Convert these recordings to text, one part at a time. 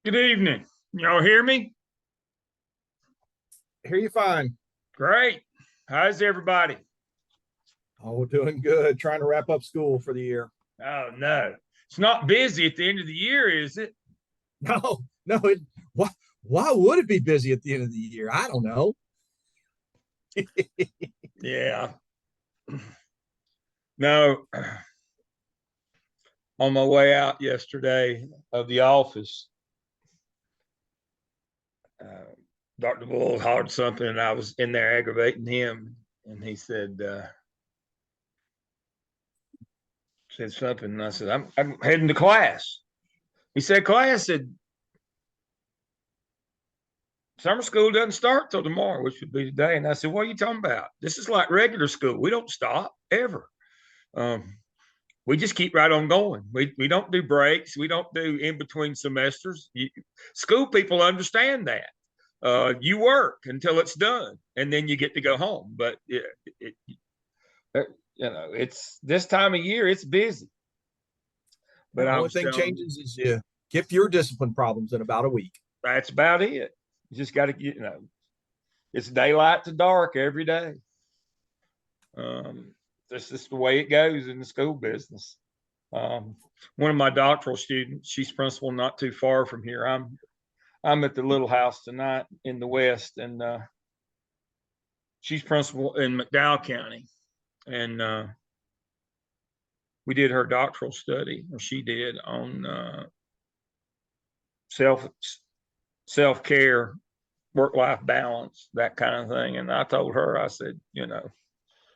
Good evening. Y'all hear me? Hear you fine. Great. How's everybody? Oh, we're doing good. Trying to wrap up school for the year. Oh, no. It's not busy at the end of the year, is it? No, no. Why would it be busy at the end of the year? I don't know. Yeah. No. On my way out yesterday of the office, uh, Dr. Bull hollered something, and I was in there aggravating him. And he said something, and I said, I'm heading to class. He said, class said, summer school doesn't start till tomorrow, which would be today. And I said, what are you talking about? This is like regular school. We don't stop ever. Um, we just keep right on going. We don't do breaks. We don't do in between semesters. School people understand that. You work until it's done, and then you get to go home. But it's this time of year. It's busy. But The I only was thing telling changes is you get your discipline problems in about a week. that's about it. You just got to it's daylight to dark every day. That's just the way it goes in the school business. One of my doctoral students, she's principal not too far from here. I'm at the little house tonight in the West, and she's principal in McDowell County, and we did her doctoral study, or she did, on self care, work life balance, that kind of thing. And I told her, I said,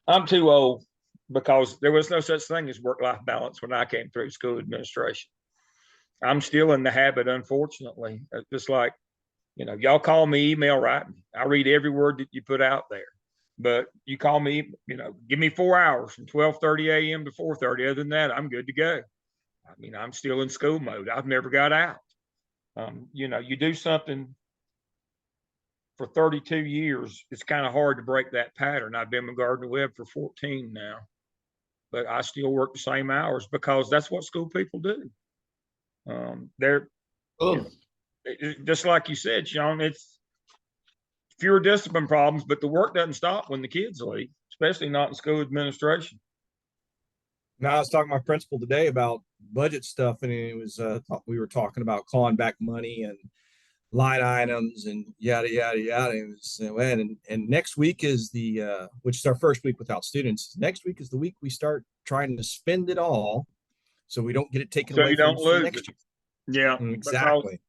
I'm too old because there was no such thing as work life balance when I came through school administration. I'm still in the habit, unfortunately, just like, y'all call me, email, write me. I read every word that you put out there. But you call me, give me 4 hours from 12:30 a.m. to 4:30. Other than that, I'm good to go. I mean, I'm still in school mode. I've never got out. You do something for 32 years, it's kind of hard to break that pattern. I've been with Gardner Webb for 14 now, but I still work the same hours because that's what school people do. They're just like you said, Sean, it's fewer discipline problems, but the work doesn't stop when the kids leave, especially not in school administration. Now I was talking to my principal today about budget stuff, and it was we were talking about calling back money and line items and yada yada yada. And next week is the which is our first week without students. Next week is the week we start trying to spend it all, so we don't get it taken So away you from don't us for lose it. next year. Yeah, because Exactly.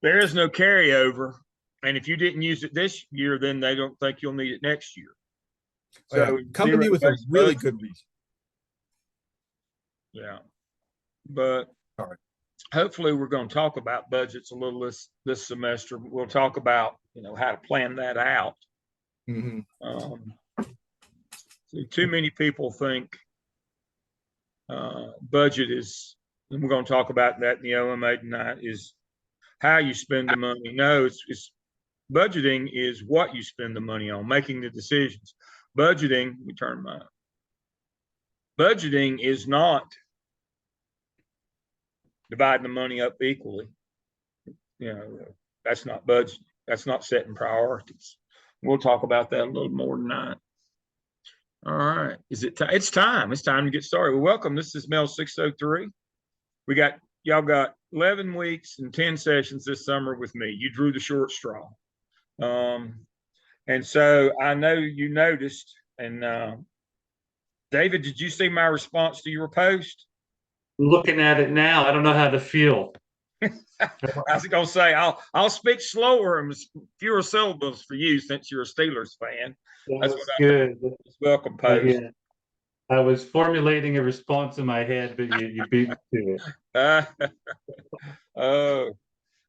there is no carryover, and if you didn't use it this year, then they don't think you'll need it next year. Oh, yeah. So Come to me with a zero-based really budget. good reason. Yeah, but All right. hopefully we're going to talk about budgets a little this semester. We'll talk about how to plan that out. Mm-hmm. Too many people think budget is, and we're going to talk about that in the OMA tonight, is how you spend the money. No, it's budgeting is what you spend the money on, making the decisions. Budgeting, we turn my budgeting is not dividing the money up equally. That's not budgeting. That's not setting priorities. We'll talk about that a little more tonight. All right. It's time. It's time to get started. Well, welcome. This is MELS 603. Y'all got 11 weeks and 10 sessions this summer with me. You drew the short straw. And so I know you noticed, and David, did you see my response to your post? Looking at it now, I don't know how to feel. I was gonna say I'll speak slower and fewer syllables for you since you're a Steelers fan. That's what good. Welcome post. Yeah. I was formulating a response in my head, but you beat me to it.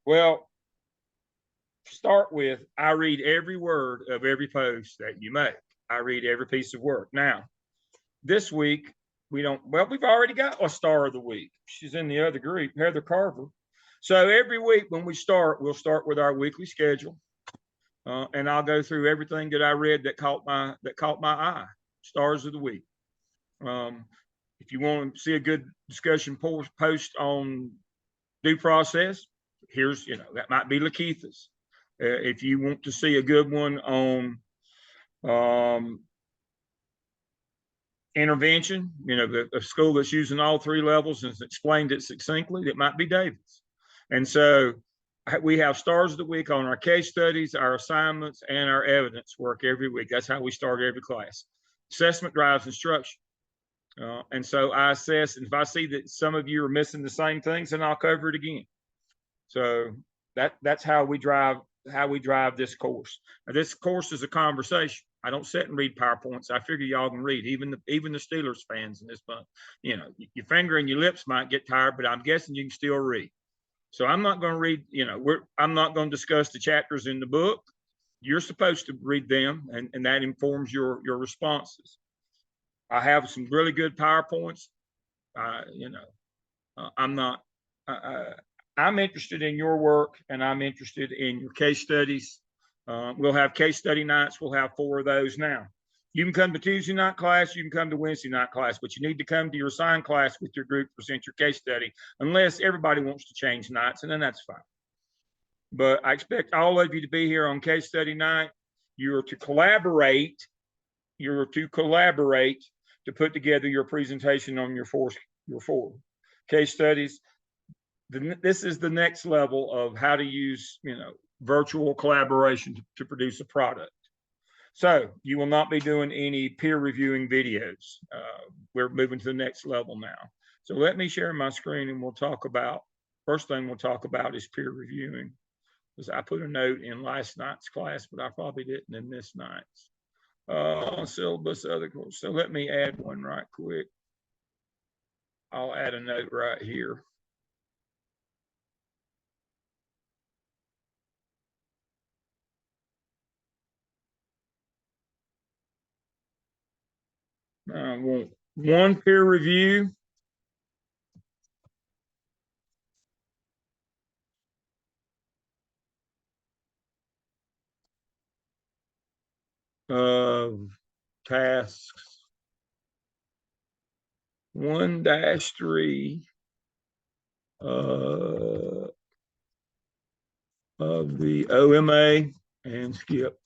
Well, start with I read every word of every post that you make. I read every piece of work. Now, this week we've already got a star of the week. She's in the other group, Heather Carver. So every week when we'll start with our weekly schedule, and I'll go through everything that I read that caught my eye. Stars of the week. If you want to see a good discussion post on due process, here's, that might be Lakeitha's. If you want to see a good one on intervention, the school that's using all three levels and has explained it succinctly, it might be David's. And so we have stars of the week on our case studies, our assignments, and our evidence work every week. That's how we start every class. Assessment drives instruction. And so I assess, and if I see that some of you are missing the same things, then I'll cover it again. So that's how we drive this course. Now, this course is a conversation. I don't sit and read PowerPoints. I figure y'all can read, even the Steelers fans in this bunch. Your finger and your lips might get tired, but I'm guessing you can still read. So I'm not going to read, I'm not going to discuss the chapters in the book. You're supposed to read them, and that informs your responses. I have some really good PowerPoints. I'm interested in your work, and I'm interested in your case studies. We'll have case study nights. We'll have 4 of those now. You can come to Tuesday night class. You can come to Wednesday night class, but you need to come to your assigned class with your group to present your case study, unless everybody wants to change nights, and then that's fine. But I expect all of you to be here on case study night. You're to collaborate. To put together your presentation on your four case studies. This is the next level of how to use, virtual collaboration to produce a product. So you will not be doing any peer reviewing videos. We're moving to the next level now. So let me share my screen, and first thing we'll talk about is peer reviewing. Because I put a note in last night's class, but I probably didn't in this night's. Syllabus, other course. So let me add one right quick. I'll add a note right here. I want one peer review. Of tasks 1-3 of the OMA, and skip.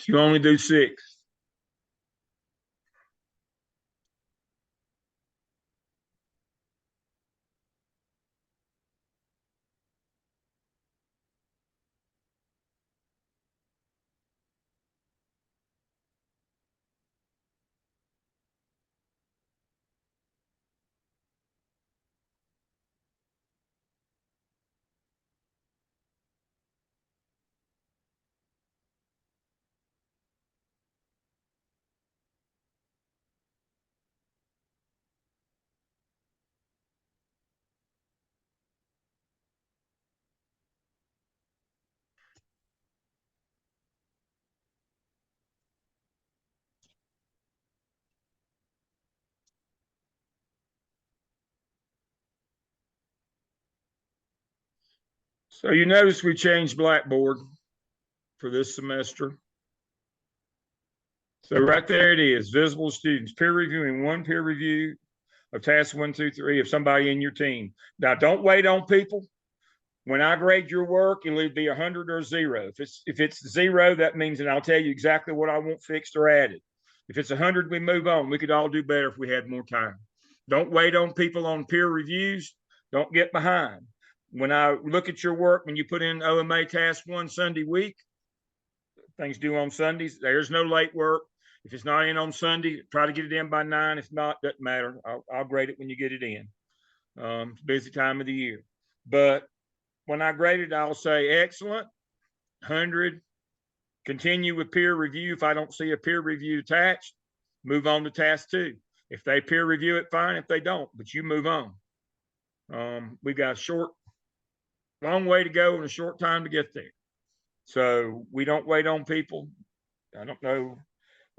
You only do 6. So you notice we changed Blackboard for this semester. So right there it is, visible students, peer reviewing, one peer review of tasks 1, 2, 3 of somebody in your team. Now don't wait on people. When I grade your work, it'll either be 100 or 0. If it's 0, that means that I'll tell you exactly what I want fixed or added. If it's 100, we move on. We could all do better if we had more time. Don't wait on people on peer reviews. Don't get behind. When I look at your work, when you put in OMA task 1 Sunday week, things due on Sundays, there's no late work. If it's not in on Sunday, try to get it in by 9. If not, doesn't matter. I'll grade it when you get it in. It's a busy time of the year. But when I grade it, I'll say excellent, 100, continue with peer review. If I don't see a peer review attached, move on to task 2. If they peer review it, fine. If they don't, but you move on. We've got a long way to go and a short time to get there. So we don't wait on people. I don't know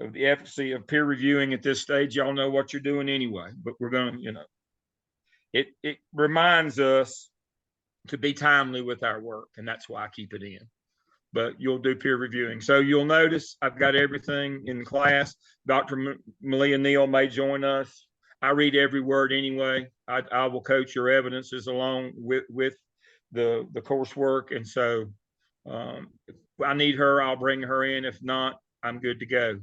of the efficacy of peer reviewing at this stage. Y'all know what you're doing anyway, but we're going to, it reminds us to be timely with our work, and that's why I keep it in. But you'll do peer reviewing. So you'll notice I've got everything in class. Dr. Malia Neal may join us. I read every word anyway. I will coach your evidences along with the coursework. And so if I need her, I'll bring her in. If not, I'm good to go.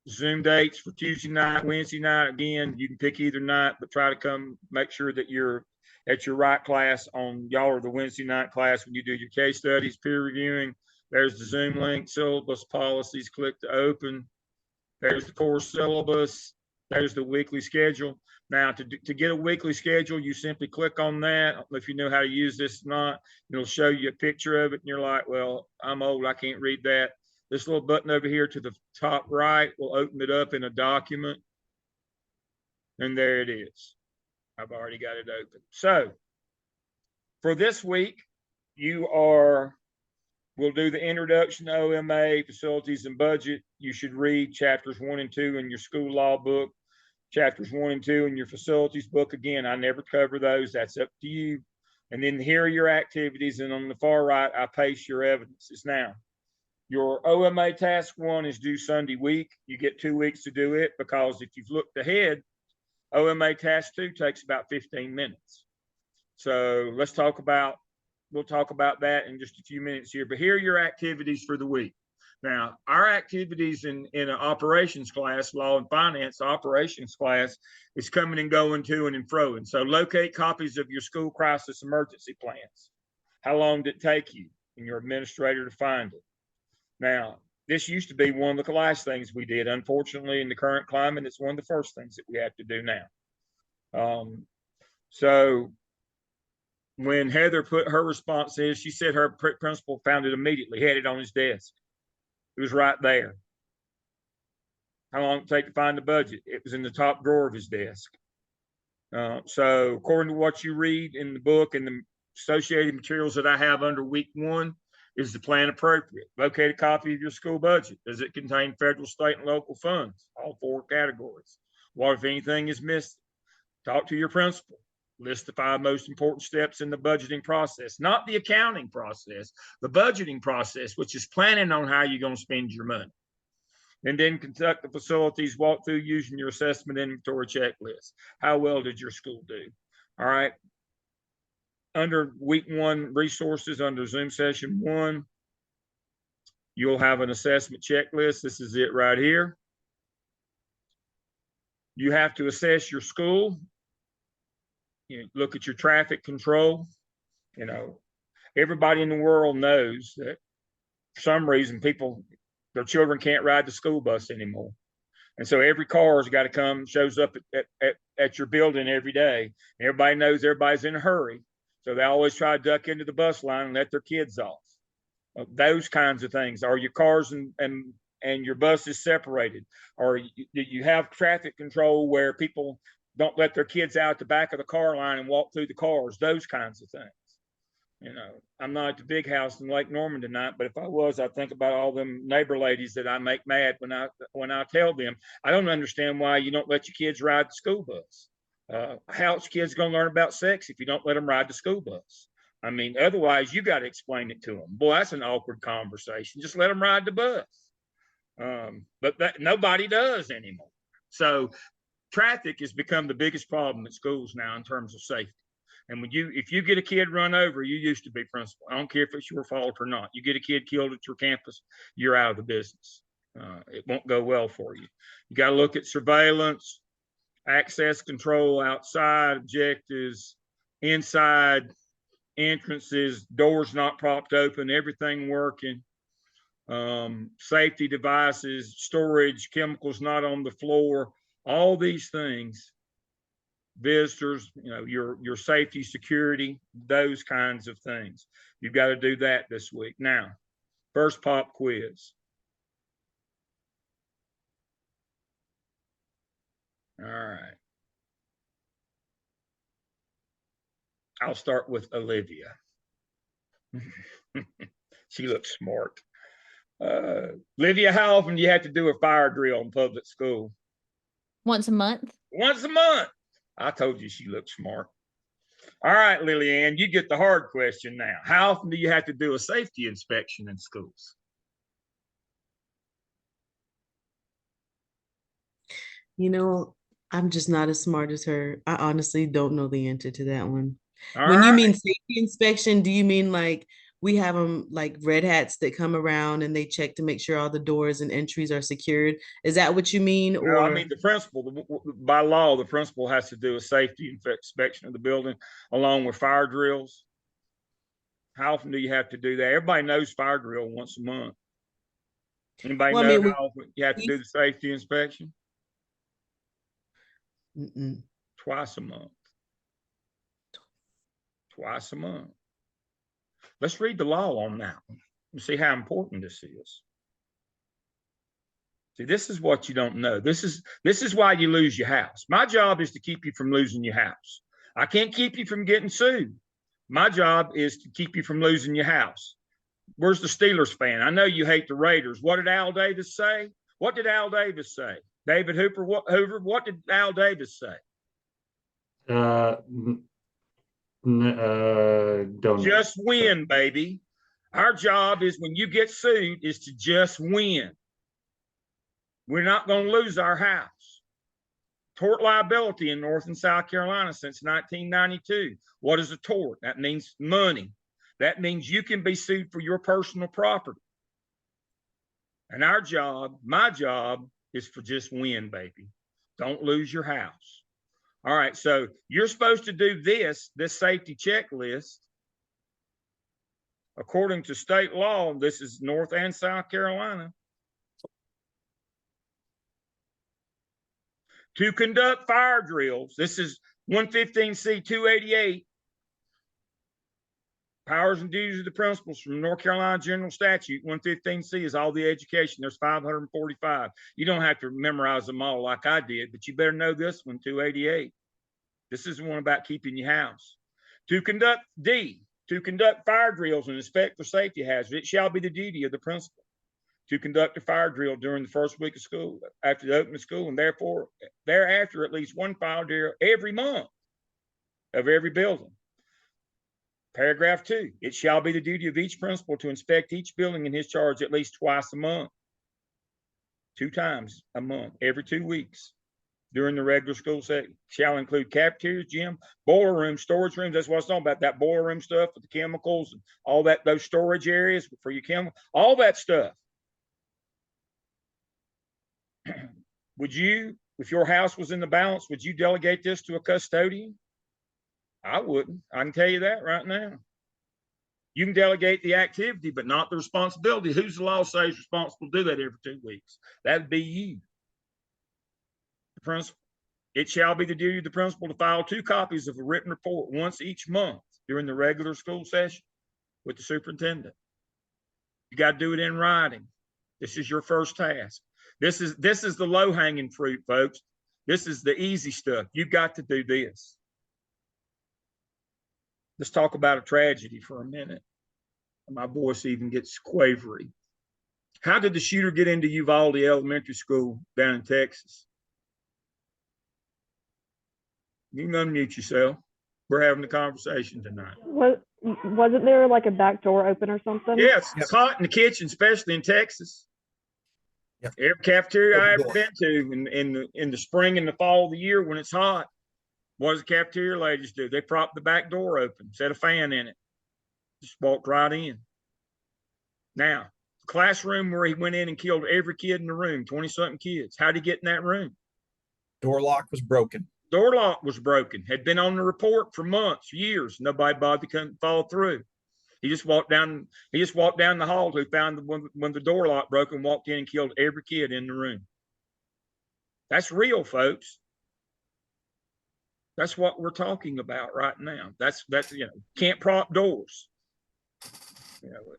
Zoom dates for Tuesday night, Wednesday night. Again, you can pick either night, but try to come, make sure that you're at your right class on y'all are the Wednesday night class when you do your case studies, peer reviewing. There's the Zoom link, syllabus policies, click to open. There's the course syllabus. There's the weekly schedule. Now, to get a weekly schedule, you simply click on that. I don't know if you know how to use this or not. It'll show you a picture of it, and you're like, well, I'm old, I can't read that. This little button over here to the top right will open it up in a document. And there it is. I've already got it open. So for this week, we'll do the introduction to OMA, facilities and budget. You should read chapters 1 and 2 in your school law book, chapters 1 and 2 in your facilities book. Again, I never cover those. That's up to you. And then here are your activities. And on the far right, I paste your evidences. Now, your OMA task 1 is due Sunday week. You get 2 weeks to do it because if you've looked ahead, OMA task 2 takes about 15 minutes. So we'll talk about that in just a few minutes here. But here are your activities for the week. Now, our activities in an operations class, law and finance operations class, is coming and going to and fro. And so locate copies of your school crisis emergency plans. How long did it take you and your administrator to find it? Now, this used to be one of the last things we did. Unfortunately, in the current climate, it's one of the first things that we have to do now. So when Heather put her response is, she said her principal found it immediately, had it on his desk. It was right there. How long did it take to find the budget? It was in the top drawer of his desk. So according to what you read in the book and the associated materials that I have under week 1, is the plan appropriate? Locate a copy of your school budget. Does it contain federal, state, and local funds? All 4 categories. What if anything is missing? Talk to your principal. List the 5 most important steps in the budgeting process, not the accounting process, the budgeting process, which is planning on how you're going to spend your money. And then conduct the facilities walkthrough using your assessment inventory checklist. How well did your school do? All right. Under week 1 resources, under Zoom session 1, you'll have an assessment checklist. This is it right here. You have to assess your school. You look at your traffic control. You know, everybody in the world knows that for some reason their children can't ride the school bus anymore. And so every car has got to come, shows up at your building every day. And everybody knows everybody's in a hurry. So they always try to duck into the bus line and let their kids off. Those kinds of things. Are your cars and your buses separated? Or you have traffic control where people don't let their kids out the back of the car line and walk through the cars? Those kinds of things. You know, I'm not at the big house in Lake Norman tonight, but if I was, I'd think about all them neighbor ladies that I make mad when I tell them, I don't understand why you don't let your kids ride the school bus. How else kids going to learn about sex if you don't let them ride the school bus? I mean, otherwise you got to explain it to them. Boy, that's an awkward conversation. Just let them ride the bus. But nobody does anymore. So traffic has become the biggest problem at schools now in terms of safety. And if you get a kid run over, you used to be principal. I don't care if it's your fault or not. You get a kid killed at your campus, you're out of the business. It won't go well for you. You got to look at surveillance, access control outside, objectives, inside, entrances, doors not propped open, everything working, safety devices, storage, chemicals not on the floor, all these things, visitors, you know, your safety, security, those kinds of things. You've got to do that this week. Now, first pop quiz. All right. I'll start with Olivia. She looks smart. Olivia, how often do you have to do a fire drill in public school? Once a month. Once a month. I told you she looked smart. All right, Lillian, you get the hard question now. How often do you have to do a safety inspection in schools? You know, I'm just not as smart as her. I honestly don't know the answer to that one. All When you right. mean safety inspection, do you mean like we have them like red hats that come around and they check to make sure all the doors and entries are secured? Is that what you mean? No, I Or mean, the principal, by law, the principal has to do a safety inspection of the building along with fire drills. How often do you have to do that? Everybody knows fire drill once a month. Anybody well, I know mean, how often you have to do the safety inspection? mm-mm. Twice a month. Twice a month. Let's read the law on that one and see how important this is. See, this is what you don't know. This is why you lose your house. My job is to keep you from losing your house. I can't keep you from getting sued. My job is to keep you from losing your house. Where's the Steelers fan? I know you hate the Raiders. What did Al Davis say? What did Al Davis say? David Hoover, what did Al Davis say? Don't know. Just win, baby. Our job is when you get sued is to just win. We're not going to lose our house. Tort liability in North and South Carolina since 1992. What is a tort? That means money. That means you can be sued for your personal property. And our job, my job, is for just win, baby. Don't lose your house. All right, so you're supposed to do this safety checklist. According to state law, this is North and South Carolina. To conduct fire drills, this is 115C 288. Powers and duties of the principals from North Carolina General Statute. 115C is all the education. There's 545. You don't have to memorize them all like I did, but you better know this one, 288. This is the one about keeping your house. To conduct fire drills and inspect for safety hazards, it shall be the duty of the principal to conduct a fire drill during the first week of school, after the opening of school, and therefore thereafter at least one fire drill every month of every building. Paragraph 2, it shall be the duty of each principal to inspect each building in his charge at least twice a month, 2 times a month, every 2 weeks during the regular school setting. Shall include cafeterias, gym, boiler rooms, storage rooms. That's what I was talking about, that boiler room stuff with the chemicals and all that, those storage areas for your chemical, all that stuff. Would you, if your house was in the balance, would you delegate this to a custodian? I wouldn't. I can tell you that right now. You can delegate the activity, but not the responsibility. Who's the law says responsible to do that every 2 weeks? That'd be you, the principal. It shall be the duty of the principal to file 2 copies of a written report once each month during the regular school session with the superintendent. You got to do it in writing. This is your first task. This is the low-hanging fruit, folks. This is the easy stuff. You've got to do this. Let's talk about a tragedy for a minute. My voice even gets quavery. How did the shooter get into Uvalde Elementary School down in Texas? You can unmute yourself. We're having a conversation tonight. Wasn't there like a back door open or something? Yes, it's hot in the kitchen, especially in Texas. Yep. Every cafeteria I ever been to in the spring and the fall of the year when it's hot, what does the cafeteria ladies do? They prop the back door open, set a fan in it, just walked right in. Now, the classroom where he went in and killed every kid in the room, 20-something kids. How'd he get in that room? Door lock was broken. Door lock was broken. Had been on the report for months, years. Nobody bothered to come follow through. He just walked down the hall to found when the door lock broke and walked in and killed every kid in the room. That's real, folks. That's what we're talking about right now. That's can't prop doors.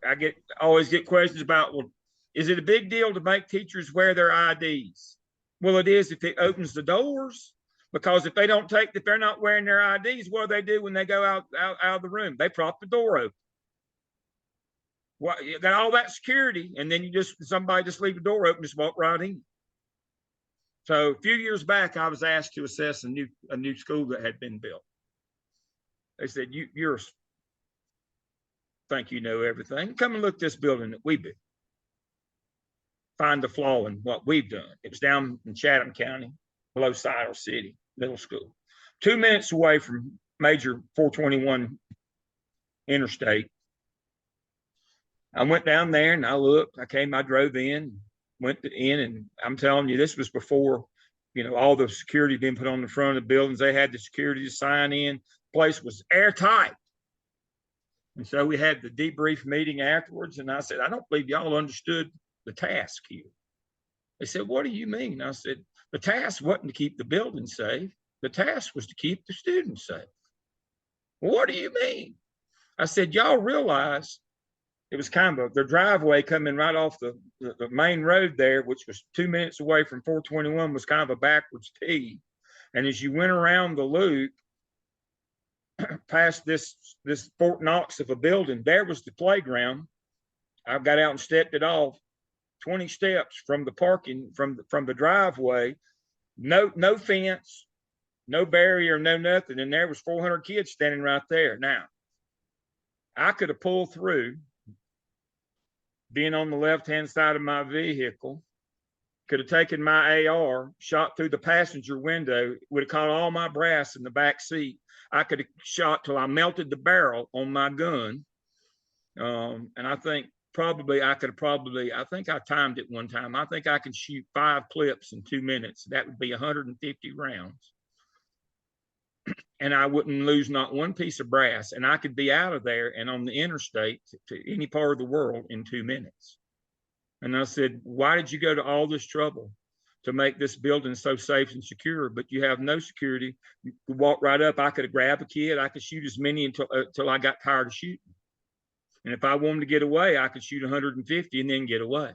I always get questions about, well, is it a big deal to make teachers wear their IDs? Well, it is if it opens the doors. Because if they're not wearing their IDs, what do they do when they go out of the room? They prop the door open. Well, you got all that security, and then somebody just leave the door open, just walk right in. So a few years back, I was asked to assess a new school that had been built. They said, "You think you know everything? Come and look at this building that we built. Find the flaw in what we've done." It was down in Chatham County, below Siler City Middle School, 2 minutes away from major 421 interstate. I went down there and I looked. I drove in, and I'm telling you, this was before, all the security had been put on the front of the buildings. They had the security to sign in. The place was airtight. And so we had the debrief meeting afterwards, and I said, I don't believe y'all understood the task here. They said, what do you mean? I said, the task wasn't to keep the building safe. The task was to keep the students safe. What do you mean? I said, y'all realize it was kind of their driveway coming right off the main road there, which was 2 minutes away from 421, was kind of a backwards T. And as you went around the loop, past this Fort Knox of a building, there was the playground. I got out and stepped it off 20 steps from the parking, from the driveway. No fence, no barrier, no nothing. And there was 400 kids standing right there. Now, I could have pulled through, being on the left-hand side of my vehicle, could have taken my AR, shot through the passenger window, would have caught all my brass in the back seat. I could have shot till I melted the barrel on my gun. And I think I think I timed it one time. I think I could shoot 5 clips in 2 minutes. That would be 150 rounds. And I wouldn't lose not one piece of brass. And I could be out of there and on the interstate to any part of the world in 2 minutes. And I said, why did you go to all this trouble to make this building so safe and secure, but you have no security? You could walk right up. I could have grabbed a kid. I could shoot as many until I got tired of shooting. And if I wanted to get away, I could shoot 150 and then get away.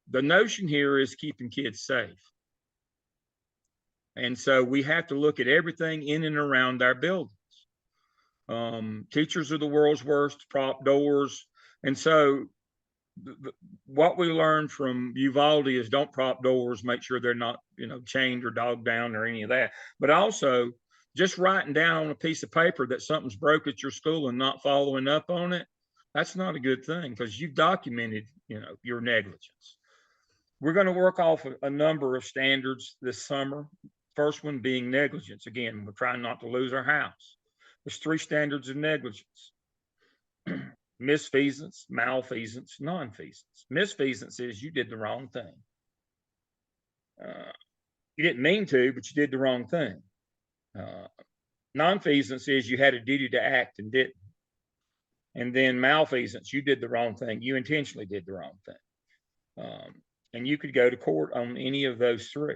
The notion here is keeping kids safe. And so we have to look at everything in and around our buildings. Teachers are the world's worst, prop doors. And so what we learned from Uvalde is don't prop doors, make sure they're not, chained or dogged down or any of that. But also just writing down on a piece of paper that something's broke at your school and not following up on it, that's not a good thing because you've documented, your negligence. We're going to work off a number of standards this summer. First one being negligence. Again, we're trying not to lose our house. There's 3 standards of negligence: misfeasance, malfeasance, nonfeasance. Misfeasance is you did the wrong thing. You didn't mean to, but you did the wrong thing. Nonfeasance is you had a duty to act and didn't. And then malfeasance, you did the wrong thing. You intentionally did the wrong thing. And you could go to court on any of those 3.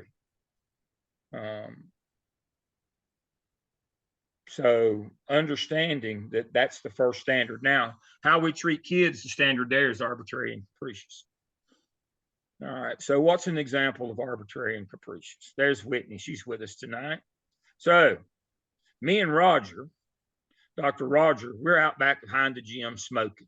So understanding that that's the first standard. Now, how we treat kids, the standard there is arbitrary and capricious. All right, so what's an example of arbitrary and capricious? There's Whitney, she's with us tonight. So me and Roger, Dr. Roger, we're out back behind the gym smoking.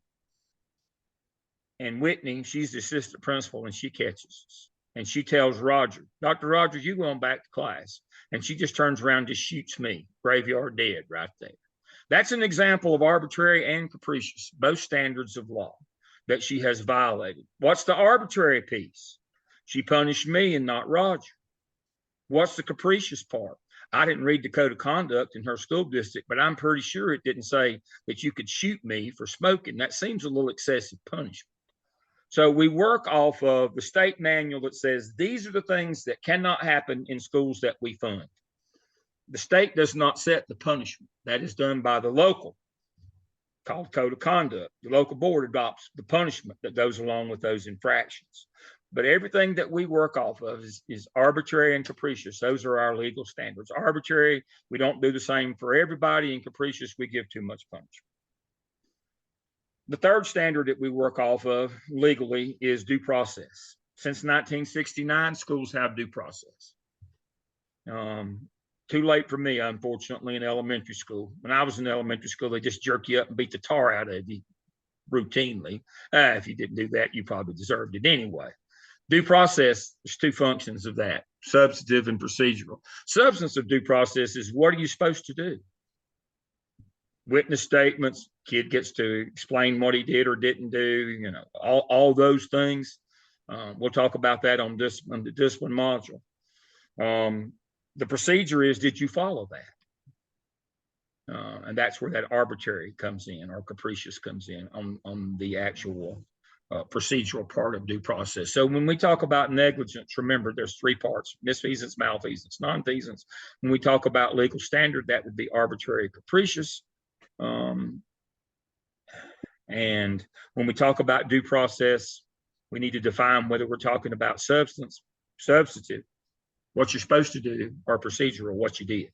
And Whitney, she's the assistant principal, and she catches us. And she tells Roger, Dr. Roger, you going back to class. And she just turns around and just shoots me, graveyard dead right there. That's an example of arbitrary and capricious, both standards of law that she has violated. What's the arbitrary piece? She punished me and not Roger. What's the capricious part? I didn't read the code of conduct in her school district, but I'm pretty sure it didn't say that you could shoot me for smoking. That seems a little excessive punishment. So we work off of the state manual that says these are the things that cannot happen in schools that we fund. The state does not set the punishment. That is done by the local, called code of conduct. The local board adopts the punishment that goes along with those infractions. But everything that we work off of is arbitrary and capricious. Those are our legal standards. Arbitrary, we don't do the same for everybody, and capricious, we give too much punishment. The third standard that we work off of legally is due process. Since 1969, schools have due process. Too late for me, unfortunately, in elementary school. When I was in elementary school, they just jerk you up and beat the tar out of you routinely. If you didn't do that, you probably deserved it anyway. Due process, there's 2 functions of that, substantive and procedural. Substantive due process is what are you supposed to do? Witness statements, kid gets to explain what he did or didn't do, all those things. We'll talk about that on the discipline module. The procedure is, did you follow that? And that's where that arbitrary comes in, or capricious comes in on the actual procedural part of due process. So when we talk about negligence, remember there's three parts: misfeasance, malfeasance, nonfeasance. When we talk about legal standard, that would be arbitrary, capricious. And when we talk about due process, we need to define whether we're talking about substantive, what you're supposed to do, or procedural, what you did.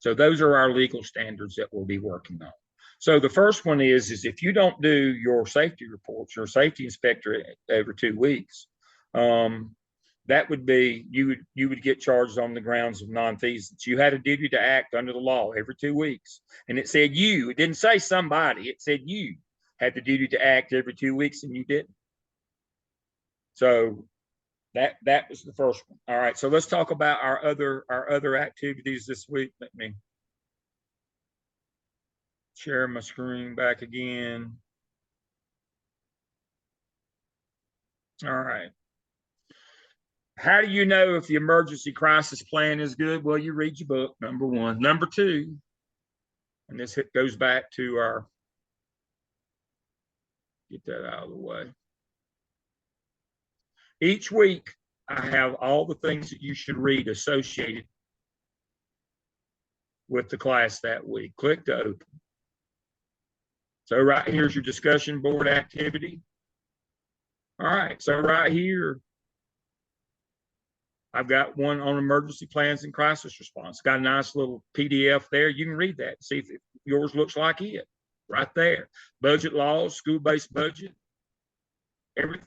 So those are our legal standards that we'll be working on. So the first one is if you don't do your safety reports, your safety inspector every 2 weeks, that would be, you would get charged on the grounds of nonfeasance. You had a duty to act under the law every 2 weeks. And it said you, it didn't say somebody, it said you had the duty to act every 2 weeks and you didn't. So that was the first one. All right, so let's talk about our other activities this week. Let me share my screen back again. All right. How do you know if the emergency crisis plan is good? Well, you read your book, number one. Number two, and this goes back to our, get that out of the way. Each week, I have all the things that you should read associated with the class that week. Click to open. So right here's your discussion board activity. All right, so right here, I've got one on emergency plans and crisis response. Got a nice little PDF there. You can read that, see if yours looks like it. Right there. Budget laws, school-based budget.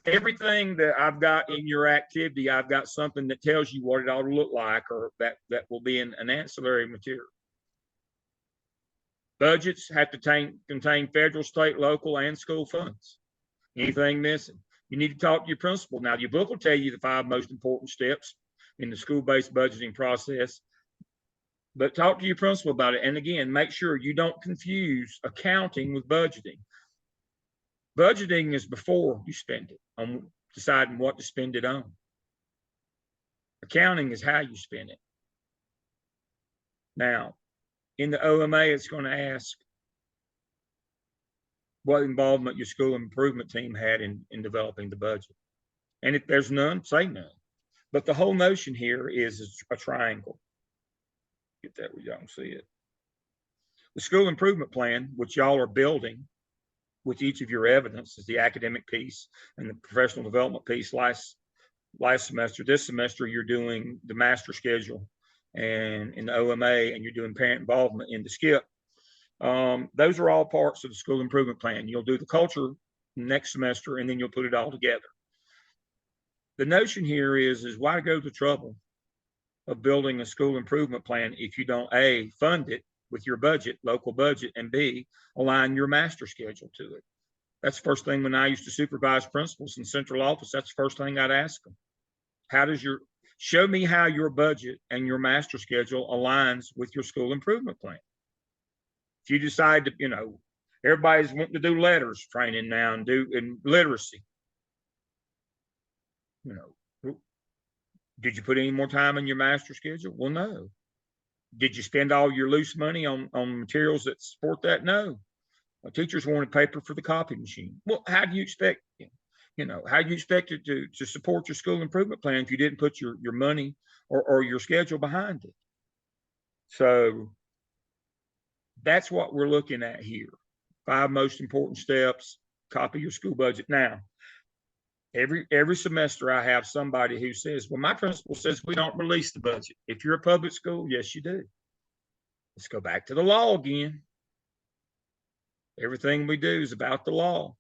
Everything that I've got in your activity, I've got something that tells you what it ought to look like, or that will be an ancillary material. Budgets have to contain federal, state, local, and school funds. Anything missing? You need to talk to your principal. Now, your book will tell you the 5 most important steps in the school-based budgeting process, but talk to your principal about it. And again, make sure you don't confuse accounting with budgeting. Budgeting is before you spend it, on deciding what to spend it on. Accounting is how you spend it. Now, in the OMA, it's going to ask what involvement your school improvement team had in developing the budget. And if there's none, say none. But the whole notion here is a triangle. Get that where y'all can see it. The school improvement plan, which y'all are building with each of your evidence, is the academic piece and the professional development piece last semester. This semester, you're doing the master schedule and in the OMA, and you're doing parent involvement in the SKIP. Those are all parts of the school improvement plan. You'll do the culture next semester, and then you'll put it all together. The notion here is why go to the trouble of building a school improvement plan if you don't A, fund it with your budget, local budget, and B, align your master schedule to it. That's the first thing when I used to supervise principals in central office. That's the first thing I'd ask them. Show me how your budget and your master schedule aligns with your school improvement plan. If you decide to, everybody's wanting to do letters training now and do in literacy. Did you put any more time in your master schedule? Well, no. Did you spend all your loose money on materials that support that? No. Teachers wanted paper for the copy machine. Well, how do you expect, how do you expect it to support your school improvement plan if you didn't put your money or your schedule behind it? So that's what we're looking at here. 5 most important steps. Copy your school budget. Now, every semester I have somebody who says, well, my principal says we don't release the budget. If you're a public school, yes, you do. Let's go back to the law again. Everything we do is about the law.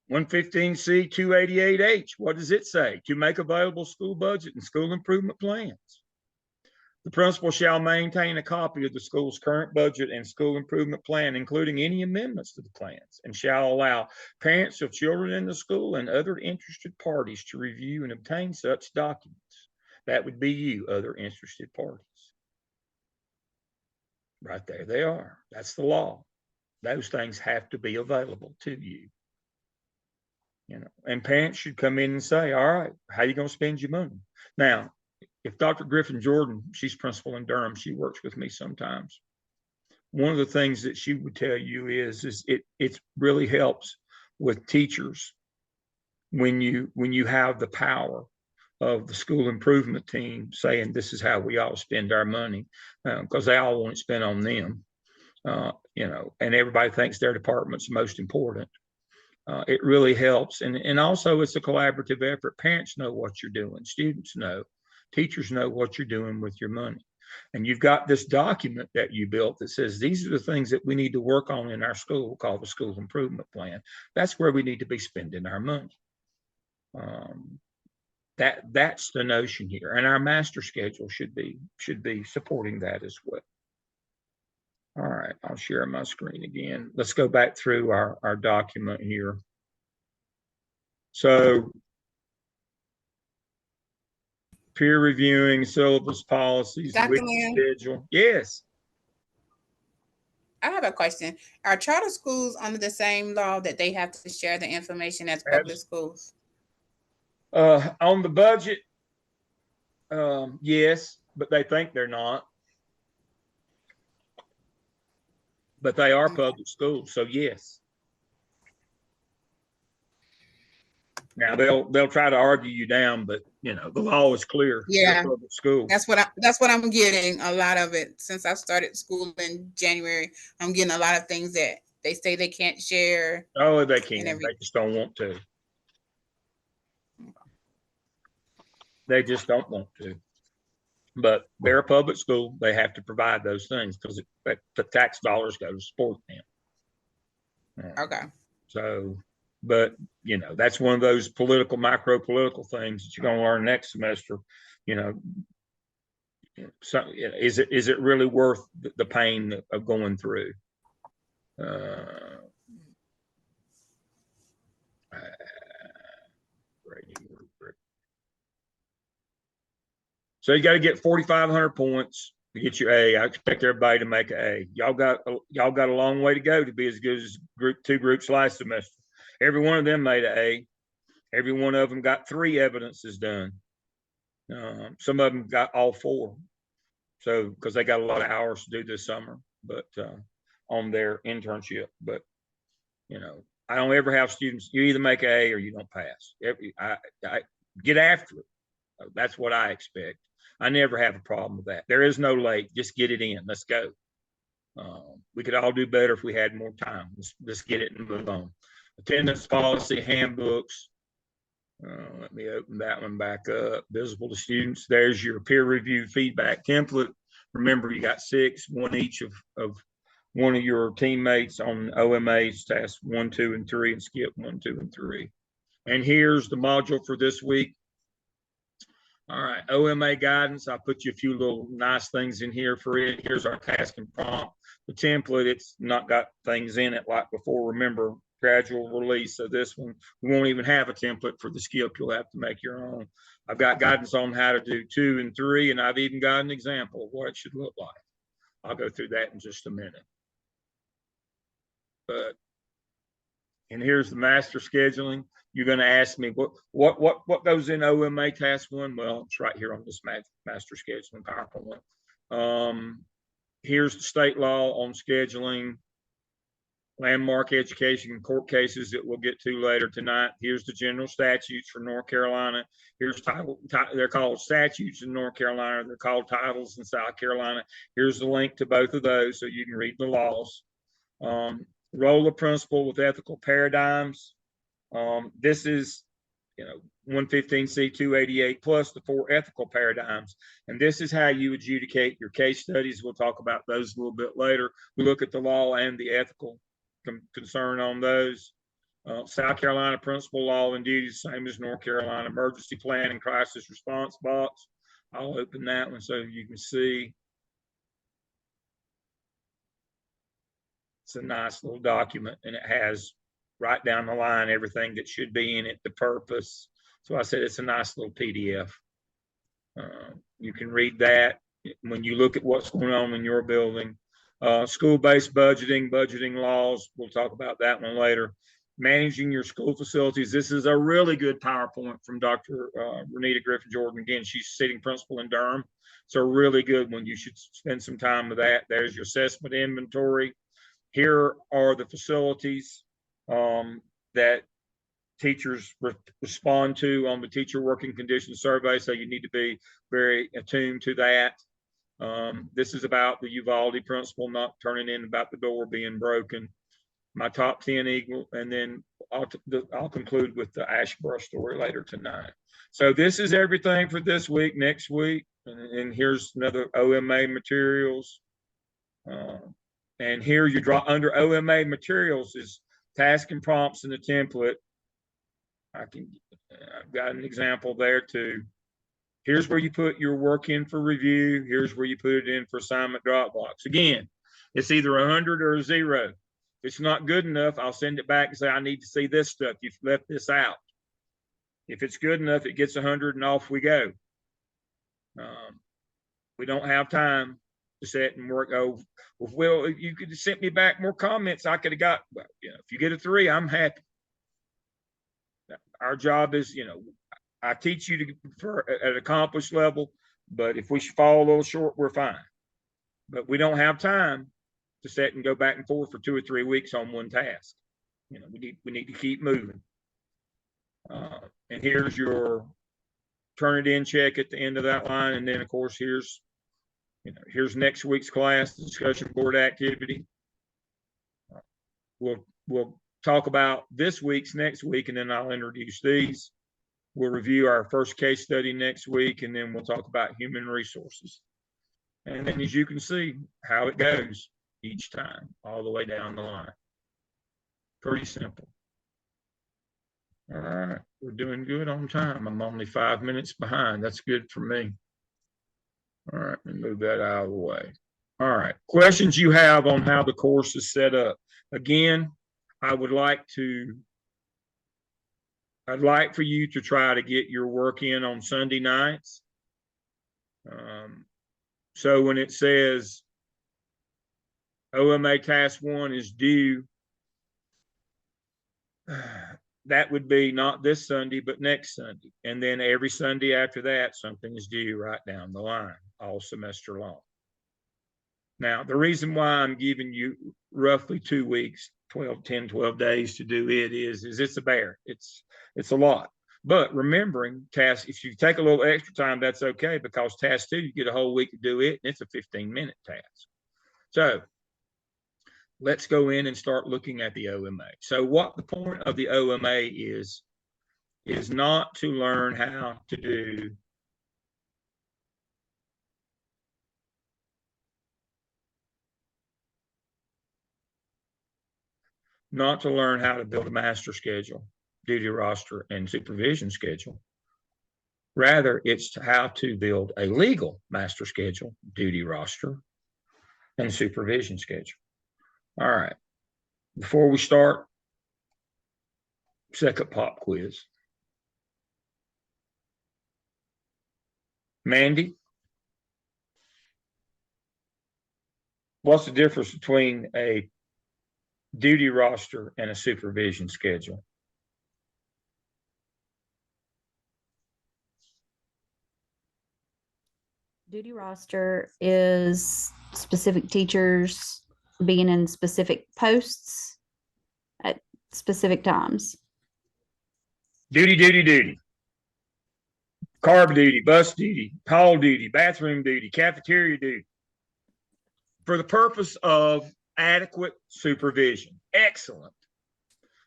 (115C) 288H. What does it say? To make available school budget and school improvement plans. The principal shall maintain a copy of the school's current budget and school improvement plan, including any amendments to the plans, and shall allow parents of children in the school and other interested parties to review and obtain such documents. That would be you, other interested parties. Right there they are. That's the law. Those things have to be available to you. You know, and parents should come in and say, all right, how you going to spend your money? Now, if Dr. Griffin Jordan, she's principal in Durham, she works with me sometimes. One of the things that she would tell you is it really helps with teachers when you have the power of the school improvement team saying this is how we all spend our money, because they all want to spend on them, you know, and everybody thinks their department's most important. It really helps, and also it's a collaborative effort. Parents know what you're doing, students know, teachers know what you're doing with your money. And you've got this document that you built that says these are the things that we need to work on in our school, called the school improvement plan. That's where we need to be spending our money. That's the notion here, and our master schedule should be supporting that as well. All right, I'll share my screen again. Let's go back through our document here. So peer reviewing, syllabus policies, Dr. week Lynn? schedule. Yes. I have a question. Are charter schools under the same law that they have to share the information as public schools? On the budget, yes, but they think they're not. But they are public schools, so yes. Now they'll try to argue you down, but you know the law is clear. Yeah, public school. That's what I'm getting. A lot of it since I started school in January. I'm getting a lot of things that they say they can't share. Oh, they can. They just don't want to. They just don't want to. But they're a public school. They have to provide those things because the tax dollars go to support them. Okay. So, but you know, that's one of those micro political things that you're going to learn next semester. You know, so is it really worth the pain of going through? So you got to get 4,500 points to get your A. I expect everybody to make an A. Y'all got a long way to go to be as good as two groups last semester. Every one of them made an A. Every one of them got 3 evidences done. Some of them got all 4. So because they got a lot of hours to do this summer, but on their internship. But you know, I don't ever have students. You either make an A or you don't pass. I get after it. That's what I expect. I never have a problem with that. There is no late. Just get it in. Let's go. We could all do better if we had more time. Let's get it and move on. Attendance policy handbooks. Let me open that one back up. Visible to students. There's your peer review feedback template. Remember, you got 6, one each of one of your teammates on OMA's tasks 1, 2, and 3, and skip 1, 2, and 3. And here's the module for this week. All right, OMA guidance. I put you a few little nice things in here for it. Here's our task and prompt. The template, it's not got things in it like before. Remember, gradual release. So this one, we won't even have a template for the skip. You'll have to make your own. I've got guidance on how to do 2 and 3, and I've even got an example of what it should look like. I'll go through that in just a minute. And here's the master scheduling. You're going to ask me what goes in OMA task 1? Well, it's right here on this master scheduling PowerPoint. Here's the state law on scheduling, landmark education and court cases that we'll get to later tonight. Here's the general statutes for North Carolina. Here's they're called statutes in North Carolina. They're called titles in South Carolina. Here's the link to both of those so you can read the laws. Role of principal with ethical paradigms. This is, 115C 288 plus the 4 ethical paradigms. And this is how you adjudicate your case studies. We'll talk about those a little bit later. We look at the law and the ethical concern on those. South Carolina principal law and duties, same as North Carolina. Emergency plan and crisis response box. I'll open that one so you can see. It's a nice little document, and it has right down the line everything that should be in it, the purpose. So I said it's a nice little PDF. You can read that when you look at what's going on in your building. School-based budgeting, budgeting laws. We'll talk about that one later. Managing your school facilities. This is a really good PowerPoint from Dr. Renita Griffin Jordan. Again, she's sitting principal in Durham. It's a really good one. You should spend some time with that. There's your assessment inventory. Here are the facilities that teachers respond to on the teacher working conditions survey. So you need to be very attuned to that. This is about the Uvalde principle not turning in about the door being broken. My top 10 eagle, and then I'll conclude with the ash brush story later tonight. So this is everything for this week. Next week, and here's another OMA materials. And here you draw under OMA materials is task and prompts in the template. I've got an example there too. Here's where you put your work in for review. Here's where you put it in for assignment Dropbox. Again, it's either 100 or 0. If it's not good enough, I'll send it back and say, I need to see this stuff. You've left this out. If it's good enough, it gets 100 and off we go. We don't have time to sit and work. Oh, well, if you could have sent me back more comments, I could have got, well, you know, if you get a 3, I'm happy. Our job is, you know, I teach you to for at accomplished level, but if we fall a little short, we're fine. But we don't have time to sit and go back and forth for 2 or 3 weeks on one task. You know, we need to keep moving. And here's your turn it in check at the end of that line, and then of course here's next week's class discussion board activity. We'll talk about this week's next week, and then I'll introduce these. We'll review our first case study next week, and then we'll talk about human resources. And then as you can see how it goes each time, all the way down the line. Pretty simple. All right, we're doing good on time. I'm only 5 minutes behind. That's good for me. All right, let me move that out of the way. All right, questions you have on how the course is set up. Again, I'd like for you to try to get your work in on Sunday nights. So when it says OMA task 1 is due, that would be not this Sunday, but next Sunday. And then every Sunday after that, something is due right down the line, all semester long. Now, the reason why I'm giving you roughly 2 weeks, 12 days to do it is it's a bear. It's a lot. But remembering task, if you take a little extra time, that's okay, because task 2, you get a whole week to do it, and it's a 15-minute task. So let's go in and start looking at the OMA. So what the point of the OMA is not to learn how to do not to learn how to build a master schedule, duty roster, and supervision schedule. Rather, it's how to build a legal master schedule, duty roster, and supervision schedule. All right. Before we start, second pop quiz. Mandy, what's the difference between a duty roster and a supervision schedule? Duty roster is specific teachers being in specific posts at specific times. Duty. Carb duty, bus duty, hall duty, bathroom duty, cafeteria duty. For the purpose of adequate supervision. Excellent.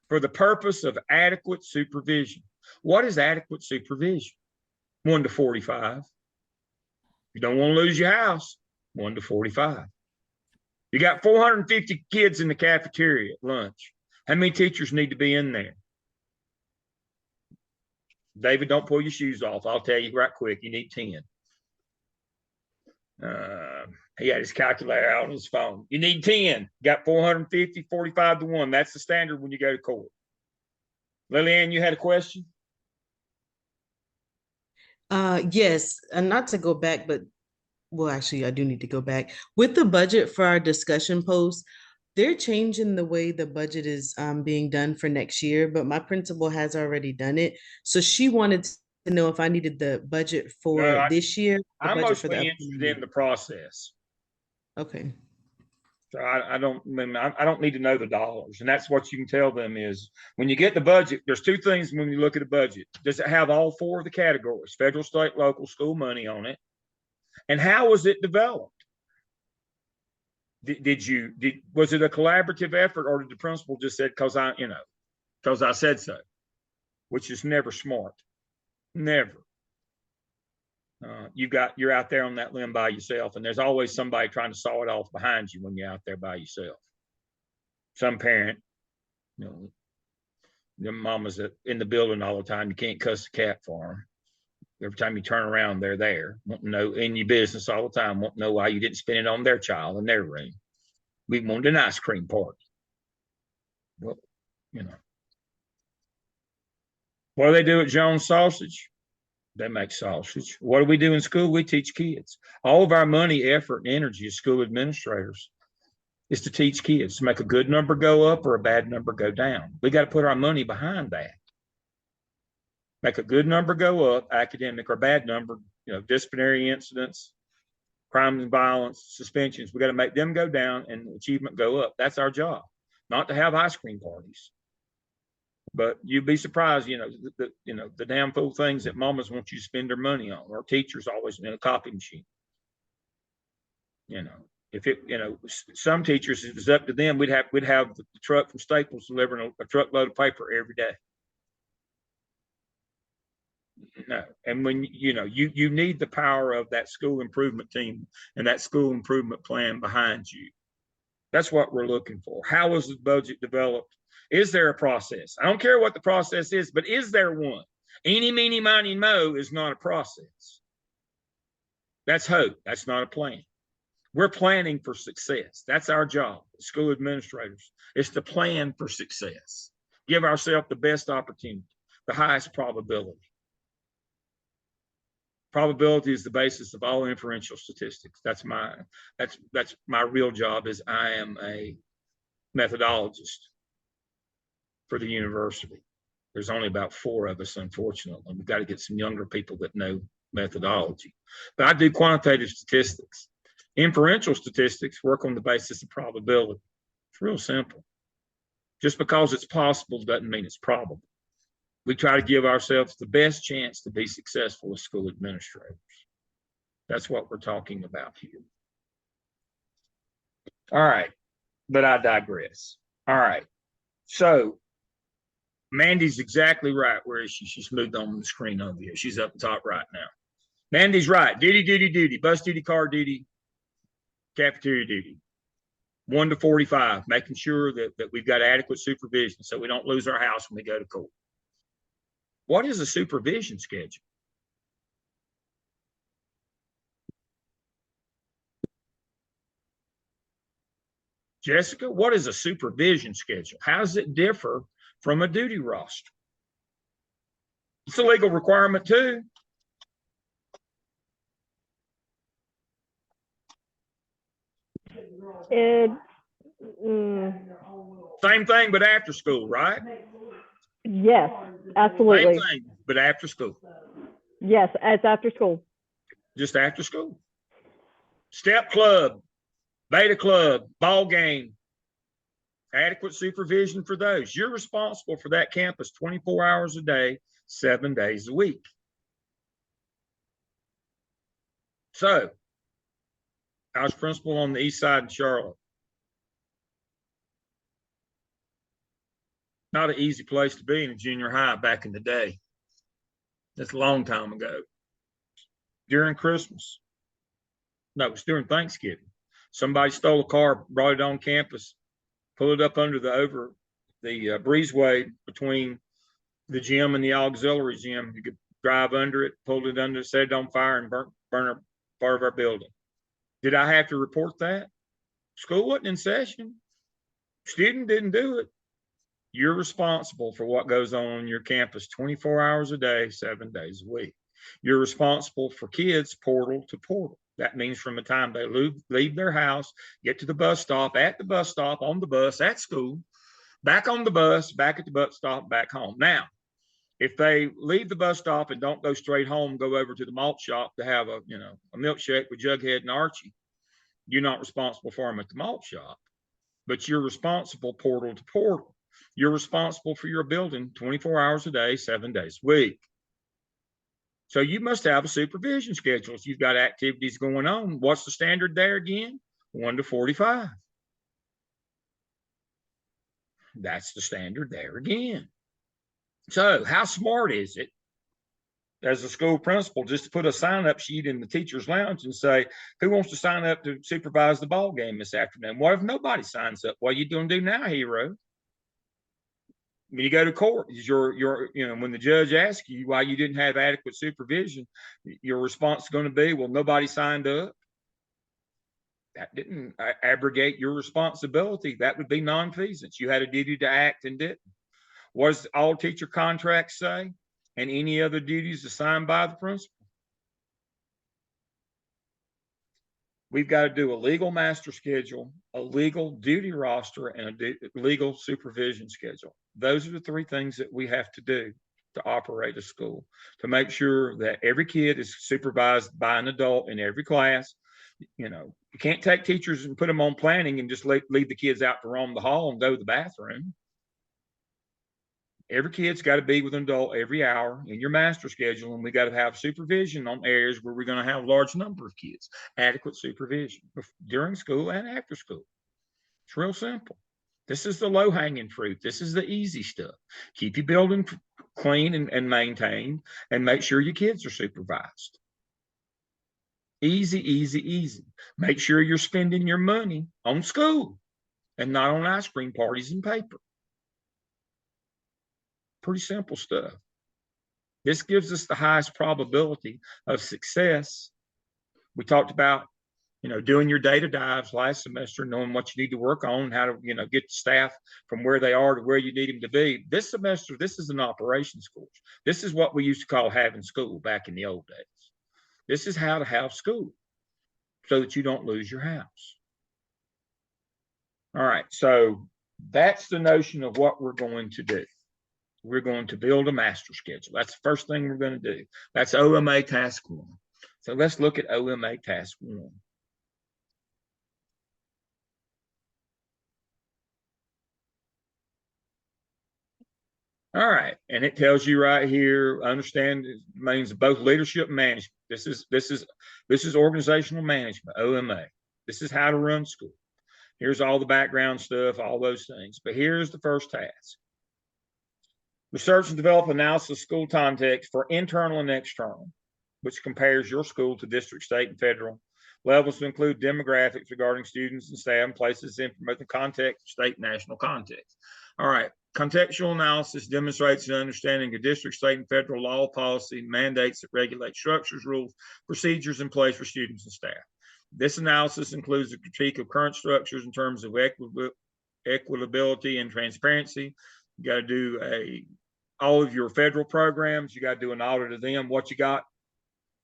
For the purpose of adequate supervision. What is adequate supervision? 1 to 45. You don't want to lose your house. 1 to 45. You got 450 kids in the cafeteria at lunch. How many teachers need to be in there? David, don't pull your shoes off. I'll tell you right quick. You need 10. He had his calculator out on his phone. You need 10. Got 450, 45 to 1. That's the standard when you go to court. Lillian, you had a question? Yes, and not to go back, but well, actually, I do need to go back with the budget for our discussion post. They're changing the way the budget is being done for next year, but my principal has already done it. So she wanted to know if I needed the budget No, for this year, the I'm budget for the mostly upcoming interested in year. the process. Okay. So I don't need to know the dollars. And that's what you can tell them is when you get the budget, there's two things when you look at a budget. Does it have all four of the categories, federal, state, local, school money on it? And how was it developed? Was it a collaborative effort, or did the principal just said, because I said so, which is never smart. Never. You're out there on that limb by yourself, and there's always somebody trying to saw it off behind you when you're out there by yourself. Some parent, your mama's in the building all the time. You can't cuss the cat for them. Every time you turn around, they're there. Want to know in your business all the time. Want to know why you didn't spend it on their child in their room. We wanted an ice cream party. Well, what do they do at Jones Sausage? They make sausage. What do we do in school? We teach kids. All of our money, effort, and energy as school administrators is to teach kids to make a good number go up or a bad number go down. We got to put our money behind that. Make a good number go up, academic or bad number, disciplinary incidents, crimes and violence, suspensions. We got to make them go down and achievement go up. That's our job, not to have ice cream parties. But you'd be surprised, the damn fool things that mamas want you to spend their money on, or teachers always in a copy machine. If some teachers, if it was up to them, we'd have the truck from Staples delivering a truckload of paper every day. No, and when you need the power of that school improvement team and that school improvement plan behind you. That's what we're looking for. How was the budget developed? Is there a process? I don't care what the process is, but is there one? Eeny, meeny, miny, mo is not a process. That's hope. That's not a plan. We're planning for success. That's our job, school administrators, is to plan for success. Give ourselves the best opportunity, the highest probability. Probability is the basis of all inferential statistics. That's my real job. Is I am a methodologist for the university. There's only about 4 of us, unfortunately. We've got to get some younger people that know methodology. But I do quantitative statistics. Inferential statistics work on the basis of probability. It's real simple. Just because it's possible doesn't mean it's probable. We try to give ourselves the best chance to be successful as school administrators. That's what we're talking about here. All right, but I digress. All right, so Mandy's exactly right. Where is she? She's moved on the screen over here. She's up top right now. Mandy's right. Duty, bus duty, car duty, cafeteria duty. 1 to 45, making sure that we've got adequate supervision so we don't lose our house when we go to court. What is a supervision schedule? Jessica, what is a supervision schedule? How does it differ from a duty roster? It's a legal requirement too. Same thing, but after school, right? Yes, absolutely. Same thing, but after school. Yes, it's after school. Just after school. Step club, beta club, ball game, adequate supervision for those. You're responsible for that campus 24 hours a day, 7 days a week. So, I was principal on the east side in Charlotte. Not an easy place to be in a junior high back in the day. That's a long time ago. During Christmas. No, it was during Thanksgiving. Somebody stole a car, brought it on campus, pulled it up under the breezeway between the gym and the auxiliary gym. You could drive under it, pulled it under, set it on fire, and burn a part of our building. Did I have to report that? School wasn't in session. Student didn't do it. You're responsible for what goes on your campus 24 hours a day, 7 days a week. You're responsible for kids portal to portal. That means from the time they leave their house, get to the bus stop, at the bus stop, on the bus, at school, back on the bus, back at the bus stop, back home. Now, if they leave the bus stop and don't go straight home, go over to the malt shop to have a milkshake with Jughead and Archie, you're not responsible for them at the malt shop, but you're responsible portal to portal. You're responsible for your building 24 hours a day, 7 days a week. So you must have a supervision schedule. If you've got activities going on, what's the standard there again? 1 to 45. That's the standard there again. So how smart is it as a school principal just to put a sign-up sheet in the teacher's lounge and say, who wants to sign up to supervise the ball game this afternoon? What if nobody signs up? What are you going to do now, hero? When you go to court, when the judge asks you why you didn't have adequate supervision, your response is going to be, well, nobody signed up. That didn't abrogate your responsibility. That would be nonfeasance. You had a duty to act and didn't. What does all teacher contracts say? And any other duties assigned by the principal? We've got to do a legal master schedule, a legal duty roster, and a legal supervision schedule. Those are the 3 things that we have to do to operate a school, to make sure that every kid is supervised by an adult in every class. You can't take teachers and put them on planning and just leave the kids out to roam the hall and go to the bathroom. Every kid's got to be with an adult every hour in your master schedule, and we got to have supervision on areas where we're going to have a large number of kids, adequate supervision during school and after school. It's real simple. This is the low-hanging fruit. This is the easy stuff. Keep your building clean and maintained, and make sure your kids are supervised. Easy, easy, easy. Make sure you're spending your money on school and not on ice cream parties and paper. Pretty simple stuff. This gives us the highest probability of success. We talked about, doing your data dives last semester, knowing what you need to work on, how to, get the staff from where they are to where you need them to be. This semester, this is an operations course. This is what we used to call having school back in the old days. This is how to have school so that you don't lose your house. All right, so that's the notion of what we're going to do. We're going to build a master schedule. That's the first thing we're going to do. That's OMA task 1. So let's look at OMA task 1. All right, and it tells you right here, understand it means both leadership and management. This is organizational management, OMA. This is how to run school. Here's all the background stuff, all those things. But here's the first task. Research and develop analysis of school context for internal and external, which compares your school to district, state, and federal levels to include demographics regarding students and staff and places in the context, state, and national context. All right, contextual analysis demonstrates an understanding of district, state, and federal law, policy, mandates that regulate structures, rules, procedures in place for students and staff. This analysis includes a critique of current structures in terms of equitability and transparency. You got to do all of your federal programs. You got to do an audit of them, what you got,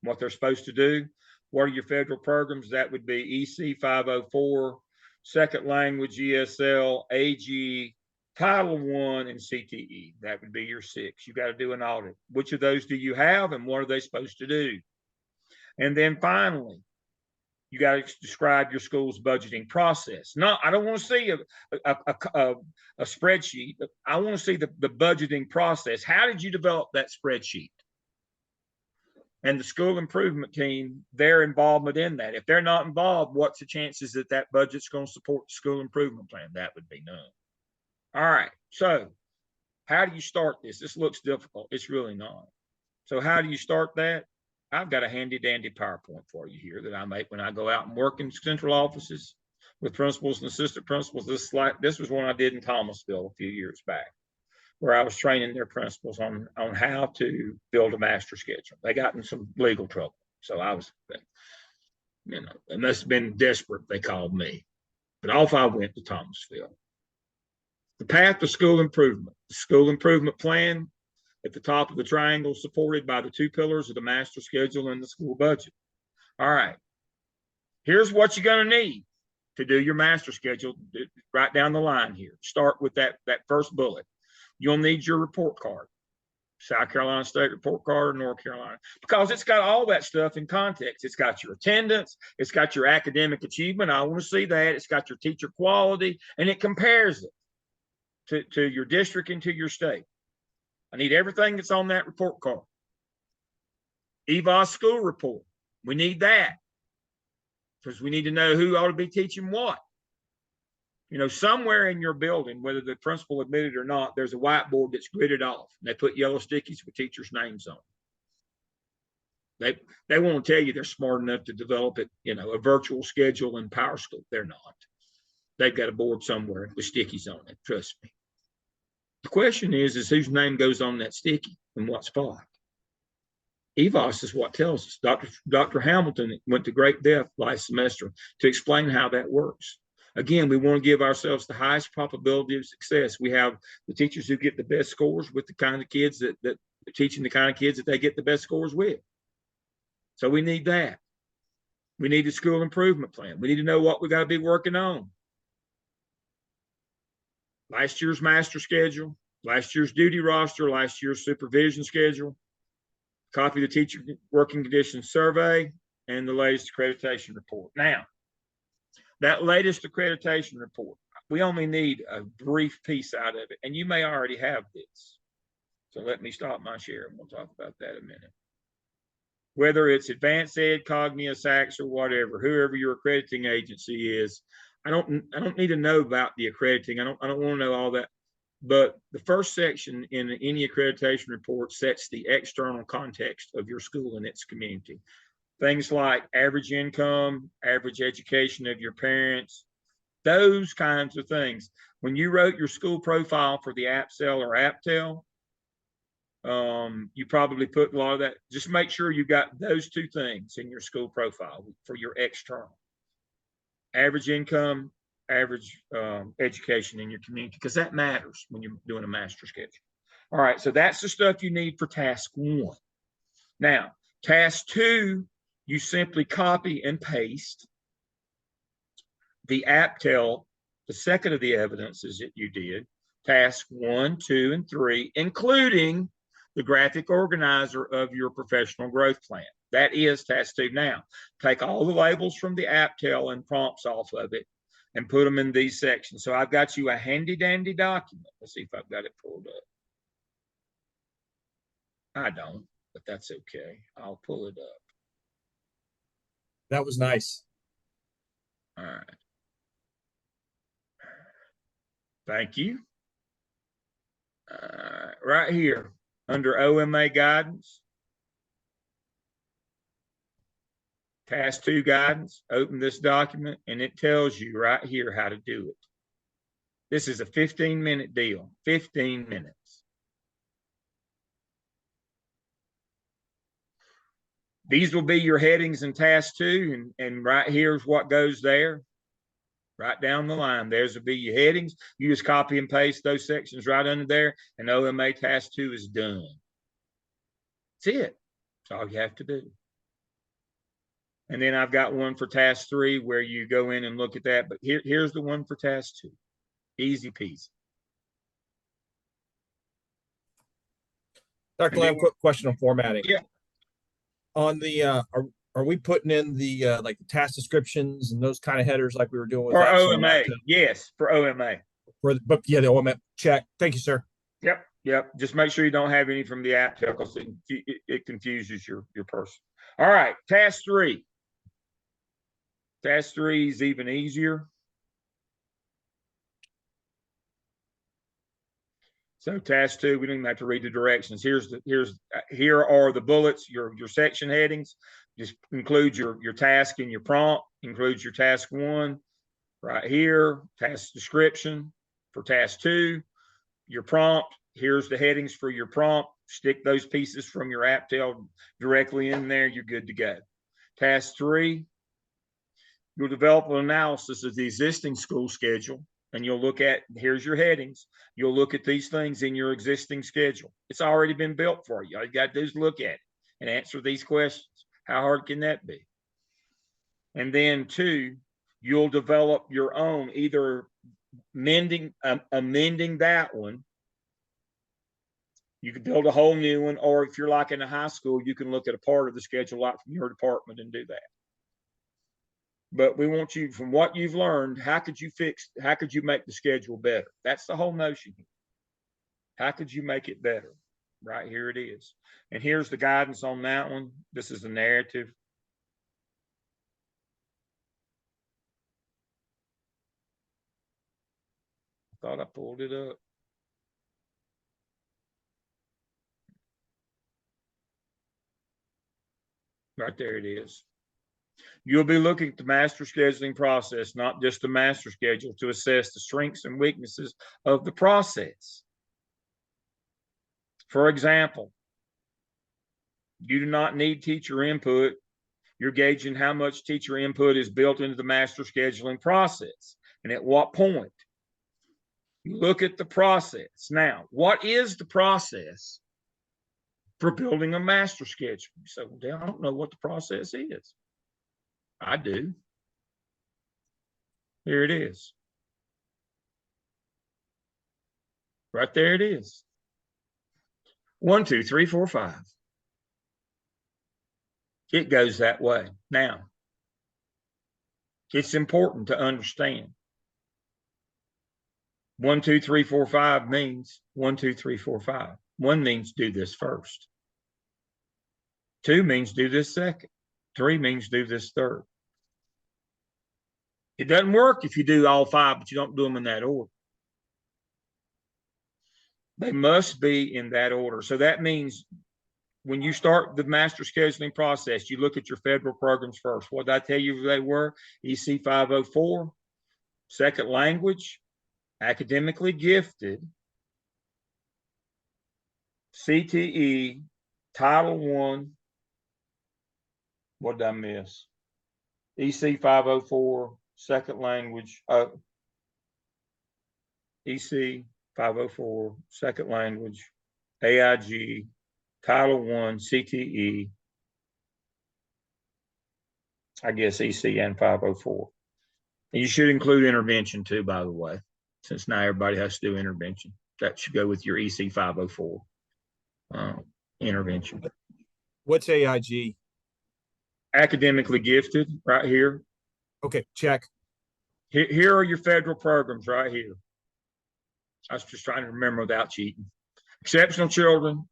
what they're supposed to do. What are your federal programs? That would be EC 504, second language, ESL, AG, Title I, and CTE. That would be your 6. You got to do an audit. Which of those do you have, and what are they supposed to do? And then finally, you got to describe your school's budgeting process. No, I don't want to see a spreadsheet. I want to see the budgeting process. How did you develop that spreadsheet? And the school improvement team, their involvement in that. If they're not involved, what's the chances that that budget's going to support the school improvement plan? That would be none. All right, so how do you start this? This looks difficult. It's really not. So how do you start that? I've got a handy dandy PowerPoint for you here that I make when I go out and work in central offices with principals and assistant principals. This was one I did in Thomasville a few years back, where I was training their principals on how to build a master schedule. They got in some legal trouble. So I was, it must have been desperate. They called me, but off I went to Thomasville. The path to school improvement, the school improvement plan at the top of the triangle, supported by the 2 pillars of the master schedule and the school budget. All right. Here's what you're going to need to do your master schedule right down the line here. Start with that first bullet. You'll need your report card. South Carolina State report card or North Carolina, because it's got all that stuff in context. It's got your attendance, it's got your academic achievement. I want to see that. It's got your teacher quality, and it compares it to your district and to your state. I need everything that's on that report card. EVOS school report. We need that because we need to know who ought to be teaching what. You know, somewhere in your building, whether the principal admitted or not, there's a whiteboard that's gridded off. And they put yellow stickies with teachers' names on it. They won't tell you they're smart enough to develop it, you know, a virtual schedule in PowerSchool. They're not. They've got a board somewhere with stickies on it. Trust me. The question is whose name goes on that sticky and what spot? EVOS is what tells us. Dr. Hamilton went to great depth last semester to explain how that works. Again, we want to give ourselves the highest probability of success. We have the teachers who get the best scores with the kind of kids that teaching the kind of kids that they get the best scores with. So we need that. We need a school improvement plan. We need to know what we got to be working on. Last year's master schedule, last year's duty roster, last year's supervision schedule, copy of the teacher working conditions survey, and the latest accreditation report. Now, that latest accreditation report, we only need a brief piece out of it, and you may already have this. So let me stop my share, and we'll talk about that in a minute. Whether it's Advanced Ed, Cognia, SACS, or whatever, whoever your accrediting agency is, I don't need to know about the accrediting. I don't want to know all that. But the first section in any accreditation report sets the external context of your school and its community. Things like average income, average education of your parents, those kinds of things. When you wrote your school profile for the AppSell or AppTel, you probably put a lot of that. Just make sure you got those two things in your school profile for your external. Average income, average education in your community, because that matters when you're doing a master schedule. All right, so that's the stuff you need for task 1. Now, task 2, you simply copy and paste the AppTel, the second of the evidences that you did, task 1, 2, and 3, including the graphic organizer of your professional growth plan. That is task 2. Now, take all the labels from the AppTel and prompts off of it and put them in these sections. So I've got you a handy dandy document. Let's see if I've got it pulled up. I don't, but that's okay. I'll pull it up. That was nice. All right. Thank you. Right here under OMA guidance, task 2 guidance, open this document and it tells you right here how to do it. This is a 15-minute deal, 15 minutes. These will be your headings in task 2, and right here's what goes there. Right down the line, there's will be your headings. You just copy and paste those sections right under there, and OMA task 2 is done. That's it. That's all you have to do. And then I've got one for task 3 where you go in and look at that. But here's the one for task 2. Easy peasy. Dr. Lamb, quick question on formatting. Yeah. On the are we putting in the like the task descriptions and those kind of headers like we were doing with For AppSell and OMA, AppTel? yes, for OMA. For the book, yeah, the OMA check. Thank you, sir. Yep. Just make sure you don't have any from the AppTel because it confuses your person. All right, task 3. Task 3 is even easier. So task 2, we don't even have to read the directions. Here are the bullets, your section headings. Just include your task and your prompt, includes your task 1 right here, task description for task 2, your prompt. Here's the headings for your prompt. Stick those pieces from your AppTel directly in there. You're good to go. Task 3, you'll develop an analysis of the existing school schedule. And you'll look at, here's your headings. You'll look at these things in your existing schedule. It's already been built for you. All you got to do is look at it and answer these questions. How hard can that be? And then 2, you'll develop your own, either amending that one. You could build a whole new one, or if you're like in a high school, you can look at a part of the schedule like from your department and do that. But we want you, from what you've learned, how could you make the schedule better? That's the whole notion here. How could you make it better? Right here it is. And here's the guidance on that one. This is the narrative. I thought I pulled it up. Right there it is. You'll be looking at the master scheduling process, not just the master schedule, to assess the strengths and weaknesses of the process. For example, you do not need teacher input. You're gauging how much teacher input is built into the master scheduling process and at what point. You look at the process. Now, what is the process for building a master schedule? You say, well, I don't know what the process is. I do. Here it is. Right there it is. 1, 2, 3, 4, 5. It goes that way. Now, it's important to understand. 1, 2, 3, 4, 5 means 1, 2, 3, 4, 5. 1 means do this first. 2 means do this second. 3 means do this third. It doesn't work if you do all 5, but you don't do them in that order. They must be in that order. So that means when you start the master scheduling process, you look at your federal programs first. What did I tell you they were? EC 504, second language, academically gifted, CTE, Title I. What did I miss? EC 504, second language, EC 504, second language, AIG, Title I, CTE, I guess EC and 504. And you should include intervention too, by the way, since now everybody has to do intervention. That should go with your EC 504 intervention. What's AIG? Academically gifted, right here. Okay, check. Here are your federal programs right here. I was just trying to remember without cheating. Exceptional children,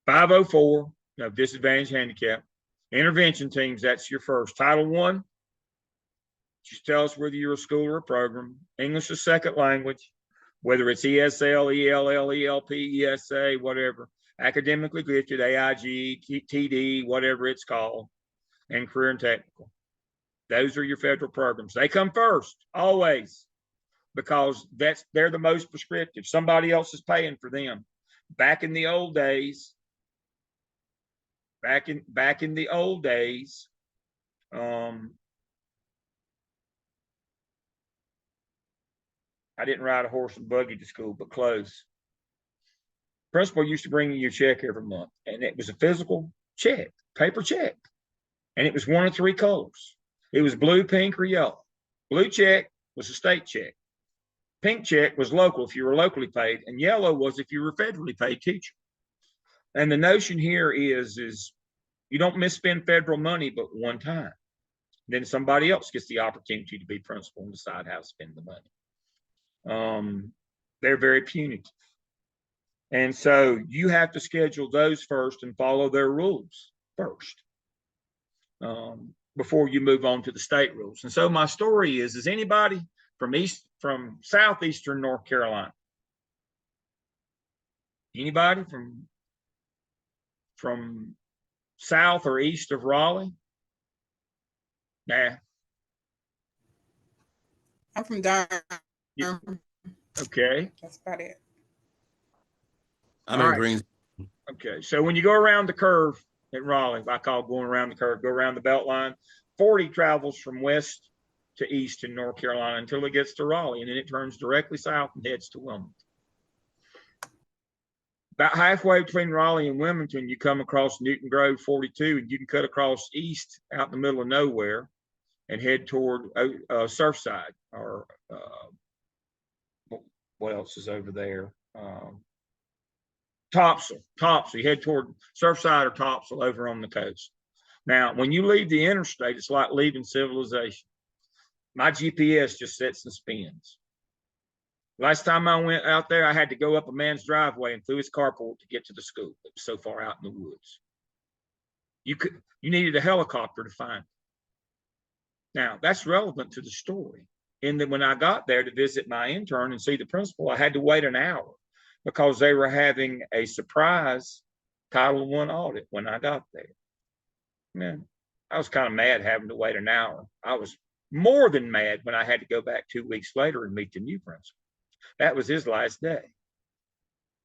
504, no, disadvantaged handicap. Intervention teams, that's your first. Title I, just tell us whether you're a school or a program. English as second language, whether it's ESL, ELL, ELP, ESA, whatever. Academically gifted, AIG, TD, whatever it's called, and career and technical. Those are your federal programs. They come first, always, because they're the most prescriptive. Somebody else is paying for them. Back in the old days, I didn't ride a horse and buggy to school, but close. Principal used to bring you your check every month, and it was a physical check, paper check, and it was 1 of 3 colors. It was blue, pink, or yellow. Blue check was a state check. Pink check was local if you were locally paid, and yellow was if you were a federally paid teacher. And the notion here is you don't misspend federal money but one time. Then somebody else gets the opportunity to be principal and decide how to spend the money. They're very punitive. And so you have to schedule those first and follow their rules first before you move on to the state rules. And so my story is anybody from southeastern North Carolina? Anybody from south or east of Raleigh? Nah. I'm from Durham. Yeah. Okay. That's about it. I'm All in right. Greens. Okay. So when you go around the curve at Raleigh, I call going around the curve, go around the belt line, 40 travels from west to east in North Carolina until it gets to Raleigh, and then it turns directly south and heads to Wilmington. About halfway between Raleigh and Wilmington, you come across Newton Grove 42, and you can cut across east out in the middle of nowhere and head toward Surfside, or what else is over there? Topsail. You head toward Surfside or Topsail over on the coast. Now, when you leave the interstate, it's like leaving civilization. My GPS just sits and spins. Last time I went out there, I had to go up a man's driveway and through his carport to get to the school. It was so far out in the woods. You needed a helicopter to find it. Now, that's relevant to the story. In that when I got there to visit my intern and see the principal, I had to wait an hour because they were having a surprise Title I audit when I got there. Man, I was kind of mad having to wait an hour. I was more than mad when I had to go back 2 weeks later and meet the new principal. That was his last day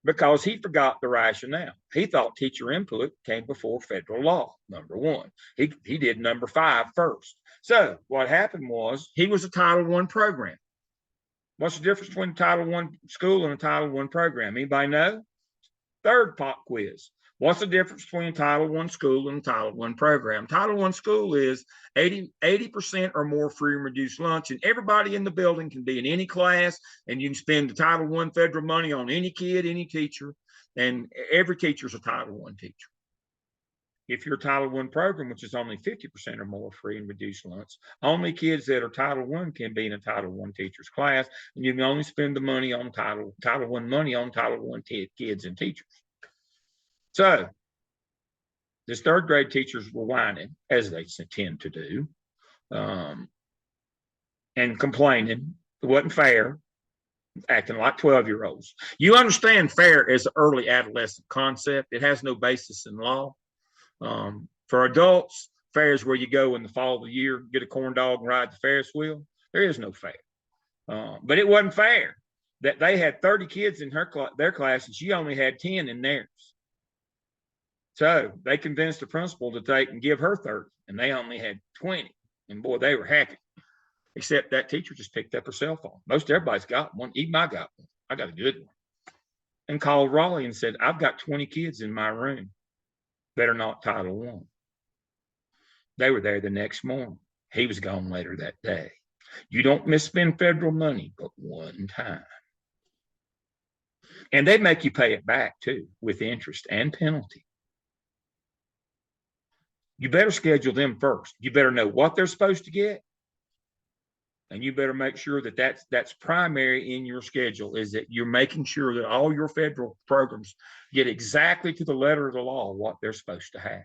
because he forgot the rationale. He thought teacher input came before federal law, number one. He did number 5 first. So what happened was he was a Title I program. What's the difference between a Title I school and a Title I program? Anybody know? Third pop quiz. What's the difference between a Title I school and a Title I program? Title I school is 80% or more free and reduced lunch, and everybody in the building can be in any class, and you can spend the Title I federal money on any kid, any teacher, and every teacher is a Title I teacher. If you're a Title I program, which is only 50% or more free and reduced lunch, only kids that are Title I can be in a Title I teacher's class, and you can only spend the money on Title I money on Title I kids and teachers. So this third grade teachers were whining, as they tend to do, and complaining. It wasn't fair, acting like 12-year-olds. You understand fair is an early adolescent concept. It has no basis in law. For adults, fair is where you go in the fall of the year, get a corn dog and ride the Ferris wheel. There is no fair. But it wasn't fair that they had 30 kids in their class and she only had 10 in theirs. So they convinced the principal to take and give her 30, and they only had 20. And boy, they were happy. Except that teacher just picked up her cell phone. Most everybody's got one. Even I got one. I got a good one. And called Raleigh and said, I've got 20 kids in my room that are not Title I. They were there the next morning. He was gone later that day. You don't misspend federal money but one time. And they make you pay it back too, with interest and penalty. You better schedule them first. You better know what they're supposed to get. And you better make sure that that's primary in your schedule, is that you're making sure that all your federal programs get exactly to the letter of the law what they're supposed to have.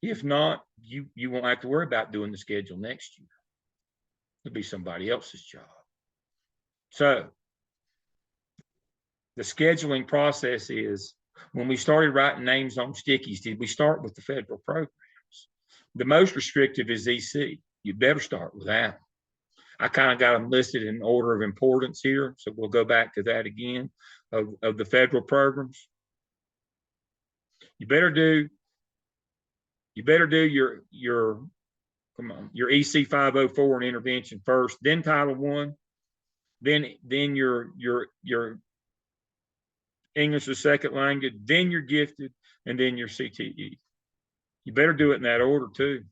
If not, you won't have to worry about doing the schedule next year. It'll be somebody else's job. So the scheduling process is, when we started writing names on stickies, did we start with the federal programs? The most restrictive is EC. You better start with that. I kind of got them listed in order of importance here, so we'll go back to that again of the federal programs. You better do your EC 504 and intervention first, then Title I, then your English as a second language, then your gifted, and then your CTE. You better do it in that order too.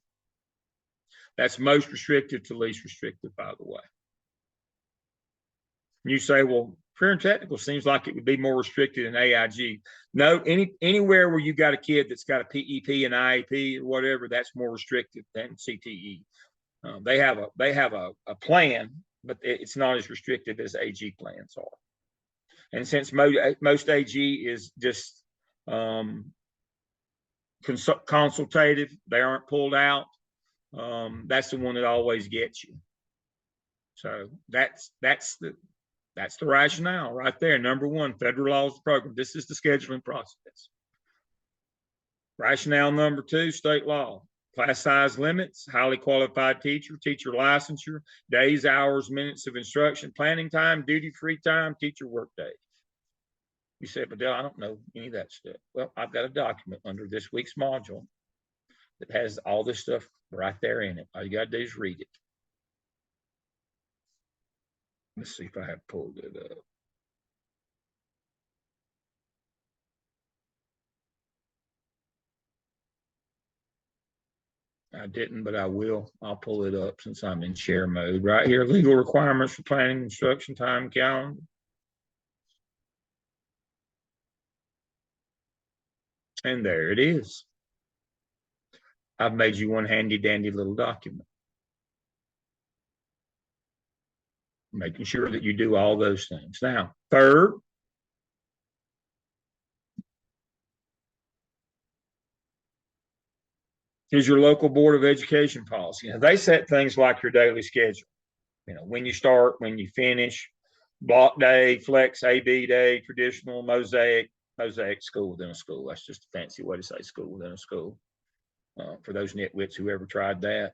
That's most restrictive to least restrictive, by the way. You say, well, career and technical seems like it would be more restricted than AIG. No, anywhere where you got a kid that's got a PEP and IAP or whatever, that's more restrictive than CTE. They have a plan, but it's not as restrictive as AG plans are. And since most AG is just consultative, they aren't pulled out. That's the one that always gets you. So that's the rationale right there. Number one, federal laws program. This is the scheduling process. Rationale number two, state law. Class size limits, highly qualified teacher, teacher licensure, days, hours, minutes of instruction, planning time, duty-free time, teacher work days. You said, but I don't know any of that stuff. Well, I've got a document under this week's module that has all this stuff right there in it. All you got to do is read it. Let's see if I have pulled it up. I didn't, but I will. I'll pull it up since I'm in share mode right here. Legal requirements for planning, instruction, time, calendar. And there it is. I've made you one handy dandy little document, making sure that you do all those things. Now, third, is your local Board of Education policy. Now, they set things like your daily schedule, when you start, when you finish, block day, flex, AB day, traditional, mosaic school within a school. That's just a fancy way to say school within a school. For those nitwits who ever tried that.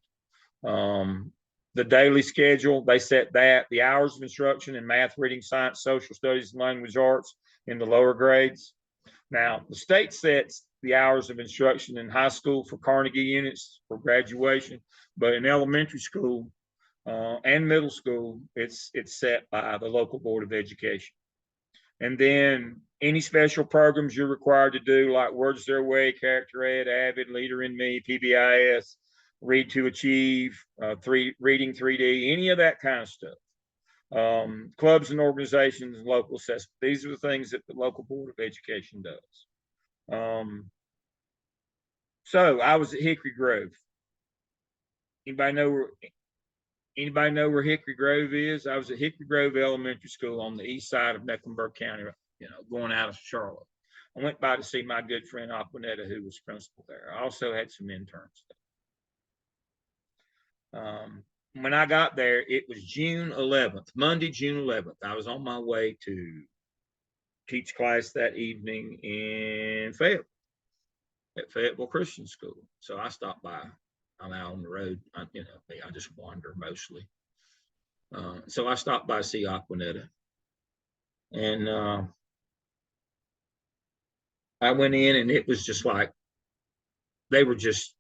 The daily schedule, they set that. The hours of instruction in math, reading, science, social studies, and language arts in the lower grades. Now, the state sets the hours of instruction in high school for Carnegie units for graduation, but in elementary school and middle school, it's set by the local Board of Education. And then any special programs you're required to do, like Words Their Way, Character Ed, Avid, Leader in Me, PBIS, Read to Achieve, Reading 3D, any of that kind of stuff. Clubs and organizations and local assessment. These are the things that the local Board of Education does. So I was at Hickory Grove. Anybody know where Hickory Grove is? I was at Hickory Grove Elementary School on the east side of Mecklenburg County, going out of Charlotte. I went by to see my good friend Aquanetta, who was principal there. I also had some interns there. When I got there, it was June 11th, Monday, June 11th. I was on my way to teach class that evening in Fayetteville, at Fayetteville Christian School. So I stopped by. I'm out on the road. I just wander mostly. So I stopped by to see Aquanetta. And I went in, and it was just like they were just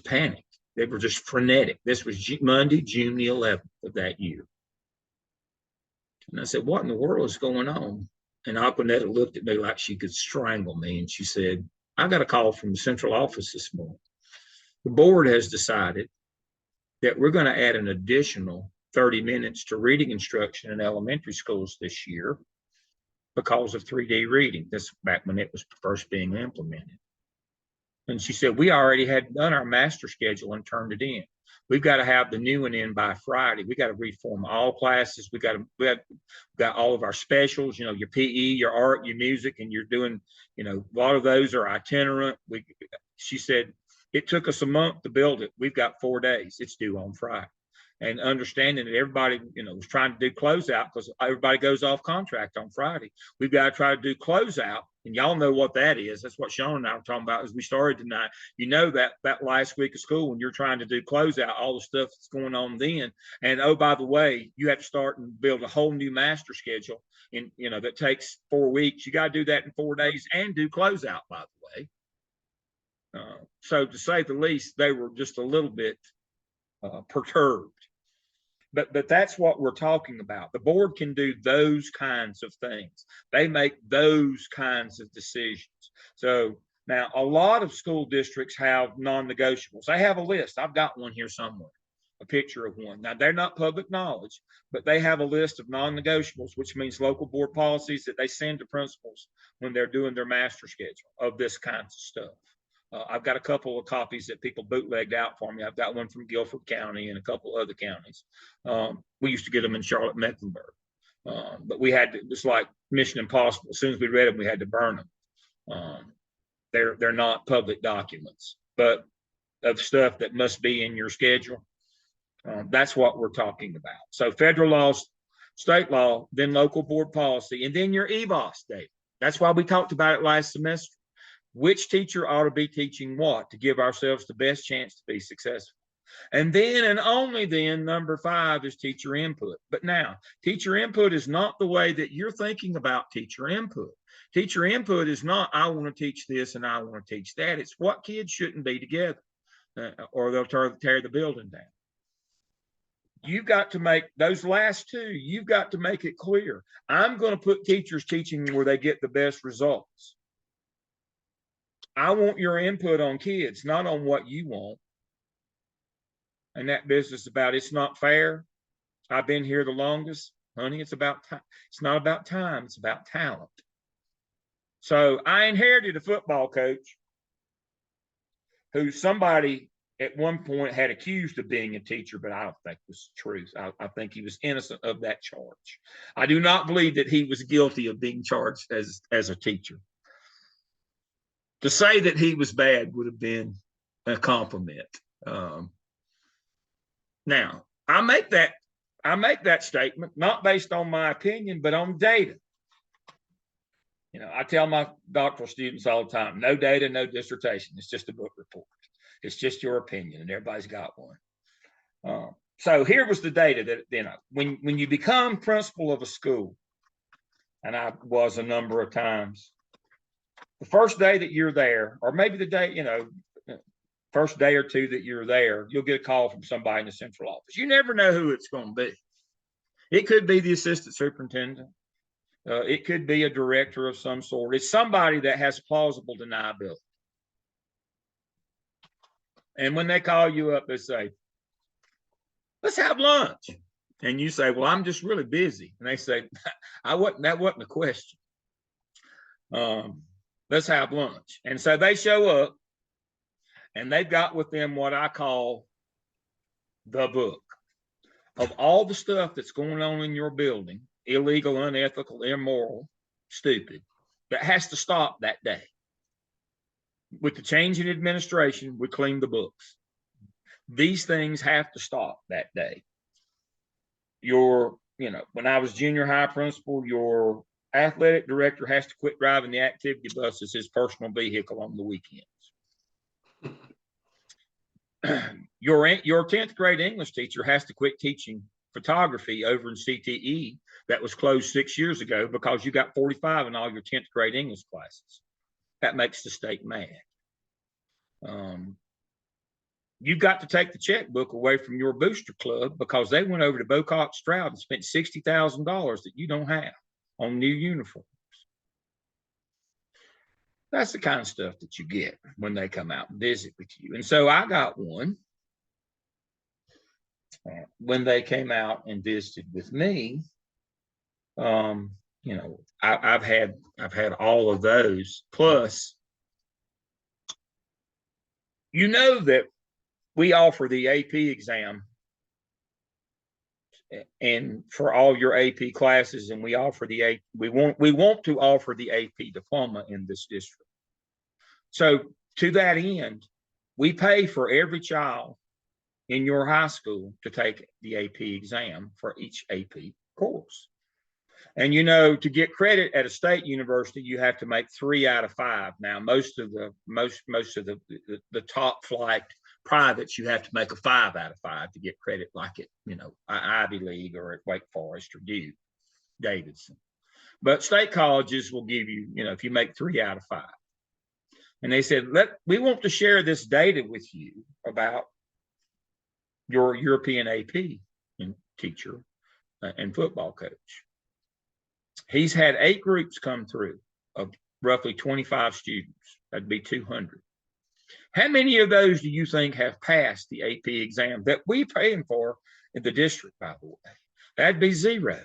panicked. They were just frenetic. This was Monday, June the 11th of that year. And I said, what in the world is going on? And Aquanetta looked at me like she could strangle me. And she said, I got a call from the central office this morning. The board has decided that we're going to add an additional 30 minutes to reading instruction in elementary schools this year because of 3D reading. This back when it was first being implemented. And she said, we already had done our master schedule and turned it in. We've got to have the new one in by Friday. We got to reform all classes. We got all of our specials, your PE, your art, your music, and you're doing, a lot of those are itinerant. She said, it took us a month to build it. We've got 4 days. It's due on Friday. And understanding that everybody, was trying to do closeout because everybody goes off contract on Friday. We've got to try to do closeout. And y'all know what that is. That's what Sean and I were talking about as we started tonight. That last week of school when you're trying to do closeout, all the stuff that's going on then. And oh, by the way, you have to start and build a whole new master schedule. And, that takes 4 weeks. You got to do that in 4 days and do closeout, by the way. So to say the least, they were just a little bit perturbed. But that's what we're talking about. The board can do those kinds of things. They make those kinds of decisions. So now a lot of school districts have non-negotiables. They have a list. I've got one here somewhere, a picture of one. Now they're not public knowledge, but they have a list of non-negotiables, which means local board policies that they send to principals when they're doing their master schedule of this kind of stuff. I've got a couple of copies that people bootlegged out for me. I've got one from Guilford County and a couple other counties. We used to get them in Charlotte, Mecklenburg. But it was like Mission Impossible. As soon as we read them, we had to burn them. They're not public documents, but of stuff that must be in your schedule. That's what we're talking about. So federal laws, state law, then local board policy, and then your EBOS data. That's why we talked about it last semester. Which teacher ought to be teaching what to give ourselves the best chance to be successful. And then, and only then, number 5 is teacher input. But now, teacher input is not the way that you're thinking about teacher input. Teacher input is not, I want to teach this and I want to teach that. It's what kids shouldn't be together or they'll tear the building down. You've got to make those last 2, you've got to make it clear. I'm going to put teachers teaching where they get the best results. I want your input on kids, not on what you want. and that business about it's not fair. I've been here the longest, honey. It's about time. It's not about time. It's about talent. So I inherited a football coach who somebody at one point had accused of being a teacher, but I don't think it was the truth. I think he was innocent of that charge. I do not believe that he was guilty of being charged as a teacher. To say that he was bad would have been a compliment. Now, I make that statement not based on my opinion, but on data. You know, I tell my doctoral students all the time, no data, no dissertation. It's just a book report. It's just your opinion, and everybody's got one. So here was the data that, you know, when you become principal of a school, and I was a number of times, the first day that you're there, or maybe the day, you know, first day or two that you're there, you'll get a call from somebody in the central office. You never know who it's going to be. It could be the assistant superintendent. It could be a director of some sort. It's somebody that has plausible deniability. And when they call you up, they say, let's have lunch. And you say, well, I'm just really busy. And they say, that wasn't a question. Let's have lunch. And so they show up and they've got with them what I call the book of all the stuff that's going on in your building, illegal, unethical, immoral, stupid, that has to stop that day. With the change in administration, we cleaned the books. These things have to stop that day. When I was junior high principal, your athletic director has to quit driving the activity bus as his personal vehicle on the weekends. Your 10th grade English teacher has to quit teaching photography over in CTE that was closed 6 years ago because you got 45 in all your 10th grade English classes. That makes the state mad. You've got to take the checkbook away from your booster club because they went over to Bocox Stroud and spent $60,000 that you don't have on new uniforms. That's the kind of stuff that you get when they come out and visit with you. And so I got one when they came out and visited with me. I've had all of those. Plus, you know that we offer the AP exam and for all your AP classes, and we offer we want to offer the AP diploma in this district. So to that end, we pay for every child in your high school to take the AP exam for each AP course. And to get credit at a state university, you have to make 3 out of 5. Now, most of the top flight privates, you have to make a 5 out of 5 to get credit, like at Ivy League or at Wake Forest or Duke, Davidson. But state colleges will give you, if you make 3 out of 5. And they said, we want to share this data with you about your European AP teacher and football coach. He's had 8 groups come through of roughly 25 students. That'd be 200. How many of those do you think have passed the AP exam that we pay him for in the district, by the way? That'd be 0.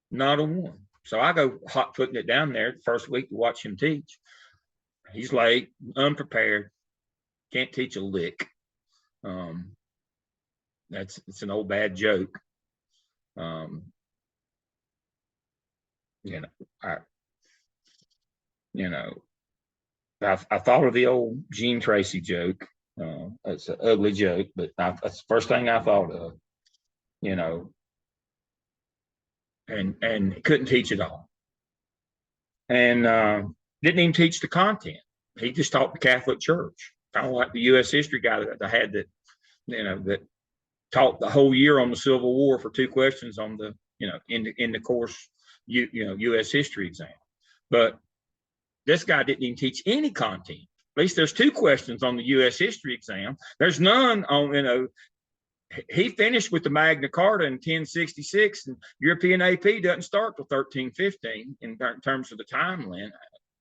Not a one. So I go hot footing it down there the first week to watch him teach. He's late, unprepared, can't teach a lick. It's an old bad joke. I thought of the old Gene Tracy joke. It's an ugly joke, but that's the first thing I thought of. And couldn't teach it all, and didn't even teach the content. He just taught the Catholic Church, kind of like the U.S. history guy that I had that taught the whole year on the Civil War for 2 questions on the in the course U.S. history exam. But this guy didn't even teach any content. At least there's 2 questions on the U.S. history exam. There's none on he finished with the Magna Carta in 1066, and European AP doesn't start till 1315 in terms of the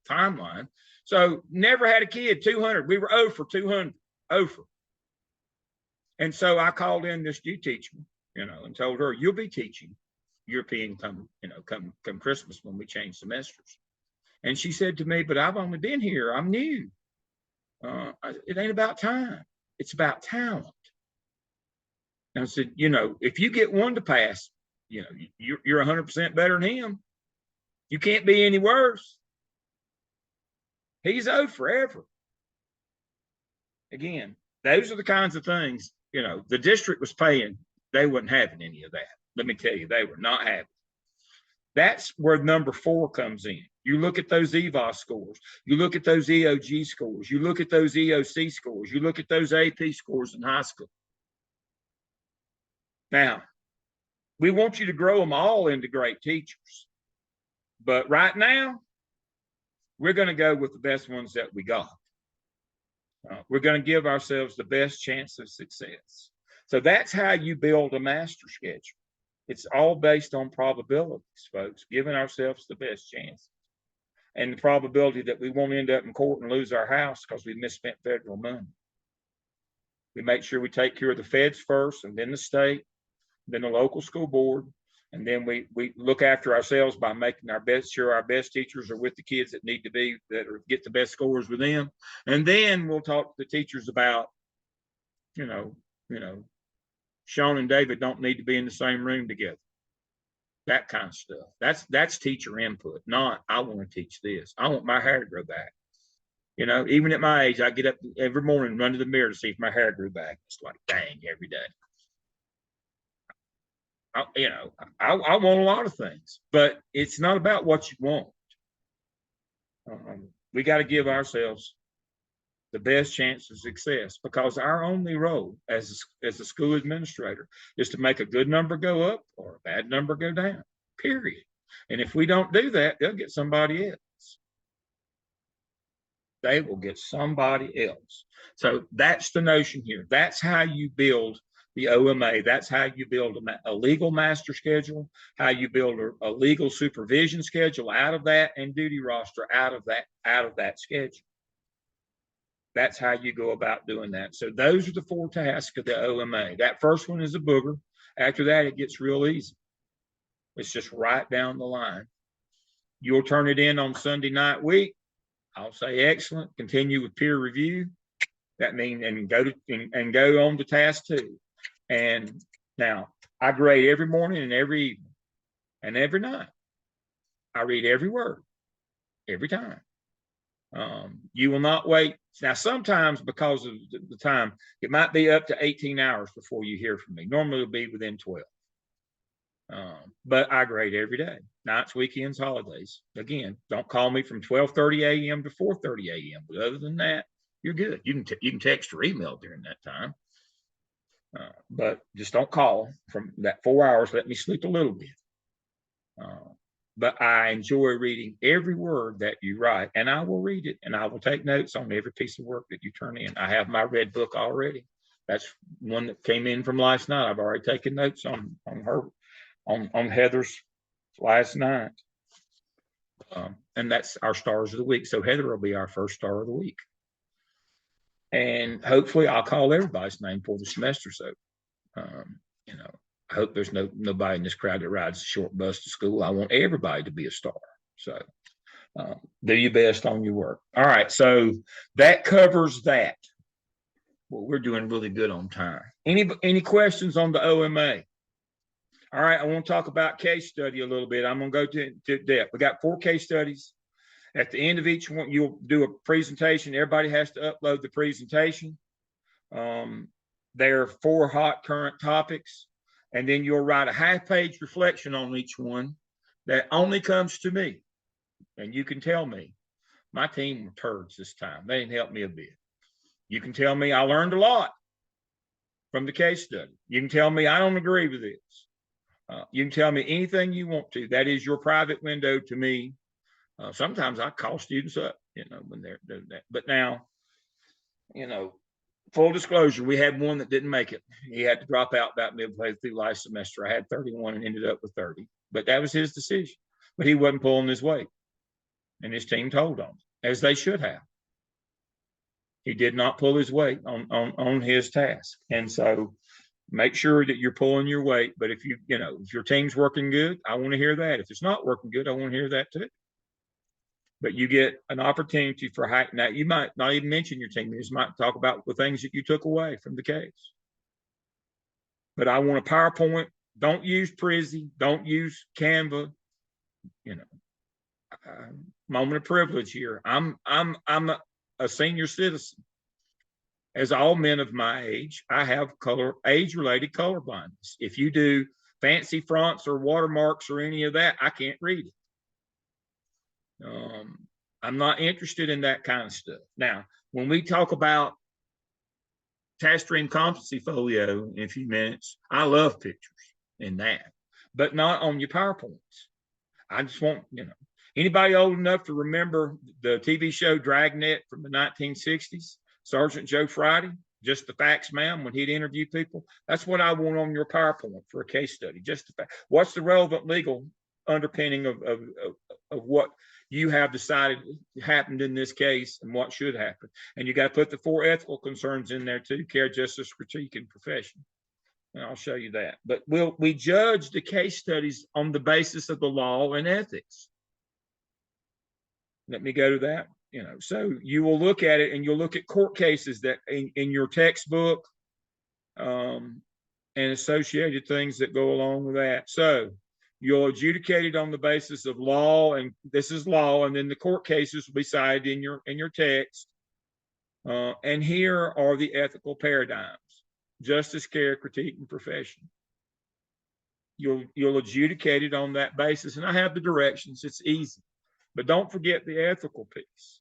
timeline. So never had a kid 200. We were 0 for 200. 0 for. And so I called in this new teacher, and told her, you'll be teaching European come Christmas when we change semesters. And she said to me, but I've only been here. I'm new. It ain't about time. It's about talent. And I said, if you get one to pass, you're 100% better than him. You can't be any worse. He's owed forever. Again, those are the kinds of things, the district was paying. They wasn't having any of that. Let me tell you, they were not having. That's where number 4 comes in. You look at those EVOS scores. You look at those EOG scores. You look at those EOC scores. You look at those AP scores in high school. Now, we want you to grow them all into great teachers. But right now, we're going to go with the best ones that we got. We're going to give ourselves the best chance of success. So that's how you build a master schedule. It's all based on probabilities, folks, giving ourselves the best chance. And the probability that we won't end up in court and lose our house because we misspent federal money. We make sure we take care of the feds first, and then the state, then the local school board, and then we look after ourselves by making sure our best teachers are with the kids that need to be, get the best scores with them. And then we'll talk to the teachers about, Sean and David don't need to be in the same room together. That kind of stuff. That's teacher input, not I want to teach this. I want my hair to grow back. Even at my age, I get up every morning and run to the mirror to see if my hair grew back. It's like, dang, every day. I want a lot of things, but it's not about what you want. We got to give ourselves the best chance of success, because our only role as a school administrator is to make a good number go up or a bad number go down, period. And if we don't do that, they'll get somebody else. They will get somebody else. So that's the notion here. That's how you build the OMA. That's how you build a legal master schedule, how you build a legal supervision schedule out of that, and duty roster out of that schedule. That's how you go about doing that. So those are the 4 tasks of the OMA. That first one is a booger. After that, it gets real easy. It's just right down the line. You'll turn it in on Sunday night week. I'll say excellent. Continue with peer review. That means and go on to task 2. And now I grade every morning and every evening and every night. I read every word every time. You will not wait. Now, sometimes because of the time, it might be up to 18 hours before you hear from me. Normally it'll be within 12. But I grade every day, nights, weekends, holidays. Again, don't call me from 12:30 a.m. to 4:30 a.m. But other than that, you're good. You can text or email during that time. But just don't call from that 4 hours. Let me sleep a little bit. But I enjoy reading every word that you write, and I will read it, and I will take notes on every piece of work that you turn in. I have my red book already. That's one that came in from last night. I've already taken notes on Heather's last night. And that's our stars of the week. So Heather will be our first star of the week. And hopefully I'll call everybody's name for the semester. So, I hope there's nobody in this crowd that rides a short bus to school. I want everybody to be a star. So do your best on your work. All right. So that covers that. Well, we're doing really good on time. Any questions on the OMA? All right. I want to talk about case study a little bit. I'm going to go to depth. We got 4 case studies. At the end of each one, you'll do a presentation. Everybody has to upload the presentation. There are 4 hot current topics. And then you'll write a half-page reflection on each one that only comes to me. And you can tell me, my team were turds this time. They didn't help me a bit. You can tell me I learned a lot from the case study. You can tell me I don't agree with this. You can tell me anything you want to. That is your private window to me. Sometimes I call students up, when they're doing that. But now, full disclosure, we had one that didn't make it. He had to drop out about midway through last semester. I had 31 and ended up with 30, but that was his decision. But he wasn't pulling his weight, and his team told on him, as they should have. He did not pull his weight on his task. And so make sure that you're pulling your weight. But if if your team's working good, I want to hear that. If it's not working good, I want to hear that too. But you get an opportunity for high. Now, you might not even mention your team. You just might talk about the things that you took away from the case. But I want a PowerPoint. Don't use Prezi. Don't use Canva. Moment of privilege here. I'm a senior citizen. As all men of my age, I have age-related color blindness. If you do fancy fonts or watermarks or any of that, I can't read it. I'm not interested in that kind of stuff. Now, when we talk about task stream competency folio in a few minutes, I love pictures in that, but not on your PowerPoints. I just want, anybody old enough to remember the TV show Dragnet from the 1960s? Sergeant Joe Friday, just the facts, ma'am, when he'd interview people. That's what I want on your PowerPoint for a case study. Just the fact. What's the relevant legal underpinning of what you have decided happened in this case and what should happen? And you got to put the 4 ethical concerns in there too: care, justice, critique, and profession. And I'll show you that. But we judge the case studies on the basis of the law and ethics. Let me go to that. So you will look at it, and you'll look at court cases that in your textbook, and associated things that go along with that. So you'll adjudicate it on the basis of law, and this is law, and then the court cases will be cited in your text. And here are the ethical paradigms: justice, care, critique, and profession. You'll adjudicate it on that basis, and I have the directions. It's easy. But don't forget the ethical piece.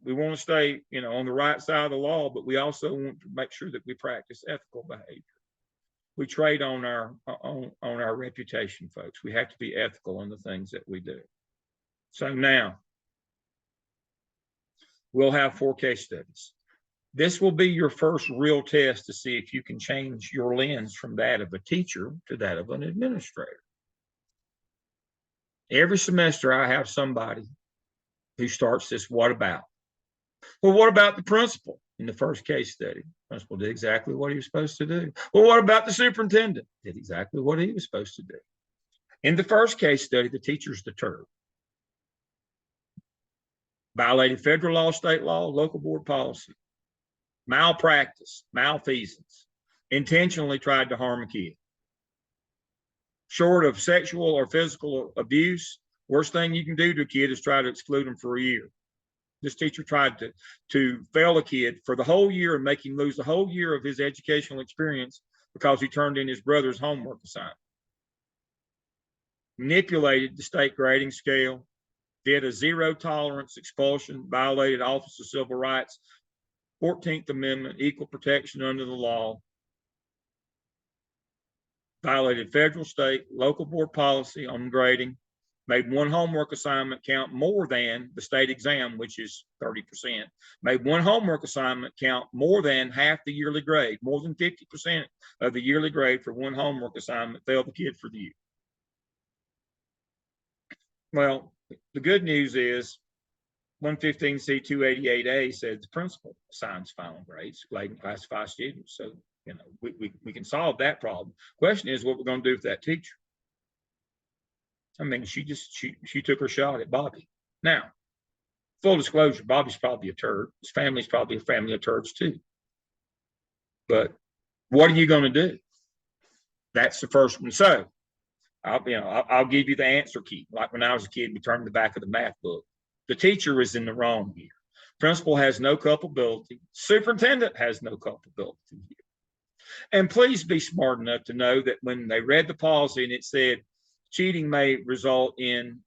We want to stay, on the right side of the law, but we also want to make sure that we practice ethical behavior. We trade on our reputation, folks. We have to be ethical in the things that we do. So now we'll have 4 case studies. This will be your first real test to see if you can change your lens from that of a teacher to that of an administrator. Every semester, I have somebody who starts this, what about? Well, what about the principal in the first case study? The principal did exactly what he was supposed to do. Well, what about the superintendent? Did exactly what he was supposed to do. In the first case study, the teacher's deterred. Violated federal law, state law, local board policy. Malpractice, malfeasance. Intentionally tried to harm a kid. Short of sexual or physical abuse, worst thing you can do to a kid is try to exclude them for a year. This teacher tried to fail a kid for the whole year and make him lose the whole year of his educational experience because he turned in his brother's homework assignment. Manipulated the state grading scale, did a 0 tolerance expulsion, violated Office of Civil Rights, 14th Amendment, equal protection under the law, violated federal, state, local board policy on grading, made one homework assignment count more than the state exam, which is 30%, made one homework assignment count more than half the yearly grade, more than 50% of the yearly grade for one homework assignment, failed the kid for the year. Well, the good news is 115C288A said the principal assigns final grades, grade and classify students. So, we can solve that problem. Question is what we're going to do with that teacher. I mean, she took her shot at Bobby. Now, full disclosure, Bobby's probably a turd. His family's probably a family of turds too. But what are you going to do? That's the first one. So I'll give you the answer key. Like when I was a kid, we turned the back of the math book. The teacher is in the wrong here. Principal has no culpability. Superintendent has no culpability here. And please be smart enough to know that when they read the policy and it said cheating may result in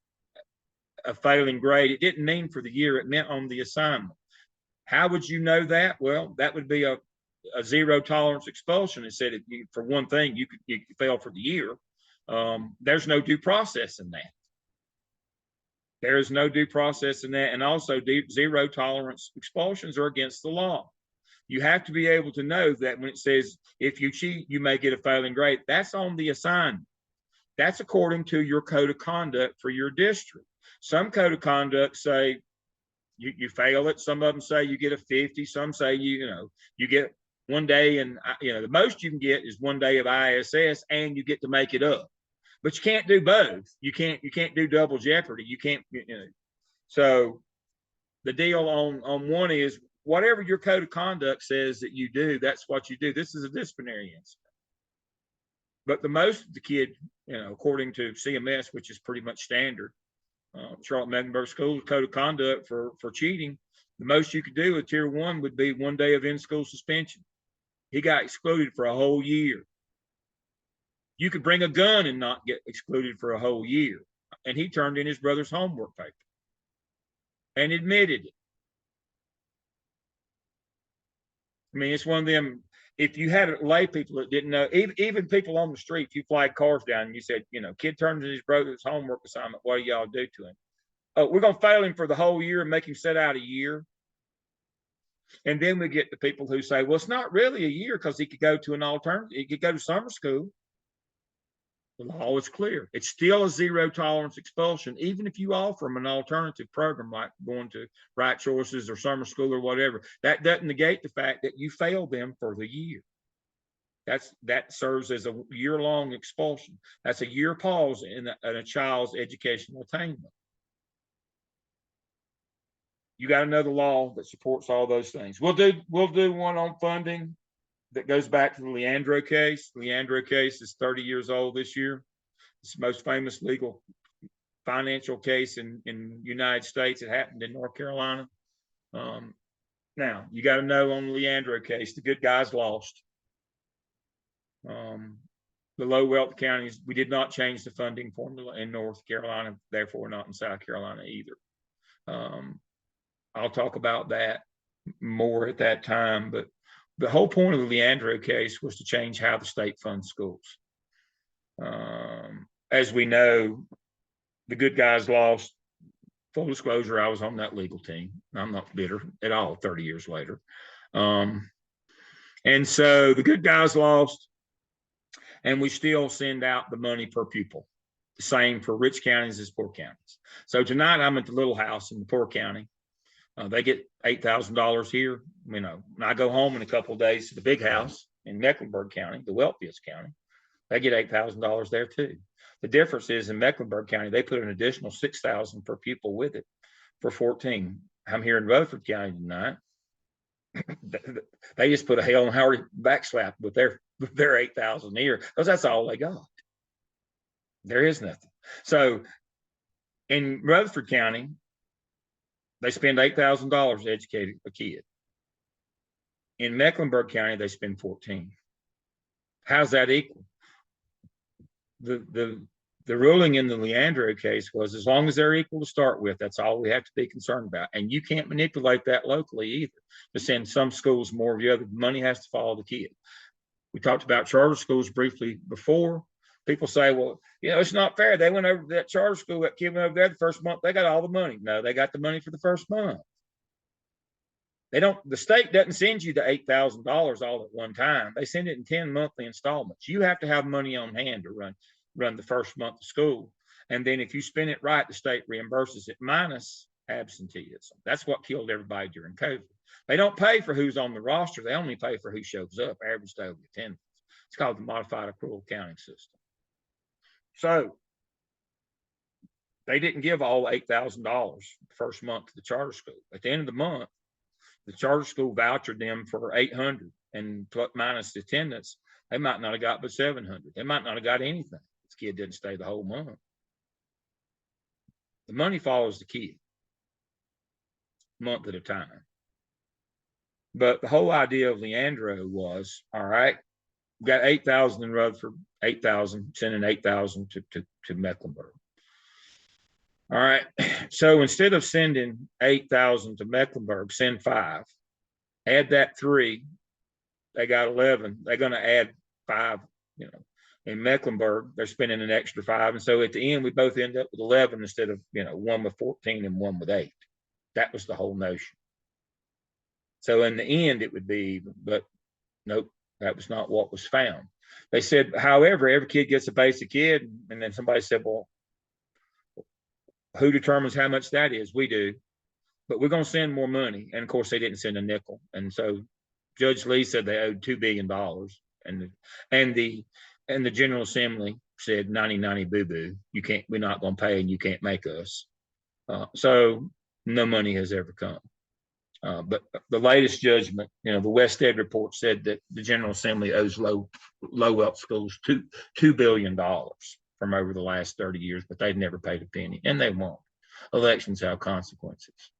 a failing grade, it didn't mean for the year, it meant on the assignment. How would you know that? Well, that would be a 0 tolerance expulsion. It said, for one thing, you could fail for the year. There's no due process in that. There is no due process in that. And also 0 tolerance expulsions are against the law. You have to be able to know that when it says, if you cheat, you may get a failing grade, that's on the assignment. That's according to your code of conduct for your district. Some code of conduct say You fail it. Some of them say you get a 50. Some say you get 1 day, and the most you can get is 1 day of ISS, and you get to make it up. But you can't do both. You can't do double jeopardy. You can't. So the deal on one is whatever your code of conduct says that you do, that's what you do. This is a disciplinary incident. But the most of the kid, according to CMS, which is pretty much standard, Charlotte Mecklenburg School code of conduct for cheating, the most you could do with tier 1 would be 1 day of in-school suspension. He got excluded for a whole year. You could bring a gun and not get excluded for a whole year. And he turned in his brother's homework paper and admitted it. I mean, it's one of them. If you had lay people that didn't know, even people on the street, if you flagged cars down and you said, kid turns in his brother's homework assignment, what do y'all do to him? Oh, we're going to fail him for the whole year and make him sit out a year. And then we get the people who say, well, it's not really a year because he could go to an alternative. He could go to summer school. The law is clear. It's still a zero tolerance expulsion, even if you offer them an alternative program like going to Right Choices or summer school or whatever. That doesn't negate the fact that you failed them for the year. That serves as a year-long expulsion. That's a year pause in a child's educational attainment. You got to know the law that supports all those things. We'll do one on funding that goes back to the Leandro case. The Leandro case is 30 years old this year. It's the most famous legal financial case in the United States. It happened in North Carolina. Now, you got to know on the Leandro case, the good guys lost. The low wealth counties, we did not change the funding formula in North Carolina, therefore not in South Carolina either. I'll talk about that more at that time, but the whole point of the Leandro case was to change how the state funds schools. As we know, the good guys lost. Full disclosure, I was on that legal team. I'm not bitter at all 30 years later. And so the good guys lost, and we still send out the money per pupil. The same for rich counties as poor counties. So tonight I'm at the little house in the poor county. They get $8,000 here. When I go home in a couple of days to the big house in Mecklenburg County, the wealthiest county, they get $8,000 there too. The difference is in Mecklenburg County, they put an additional $6,000 per pupil with it for 14. I'm here in Rutherford County tonight. They just put a hell and Howard backslap with their 8,000 a year because that's all they got. There is nothing. So in Rutherford County, they spend $8,000 to educate a kid. In Mecklenburg County, they spend 14. How's that equal? The ruling in the Leandro case was as long as they're equal to start with, that's all we have to be concerned about. And you can't manipulate that locally either. To send some schools more of the other, money has to follow the kid. We talked about charter schools briefly before. People say, well, it's not fair. They went over to that charter school, that kid went over there the first month, they got all the money. No, they got the money for the first month. The state doesn't send you the $8,000 all at one time. They send it in 10 monthly installments. You have to have money on hand to run the first month of school. And then if you spend it right, the state reimburses it minus absenteeism. That's what killed everybody during COVID. They don't pay for who's on the roster. They only pay for who shows up, average daily attendance. It's called the modified accrual accounting system. So they didn't give all $8,000 the first month to the charter school. At the end of the month, the charter school vouchered them for $800, and minus the attendance, they might not have got but $700. They might not have got anything. This kid didn't stay the whole month. The money follows the kid, month at a time. But the whole idea of Leandro was, all right, we got 8,000 in Rutherford, 8,000, sending 8,000 to Mecklenburg. All right, so instead of sending 8,000 to Mecklenburg, send 5. Add that 3, they got 11. They're going to add 5, In Mecklenburg, they're spending an extra 5. And so at the end, we both end up with 11 instead of, one with 14 and one with 8. That was the whole notion. So in the end, it would be, but nope, that was not what was found. They said, however, every kid gets a basic kid. And then somebody said, well, who determines how much that is? We do. but we're going to send more money. And of course, they didn't send a nickel. And so Judge Lee said they owed $2 billion. And the General Assembly said 90 boo boo. You can't, we're not going to pay and you can't make us. So no money has ever come. But the latest judgment, the West Ed report said that the General Assembly owes low wealth schools $2 billion from over the last 30 years, but they've never paid a penny, and they won't. Elections have consequences.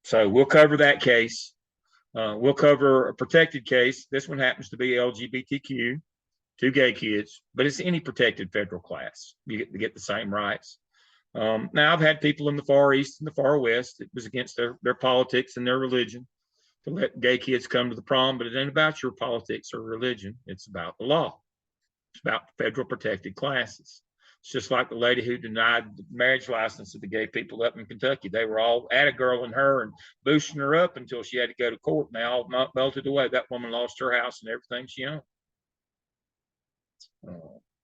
So we'll cover that case. We'll cover a protected case. This one happens to be LGBTQ, 2 gay kids, but it's any protected federal class. You get the same rights. Now, I've had people in the Far East and the Far West. It was against their politics and their religion to let gay kids come to the prom, but it ain't about your politics or religion. It's about the law. It's about federal protected classes. It's just like the lady who denied the marriage license to the gay people up in Kentucky. They were all at a girl and her and boosting her up until she had to go to court, and they all melted away. That woman lost her house and everything she owned.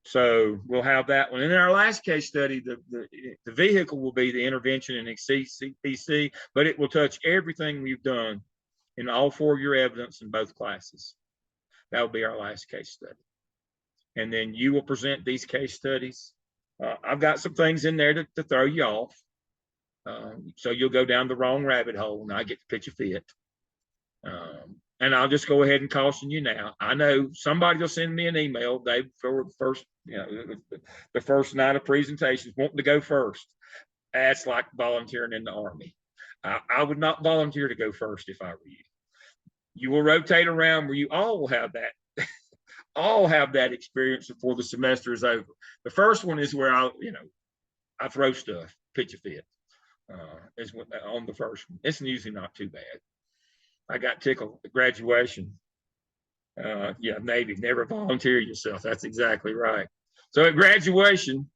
So we'll have that one. In our last case study, the vehicle will be the intervention in CPC, but it will touch everything we've done in all 4 of your evidence in both classes. That will be our last case study. And then you will present these case studies. I've got some things in there to throw you off. So you'll go down the wrong rabbit hole and I get to pitch a fit. And I'll just go ahead and caution you now. I know somebody will send me an email, Dave, for the first, the first night of presentations, wanting to go first. That's like volunteering in the Army. I would not volunteer to go first if I were you. You will rotate around where you all will have that, all have that experience before the semester is over. The first one is where I throw stuff, pitch a fit. Is on the first one. It's usually not too bad. I got tickled at graduation. Navy, never volunteer yourself. That's exactly right. So at graduation,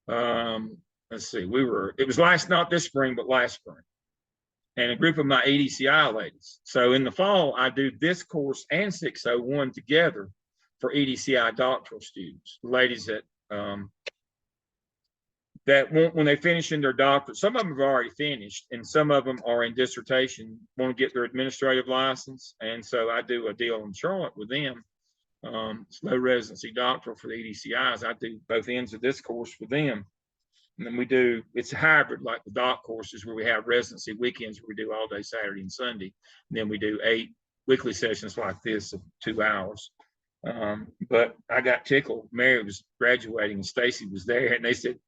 let's see, it was not this spring, but last spring. And a group of my EDCI ladies. So in the fall, I do this course and 601 together for EDCI doctoral students, ladies that when they finish in their doctorate, some of them have already finished and some of them are in dissertation, want to get their administrative license. And so I do a deal in Charlotte with them. It's low residency doctoral for the EDCIs. I do both ends of this course for them. And then it's a hybrid like the doc courses where we have residency weekends where we do all day Saturday and Sunday. And then we do 8 weekly sessions like this of 2 hours. But I got tickled. Mary was graduating and Stacy was there and they said,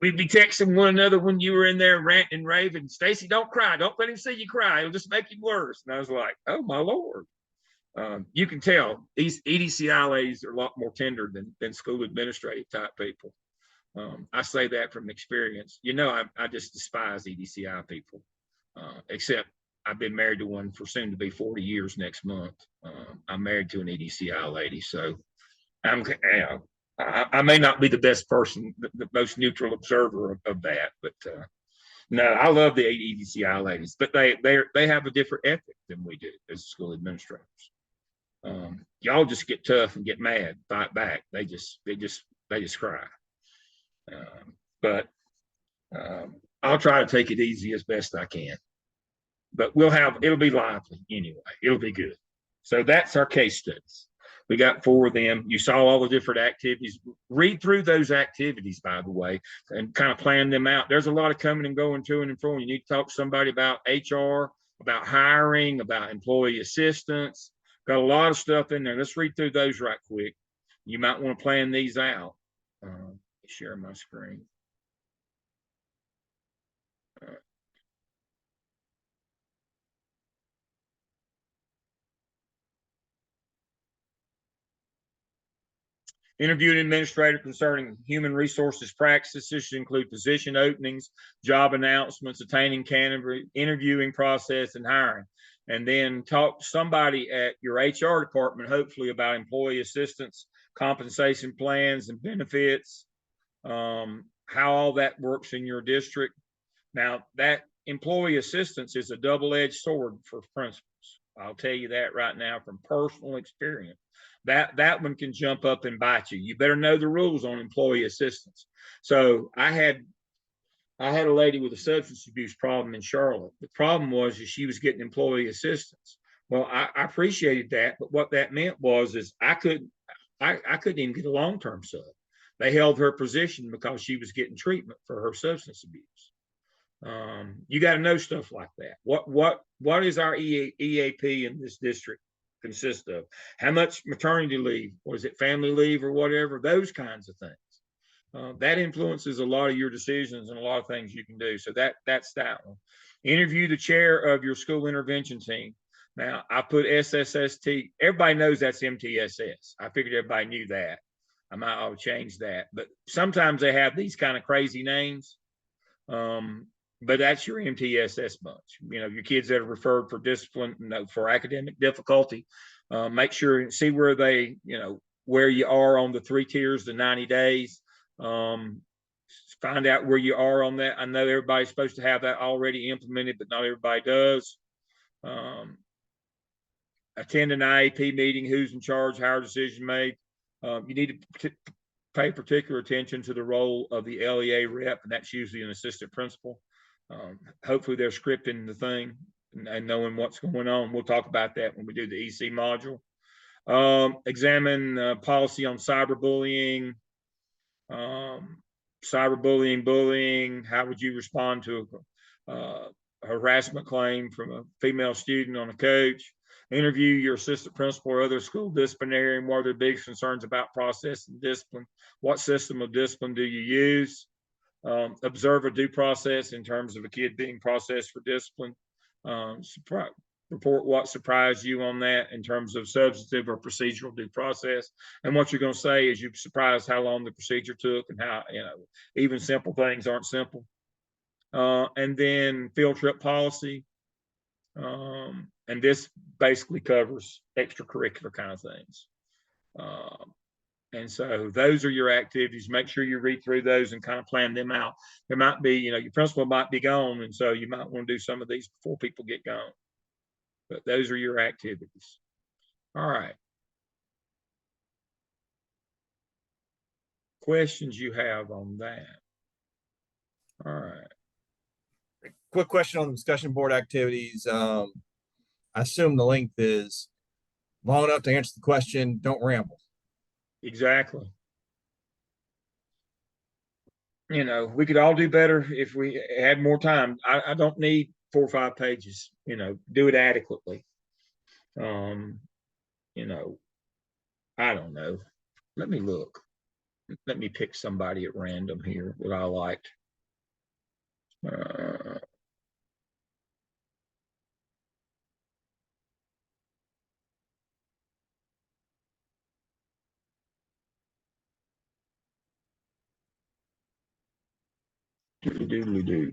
we'd be texting one another when you were in there ranting and raving. Stacy, don't cry. Don't let him see you cry. It'll just make you worse. And I was like, oh, my Lord. You can tell these EDCI ladies are a lot more tender than school administrative type people. I say that from experience. I just despise EDCI people, except I've been married to one for soon to be 40 years next month. I'm married to an EDCI lady. So I may not be the best person, the most neutral observer of that, but no, I love the EDCI ladies, but they have a different ethic than we do as school administrators. Y'all just get tough and get mad, fight back. They just cry. But I'll try to take it easy as best I can. But it'll be lively anyway. It'll be good. So that's our case studies. We got 4 of them. You saw all the different activities. Read through those activities, by the way, and kind of plan them out. There's a lot of coming and going to and fro. You need to talk to somebody about HR, about hiring, about employee assistance. Got a lot of stuff in there. Let's read through those right quick. You might want to plan these out. Share my screen. Interview an administrator concerning human resources practices. This should include position openings, job announcements, attaining candidate, interviewing process, and hiring. And then talk to somebody at your HR department, hopefully about employee assistance, compensation plans and benefits, how all that works in your district. Now, that employee assistance is a double-edged sword for principals. I'll tell you that right now from personal experience. That one can jump up and bite you. You better know the rules on employee assistance. So I had I had a lady with a substance abuse problem in Charlotte. The problem was is she was getting employee assistance. Well, I appreciated that, but what that meant was is I couldn't even get a long-term sub. They held her position because she was getting treatment for her substance abuse. You got to know stuff like that. What is our EAP in this district consist of? How much maternity leave? Was it family leave or whatever? Those kinds of things. That influences a lot of your decisions and a lot of things you can do. So that's that one. Interview the chair of your school intervention team. Now, I put SSST. Everybody knows that's MTSS. I figured everybody knew that. I might ought to change that. But sometimes they have these kind of crazy names. But that's your MTSS bunch. You know, your kids that are referred for discipline, for academic difficulty. Make sure and see where they, where you are on the 3 tiers, the 90 days. Find out where you are on that. I know everybody's supposed to have that already implemented, but not everybody does. Attend an IEP meeting, who's in charge, how are decisions made. You need to pay particular attention to the role of the LEA rep, and that's usually an assistant principal. Hopefully they're scripting the thing and knowing what's going on. We'll talk about that when we do the EC module. Examine policy on cyberbullying. Bullying. How would you respond to a harassment claim from a female student on a coach? Interview your assistant principal or other school disciplinarian. What are their biggest concerns about process and discipline? What system of discipline do you use? Observe a due process in terms of a kid being processed for discipline. Report what surprised you on that in terms of substantive or procedural due process. And what you're going to say is you're surprised how long the procedure took and how, even simple things aren't simple. And then field trip policy. And this basically covers extracurricular kind of things. And so those are your activities. Make sure you read through those and kind of plan them out. There might be, your principal might be gone. And so you might want to do some of these before people get gone. But those are your activities. All right. Questions you have on that? All right. Quick question on the discussion board activities. I assume the length is long enough to answer the question. Don't ramble. Exactly. We could all do better if we had more time. I don't need 4 or 5 pages, do it adequately. I don't know. Let me look. Let me pick somebody at random here that I liked. Doodly-doo.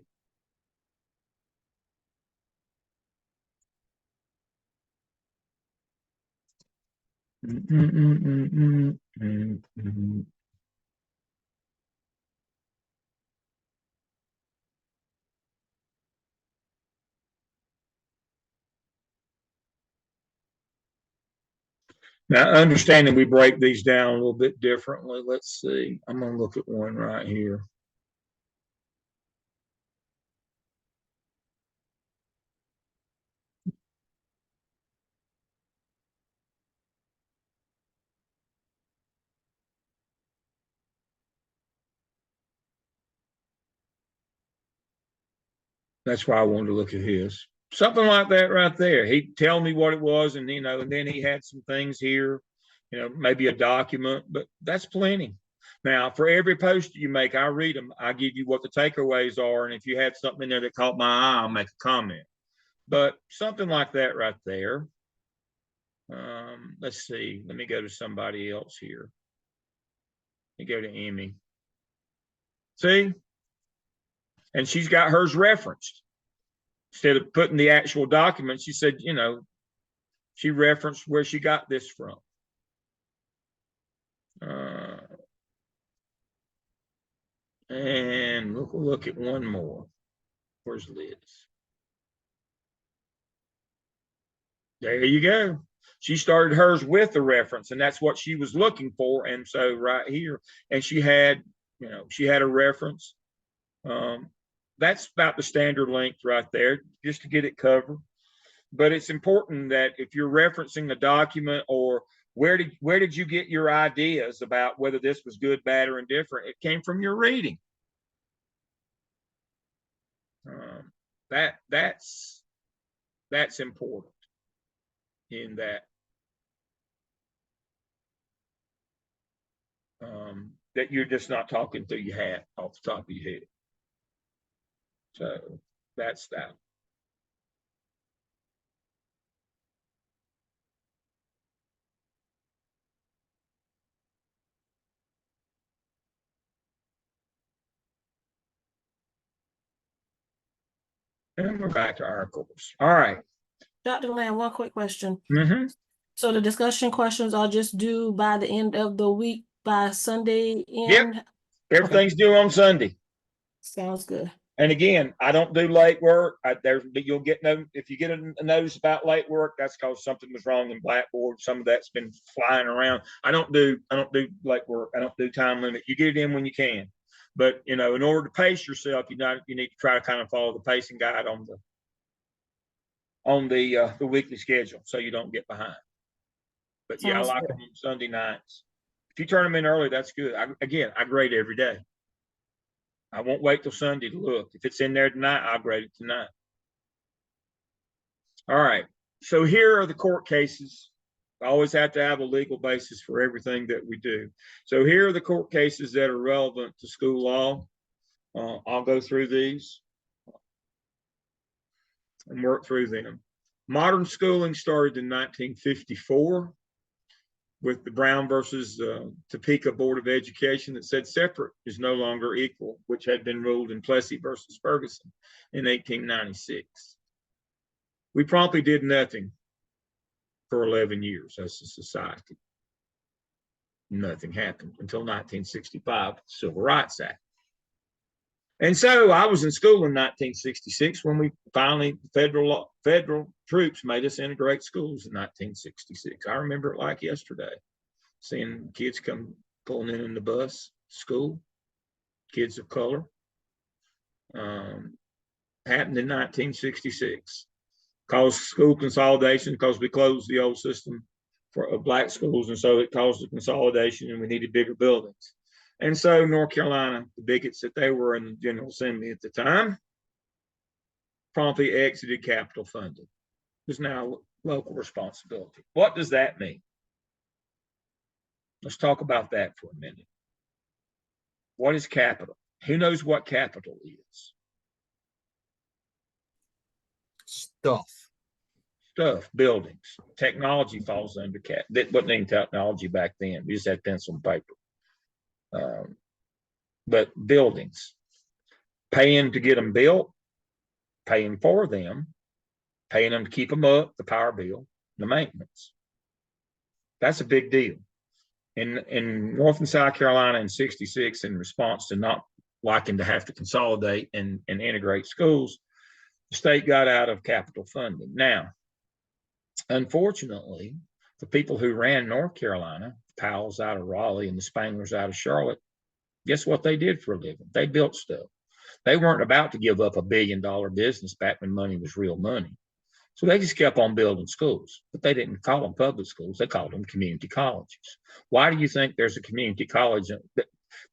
Now, understanding we break these down a little bit differently. Let's see. I'm going to look at one right here. That's why I wanted to look at his. Something like that right there. He'd tell me what it was, and and then he had some things here, maybe a document, but that's plenty. Now, for every post you make, I read them. I give you what the takeaways are, and if you had something in there that caught my eye, I'll make a comment. But something like that right there. Let's see. Let me go to somebody else here. Let me go to Emmy. See? And she's got hers referenced. Instead of putting the actual document, she said, she referenced where she got this from. And we'll look at one more. Where's Liz? There you go. She started hers with the reference, and that's what she was looking for. And so right here, and she had, she had a reference. that's about the standard length right there, just to get it covered. But it's important that if you're referencing a document, or where did you get your ideas about whether this was good, bad, or indifferent? It came from your reading. That's important in that. That you're just not talking through your hat off the top of your head. So that's that. And we're back to our course. All right. Dr. Lamb, one quick question. Mm-hmm. So the discussion questions are just due by the end of the week, by Sunday end? Yep. Everything's due on Sunday. Sounds good. And again, I don't do late work. You'll get if you get a notice about late work, that's because something was wrong in Blackboard. Some of that's been flying around. I don't do late work. I don't do time limit. You get it in when you can. But in order to pace yourself, you need to try to kind of follow the pacing guide on the weekly schedule, so you don't get behind. But yeah, I like them on Sunday nights. If you turn them in early, that's good. I grade every day. I won't wait till Sunday to look. If it's in there tonight, I'll grade it tonight. All right. So here are the court cases. I always have to have a legal basis for everything that we do. So here are the court cases that are relevant to school law. I'll go through these and work through them. Modern schooling started in 1954 with the Brown versus Topeka Board of Education that said separate is no longer equal, which had been ruled in Plessy versus Ferguson in 1896. We promptly did nothing for 11 years as a society. Nothing happened until 1965, the Civil Rights Act. And so I was in school in 1966 when we finally, federal troops made us integrate schools in 1966. I remember it like yesterday, seeing kids come pulling in the bus, school, kids of color. Happened in 1966. Caused school consolidation because we closed the old system for black schools, and so it caused a consolidation, and we needed bigger buildings. And so North Carolina, the bigots that they were in the General Assembly at the time, promptly exited capital funding. It's now local responsibility. What does that mean? Let's talk about that for a minute. What is capital? Who knows what capital is? Stuff, buildings. Technology falls under cap. That wasn't even technology back then. We just had pencil and paper. But buildings, paying to get them built, paying for them, paying them to keep them up, the power bill, the maintenance. That's a big deal. In North and South Carolina in 66, in response to not liking to have to consolidate and integrate schools, the state got out of capital funding. Now, unfortunately, the people who ran North Carolina, the Powells out of Raleigh and the Spanglers out of Charlotte, guess what they did for a living? They built stuff. They weren't about to give up $1 billion business back when money was real money. So they just kept on building schools, but they didn't call them public schools. They called them community colleges. Why do you think there's a community college?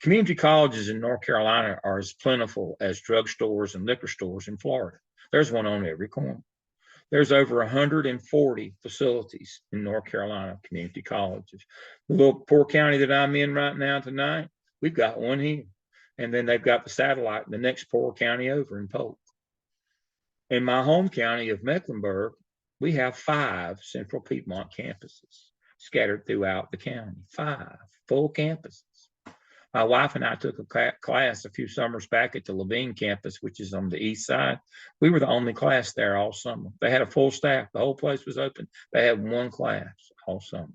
Community colleges in North Carolina are as plentiful as drugstores and liquor stores in Florida. There's one on every corner. There's over 140 facilities in North Carolina, community colleges. The little poor county that I'm in right now tonight, we've got one here. And then they've got the satellite in the next poor county over in Polk. In my home county of Mecklenburg, we have 5 Central Piedmont campuses scattered throughout the county. 5 full campuses. My wife and I took a class a few summers back at the Levine campus, which is on the east side. We were the only class there all summer. They had a full staff. The whole place was open. They had one class all summer.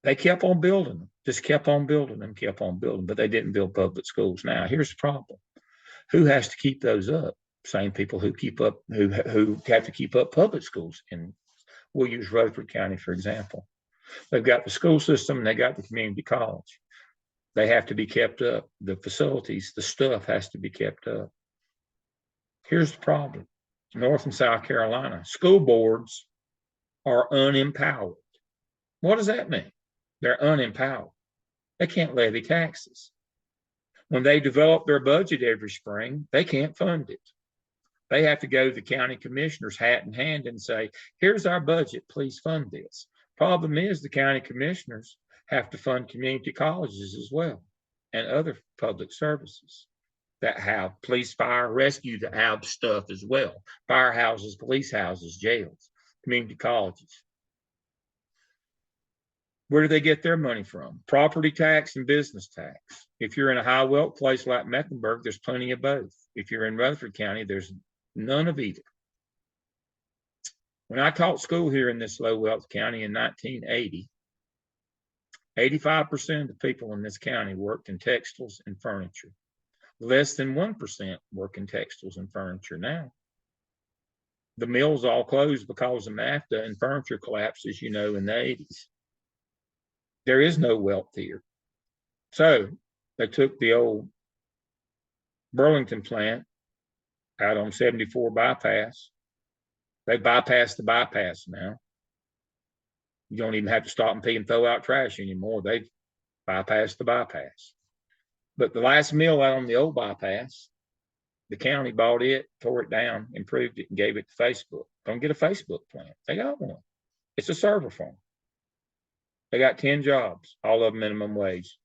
They kept on building them, just kept on building them, but they didn't build public schools. Now, here's the problem. Who has to keep those up? Same people who keep up, who have to keep up public schools. And we'll use Rutherford County, for example. They've got the school system and they got the community college. They have to be kept up. The facilities, the stuff has to be kept up. Here's the problem. North and South Carolina, school boards are unempowered. What does that mean? They're unempowered. They can't levy taxes. When they develop their budget every spring, they can't fund it. They have to go to the county commissioners hat in hand and say, here's our budget, please fund this. Problem is the county commissioners have to fund community colleges as well and other public services that have police, fire, rescue, that have stuff as well. Firehouses, police houses, jails, community colleges. Where do they get their money from? Property tax and business tax. If you're in a high wealth place like Mecklenburg, there's plenty of both. If you're in Rutherford County, there's none of either. When I taught school here in this low wealth county in 1980, 85% of the people in this county worked in textiles and furniture. Less than 1% work in textiles and furniture now. The mills all closed because of NAFTA and furniture collapses, you know, in the 80s. There is no wealth here. So they took the old Burlington plant out on 74 bypass. They bypassed the bypass now. You don't even have to stop and pee and throw out trash anymore. They've bypassed the bypass. But the last mill out on the old bypass, the county bought it, tore it down, improved it, and gave it to Facebook. Don't get a Facebook plant. They got one. It's a server farm. They got 10 jobs, all of them minimum wage,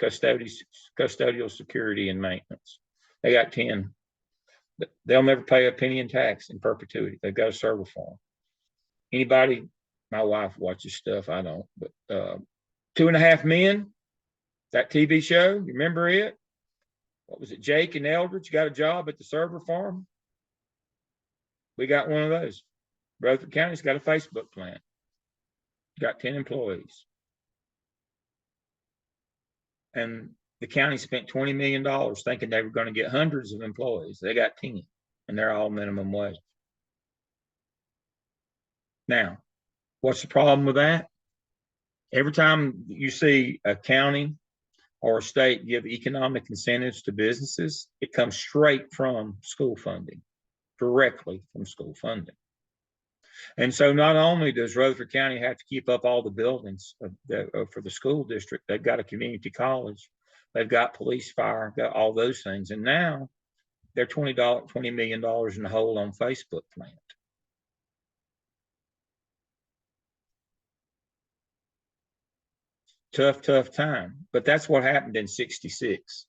custodial security and maintenance. They got 10. They'll never pay a penny in tax in perpetuity. They've got a server farm. Anybody, my wife watches stuff, I don't, but 2.5 Men, that TV show, you remember it? What was it, Jake and Eldridge got a job at the server farm? We got one of those. Rutherford County's got a Facebook plant. Got 10 employees. And the county spent $20 million thinking they were going to get hundreds of employees. They got 10, and they're all minimum wage. Now, what's the problem with that? Every time you see a county or a state give economic incentives to businesses, it comes straight from school funding, directly from school funding. And so not only does Rutherford County have to keep up all the buildings for the school district, they've got a community college, they've got police, fire, got all those things. And now they're $20 million in the hole on Facebook plant. Tough time. But that's what happened in 66.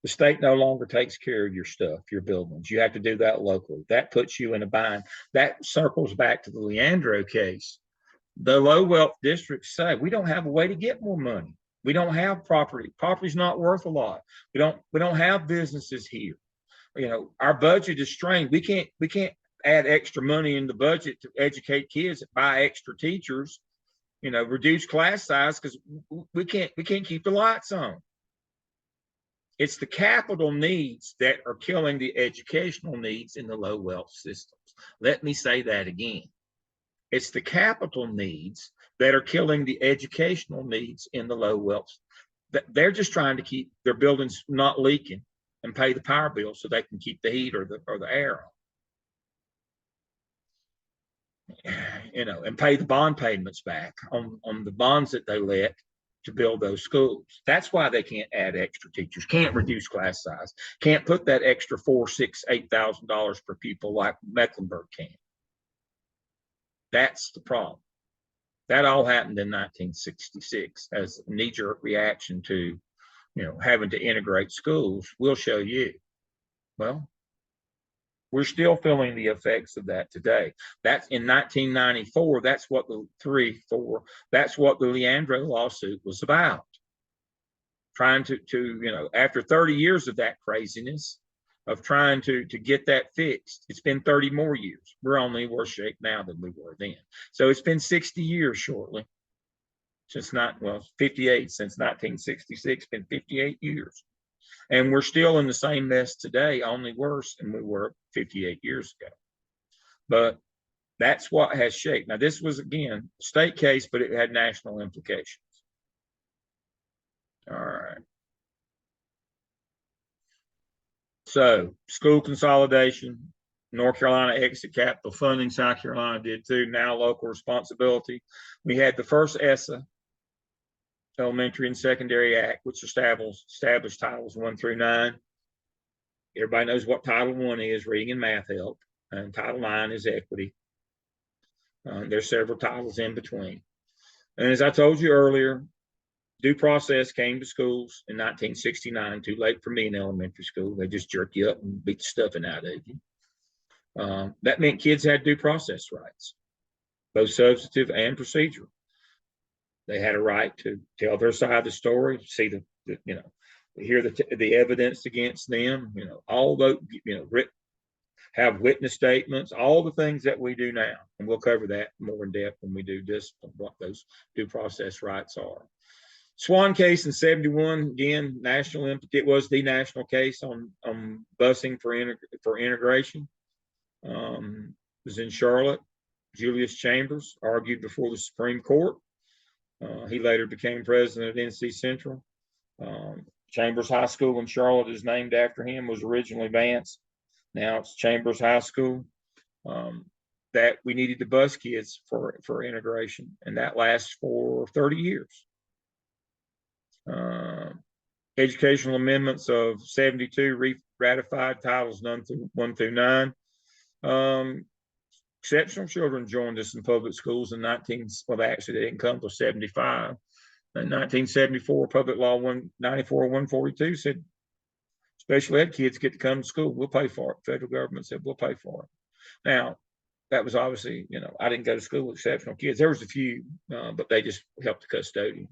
The state no longer takes care of your stuff, your buildings. You have to do that locally. That puts you in a bind. That circles back to the Leandro case. The low wealth districts say, we don't have a way to get more money. We don't have property. Property's not worth a lot. We don't have businesses here. You know, our budget is strained. We can't add extra money in the budget to educate kids, buy extra teachers, you know, reduce class size because we can't keep the lights on. It's the capital needs that are killing the educational needs in the low wealth systems. Let me say that again. It's the capital needs that are killing the educational needs in the low wealth. They're just trying to keep their buildings not leaking and pay the power bill so they can keep the heat or the air on. You know, and pay the bond payments back on the bonds that they let to build those schools. That's why they can't add extra teachers, can't reduce class size, can't put that extra $4,000, $6,000, $8,000 per pupil like Mecklenburg can. That's the problem. That all happened in 1966 as a knee-jerk reaction to, you know, having to integrate schools. We'll show you. Well, we're still feeling the effects of that today. That's in 1994. That's what that's what the Leandro lawsuit was about. Trying to, you know, after 30 years of that craziness, of trying to get that fixed. It's been 30 more years. We're only in worse shape now than we were then. So it's been 60 years shortly. Since 58 since 1966, been 58 years. And we're still in the same mess today, only worse than we were 58 years ago. But that's what has shaped. Now, this was, again, a state case, but it had national implications. All right. So school consolidation, North Carolina exit capital funding, South Carolina did too, now local responsibility. We had the first ESSA, Elementary and Secondary Act, which established titles 1 through 9. Everybody knows what Title 1 is, reading and math help, and Title 9 is equity. There's several titles in between. And as I told you earlier, due process came to schools in 1969, too late for me in elementary school. They just jerk you up and beat the stuffing out of you. That meant kids had due process rights, both substantive and procedural. They had a right to tell their side of the story, see hear the evidence against them, all those, have witness statements, all the things that we do now. And we'll cover that more in depth when we do discipline, what those due process rights are. Swan case in 71, again, it was the national case on busing for integration. It was in Charlotte. Julius Chambers argued before the Supreme Court. He later became president of NC Central. Chambers High School in Charlotte is named after him, was originally Vance. Now it's Chambers High School. That we needed to bus kids for integration, and that lasts for 30 years. Educational amendments of 72 ratified titles 1 through 9. Exceptional children joined us in public schools in they didn't come till 75. In 1974, Public Law 194-142 said special ed kids get to come to school. We'll pay for it. Federal government said we'll pay for it. Now, that was obviously, I didn't go to school with exceptional kids. There was a few, but they just helped the custodian.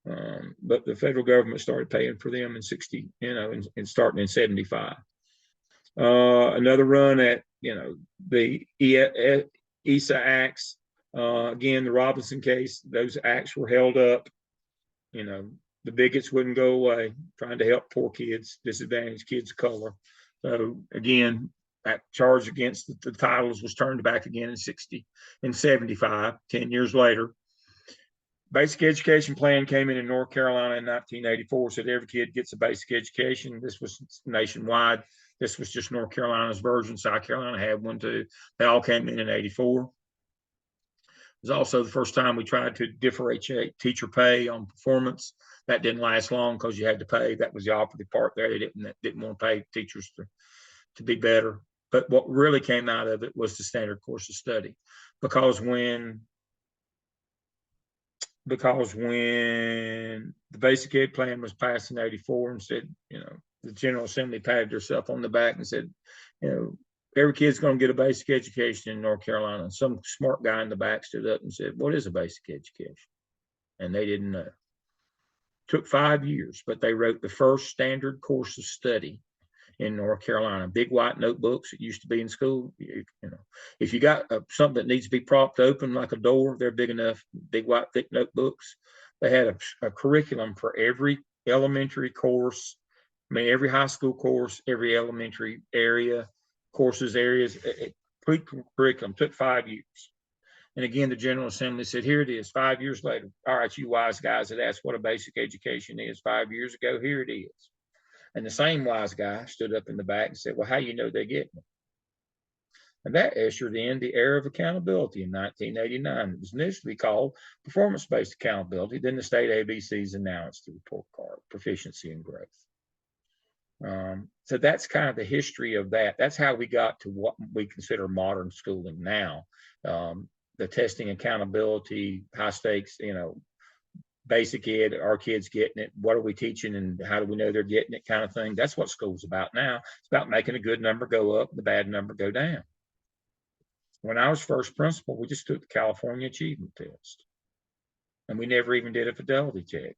But the federal government started paying for them in 60, and starting in 75. Another run at, the ESA acts. Again, the Robinson case, those acts were held up. The bigots wouldn't go away, trying to help poor kids, disadvantaged kids of color. So again, that charge against the titles was turned back again in 75, 10 years later. Basic education plan came in North Carolina in 1984, said every kid gets a basic education. This was nationwide. This was just North Carolina's version. South Carolina had one too. They all came in 84. It was also the first time we tried to differentiate teacher pay on performance. That didn't last long because you had to pay. That was the operative part there. They didn't want to pay teachers to be better. But what really came out of it was the standard course of study. Because when the basic ed plan was passed in 84 and said, the General Assembly patted herself on the back and said, every kid's going to get a basic education in North Carolina. And some smart guy in the back stood up and said, what is a basic education? And they didn't know. It took 5 years, but they wrote the first standard course of study in North Carolina. Big white notebooks. It used to be in school. If you got something that needs to be propped open like a door, they're big enough. Big white thick notebooks. They had a curriculum for every elementary course. Every high school course, every elementary area, areas. Curriculum took 5 years. And again, the General Assembly said, here it is, 5 years later. All right, you wise guys that asked what a basic education is 5 years ago, here it is. And the same wise guy stood up in the back and said, well, how you know they're getting it? And that ushered in the era of accountability in 1989. It was initially called performance-based accountability. Then the state ABCs announced the report card, proficiency and growth. So that's kind of the history of that. That's how we got to what we consider modern schooling now. The testing, accountability, high stakes, basic ed, our kids getting it, what are we teaching and how do we know they're getting it kind of thing. That's what school's about now. It's about making a good number go up, the bad number go down. When I was first principal, we just took the California Achievement Test. And we never even did a fidelity check.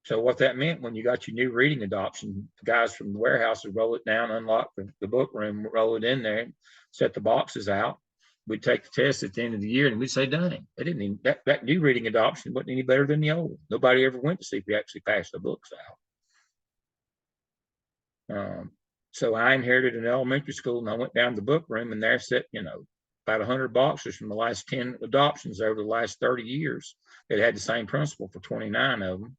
So what that meant, when you got your new reading adoption, the guys from the warehouse would roll it down, unlock the book room, roll it in there, set the boxes out. We'd take the test at the end of the year and we'd say, dang, they didn't even, that new reading adoption wasn't any better than the old. Nobody ever went to see if we actually passed the books out. So I inherited an elementary school and I went down to the book room and there sat, about 100 boxes from the last 10 adoptions over the last 30 years that had the same principal for 29 of them.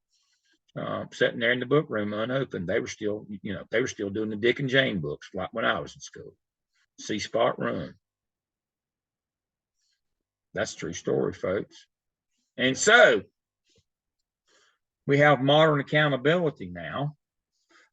sitting there in the book room unopened. They were still, they were still doing the Dick and Jane books like when I was in school. See Spot Run. That's a true story, folks. And so we have modern accountability now,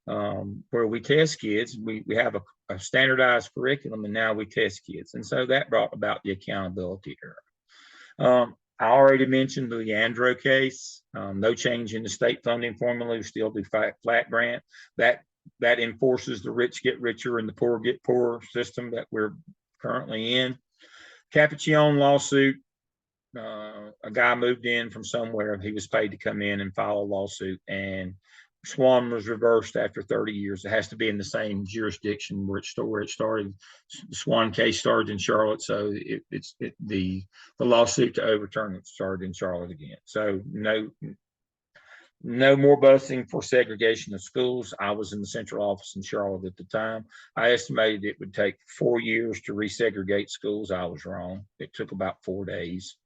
where we test kids. We have a standardized curriculum, and now we test kids. And so that brought about the accountability era. I already mentioned the Leandro case. No change in the state funding formula. We still do flat grant. That enforces the rich get richer and the poor get poorer system that we're currently in. Capuchon lawsuit. A guy moved in from somewhere. He was paid to come in and file a lawsuit, and Swan was reversed after 30 years. It has to be in the same jurisdiction where it started. The Swan case started in Charlotte, so the lawsuit to overturn it started in Charlotte again. So no more busing for segregation of schools. I was in the central office in Charlotte at the time. I estimated it would take 4 years to resegregate schools. I was wrong. It took about 4 days.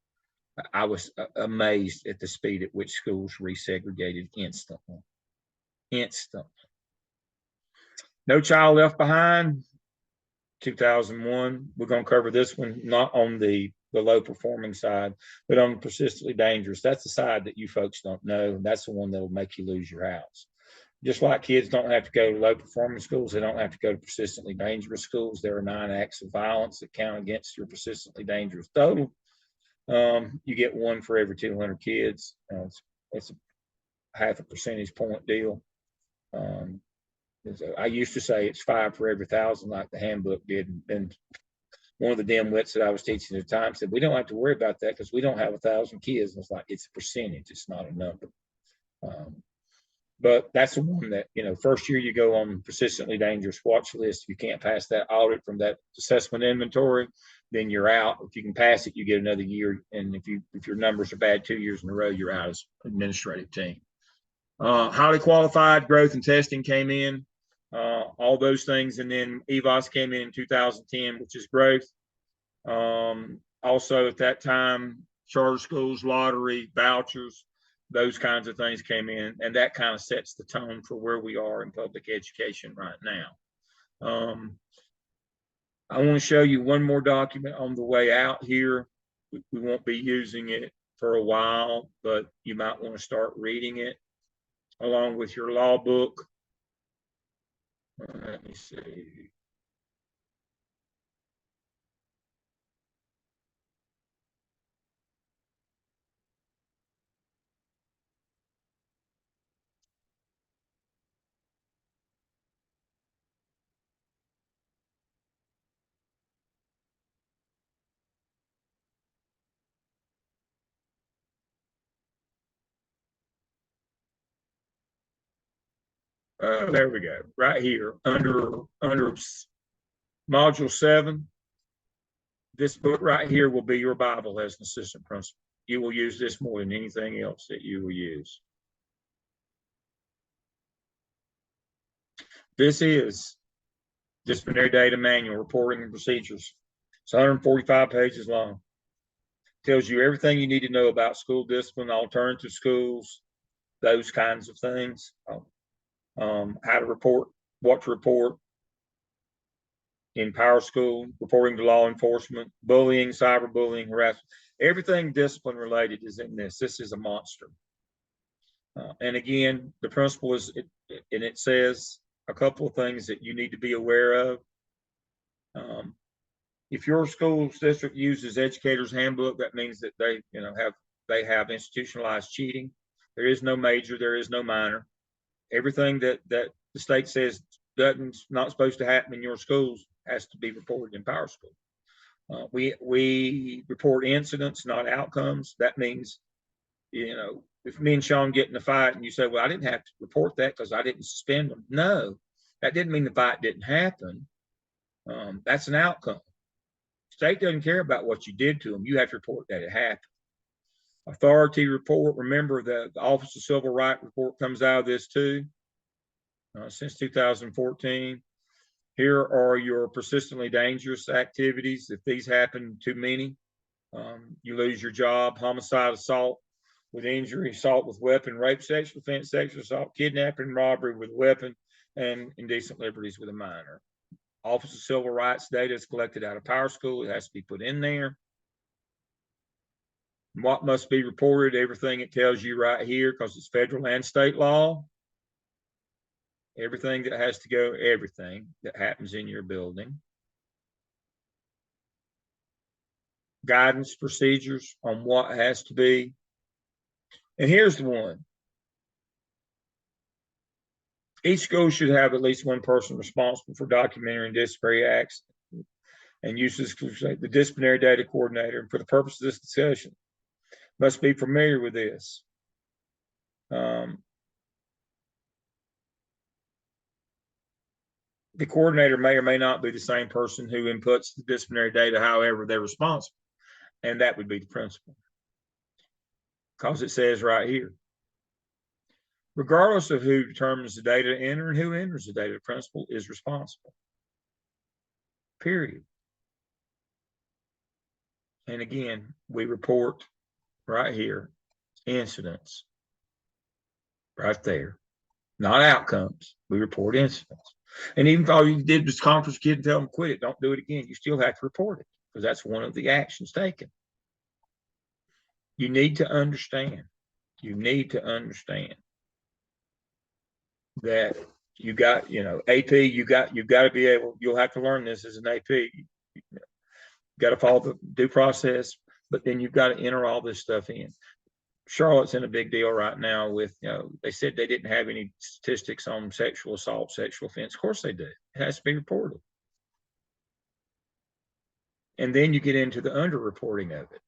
I was amazed at the speed at which schools resegregated instantly. No Child Left Behind, 2001. We're going to cover this one, not on the low performing side, but on the persistently dangerous. That's the side that you folks don't know. That's the one that will make you lose your house. Just like kids don't have to go to low performing schools, they don't have to go to persistently dangerous schools. There are 9 acts of violence that count against your persistently dangerous total. You get 1 for every 200 kids. It's a 0.5 percentage point deal. I used to say it's 5 for every 1,000, like the handbook did. And one of the dimwits that I was teaching at the time said, we don't have to worry about that because we don't have 1,000 kids. And it's like, it's a percentage, it's not a number. But that's the one that, first year you go on persistently dangerous watch list. If you can't pass that audit from that assessment inventory, then you're out. If you can pass it, you get another year. And if your numbers are bad 2 years in a row, you're out as administrative team. Highly qualified growth and testing came in, all those things. And then EVOS came in 2010, which is growth. Also at that time, charter schools, lottery, vouchers, those kinds of things came in, and that kind of sets the tone for where we are in public education right now. I want to show you one more document on the way out here. We won't be using it for a while, but you might want to start reading it along with your law book. Let me see. There we go. Right here under module 7. This book right here will be your Bible as an assistant principal. You will use this more than anything else that you will use. This is Disciplinary Data Manual, Reporting and Procedures. It's 145 pages long. Tells you everything you need to know about school discipline, alternative schools, those kinds of things. How to report, what to report in Power School, reporting to law enforcement, bullying, cyberbullying, harassment. Everything discipline related is in this. This is a monster. And again, the principle is, and it says a couple of things that you need to be aware of. If your school district uses educator's handbook, that means that they have institutionalized cheating. There is no major, there is no minor. Everything that the state says not supposed to happen in your schools has to be reported in Power School. We report incidents, not outcomes. That means, if me and Sean get in a fight and you say, well, I didn't have to report that because I didn't suspend them. No, that didn't mean the fight didn't happen. That's an outcome. State doesn't care about what you did to them. You have to report that it happened. Authority report. Remember the Office of Civil Rights report comes out of this too. Since 2014. Here are your persistently dangerous activities. If these happen too many, you lose your job. Homicide, assault, with injury, assault with weapon, rape, sexual offense, sexual assault, kidnapping, robbery with weapon, and indecent liberties with a minor. Office of Civil Rights data is collected out of Power School. It has to be put in there. What must be reported, everything it tells you right here, because it's federal and state law. Everything that has to go, everything that happens in your building. Guidance, procedures on what has to be. And here's the one. Each school should have at least one person responsible for documenting disciplinary acts and uses the disciplinary data coordinator. And for the purpose of this discussion, must be familiar with this. The coordinator may or may not be the same person who inputs the disciplinary data, however, they're responsible. And that would be the principal. Because it says right here, regardless of who determines the data to enter and who enters the data, the principal is responsible. Period. And again, we report right here incidents. Right there. Not outcomes. We report incidents. And even if all you did was conference kid and tell them quit it, don't do it again, you still have to report it because that's one of the actions taken. You need to understand. You need to understand that you got, AP, you've got to be able, you'll have to learn this as an AP. You got to follow the due process, but then you've got to enter all this stuff in. Charlotte's in a big deal right now with, they said they didn't have any statistics on sexual assault, sexual offense. Of course they do. It has to be reported. And then you get into the underreporting of it.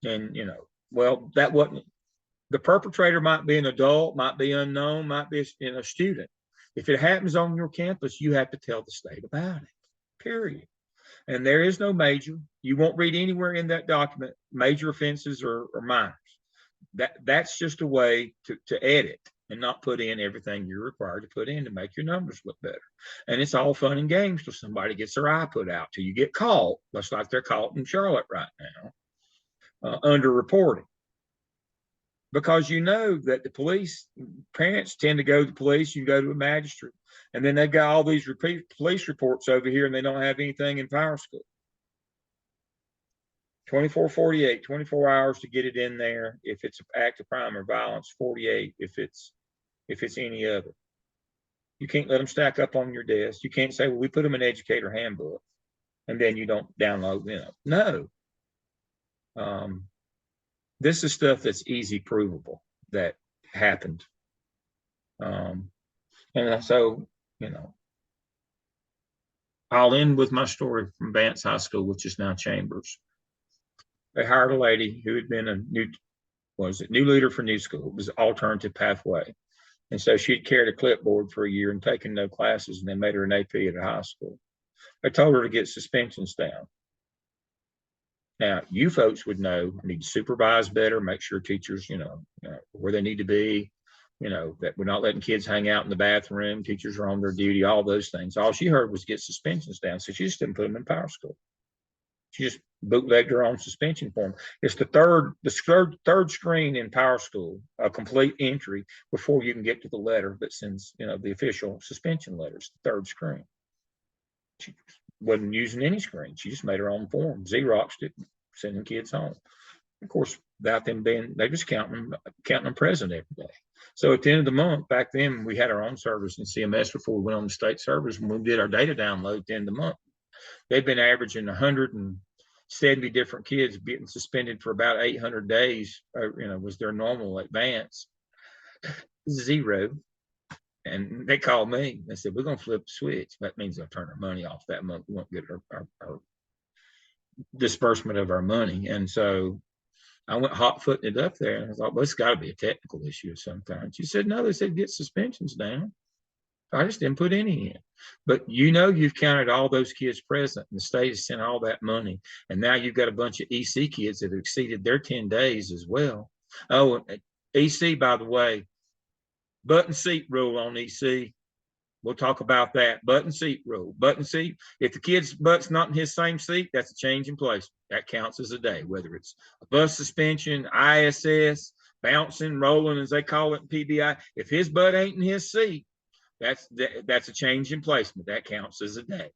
And, well, that wasn't, the perpetrator might be an adult, might be unknown, might be a student. If it happens on your campus, you have to tell the state about it, period. And there is no major. You won't read anywhere in that document major offenses or minors. That's just a way to edit and not put in everything you're required to put in to make your numbers look better. And it's all fun and games till somebody gets their eye put out, till you get caught, just like they're caught in Charlotte right now, underreporting. Because that the police, parents tend to go to the police, you go to a magistrate, and then they've got all these repeat police reports over here and they don't have anything in Power School. 24/48, 24 hours to get it in there. If it's an act of crime or violence, 48 if it's any other. You can't let them stack up on your desk. You can't say, well, we put them in educator handbook and then you don't download them. No. This is stuff that's easy provable that happened. And so, I'll end with my story from Vance High School, which is now Chambers. They hired a lady who had been a new leader for new school. It was alternative pathway. And so she'd carried a clipboard for a year and taken no classes, and they made her an AP at a high school. They told her to get suspensions down. Now, you folks would know, need to supervise better, make sure teachers, where they need to be, that we're not letting kids hang out in the bathroom, teachers are on their duty, all those things. All she heard was get suspensions down. So she just didn't put them in Power School. She just bootlegged her own suspension form. It's the third screen in Power School, a complete entry before you can get to the letter that sends, the official suspension letters, the third screen. She wasn't using any screen. She just made her own form, Xeroxed it, sending kids home. Of course, without them they just counting them present every day. So at the end of the month, back then we had our own servers in CMS before we went on the state servers. When we did our data download at the end of the month, they've been averaging 170 different kids getting suspended for about 800 days, was their normal advance. 0. And they called me. They said, we're going to flip the switch. That means they'll turn our money off that month. We won't get our disbursement of our money. And so I went hot-footing it up there. And I thought, well, it's got to be a technical issue of some kind. She said, no, they said get suspensions down. I just didn't put any in. But you've counted all those kids present, and the state has sent all that money. And now you've got a bunch of EC kids that have exceeded their 10 days as well. Oh, EC, by the way, button seat rule on EC. We'll talk about that. Button seat rule. Button seat. If the kid's butt's not in his same seat, that's a change in place. That counts as a day, whether it's a bus suspension, ISS, bouncing, rolling, as they call it in PBI. If his butt ain't in his seat, that's a change in placement. That counts as a day.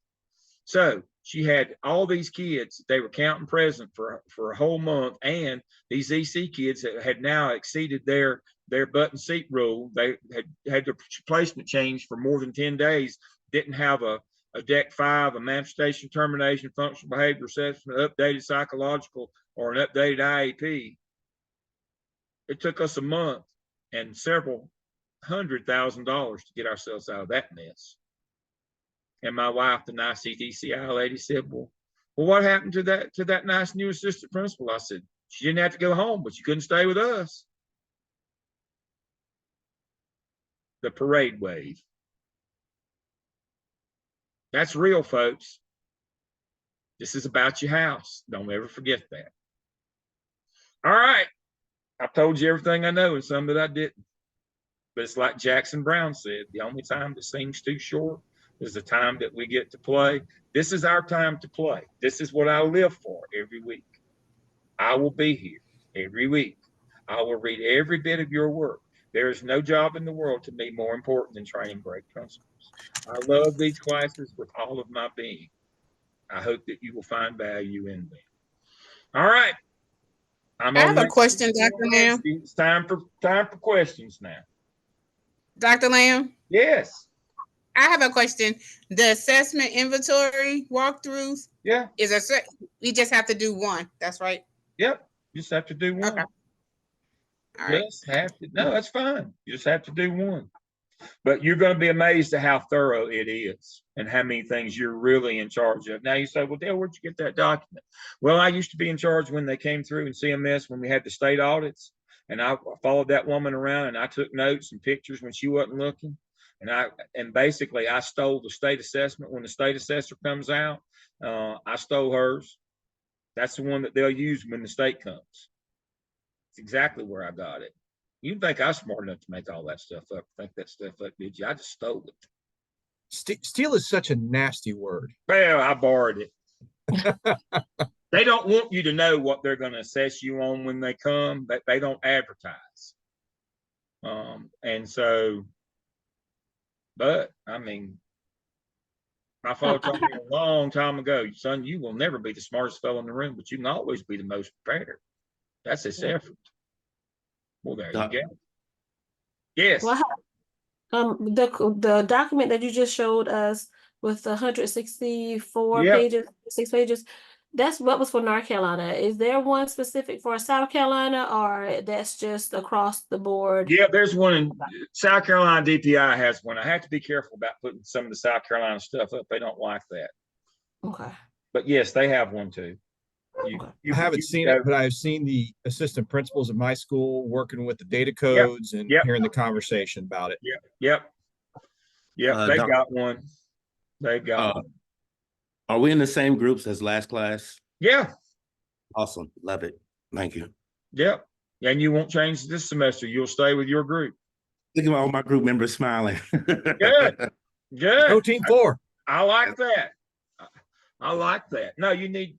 So she had all these kids, they were counting present for a whole month, and these EC kids that had now exceeded their button seat rule, they had their placement change for more than 10 days, didn't have a Deck 5, a manifestation termination, functional behavior assessment, updated psychological, or an updated IEP. It took us a month and several $100,000 to get ourselves out of that mess. And my wife, the nice CDCI lady, said, well, what happened to that nice new assistant principal? I said, she didn't have to go home, but she couldn't stay with us. The parade wave. That's real, folks. This is about your house. Don't ever forget that. All right. I told you everything I know and some that I didn't. But it's like Jackson Brown said, the only time that seems too short is the time that we get to play. This is our time to play. This is what I live for every week. I will be here every week. I will read every bit of your work. There is no job in the world to me more important than training great principals. I love these classes with all of my being. I hope that you will find value in them. All right. I have a question, Dr. Lamb. It's time for questions now. Dr. Lamb? Yes. I have a question. The assessment inventory walkthroughs? Yeah. We just have to do one. That's right. Yep. You just have to do one. Okay. All right. No, that's fine. You just have to do one. But you're going to be amazed at how thorough it is and how many things you're really in charge of. Now you say, well, Dale, where'd you get that document? Well, I used to be in charge when they came through in CMS when we had the state audits. And I followed that woman around and I took notes and pictures when she wasn't looking. And basically I stole the state assessment when the state assessor comes out. I stole hers. That's the one that they'll use when the state comes. It's exactly where I got it. You didn't think I was smart enough to make all that stuff up, think that stuff up, did you? I just stole it. Steal is such a nasty word. Well, I borrowed it. They don't want you to know what they're going to assess you on when they come, but they don't advertise. And so, but I mean, my father told me a long time ago, son, you will never be the smartest fellow in the room, but you can always be the most prepared. That's his effort. Well, there you go. Yes. Well, the document that you just showed us with the 164 pages, 6 pages, that's what was for North Carolina. Is there one specific for South Carolina, or that's just across the board? Yeah, there's one in South Carolina. DPI has one. I have to be careful about putting some of the South Carolina stuff up. They don't like that. Okay. But yes, they have one too. I haven't seen it, but I've seen the assistant principals at my school working with the data codes and hearing the conversation about it. Yep. They got one. They got one. Are we in the same groups as last class? Yeah. Awesome. Love it. Thank you. Yep. And you won't change this semester. You'll stay with your group. Look at all my group members smiling. Good. Go Team 4. I like that. I like that. No, you need,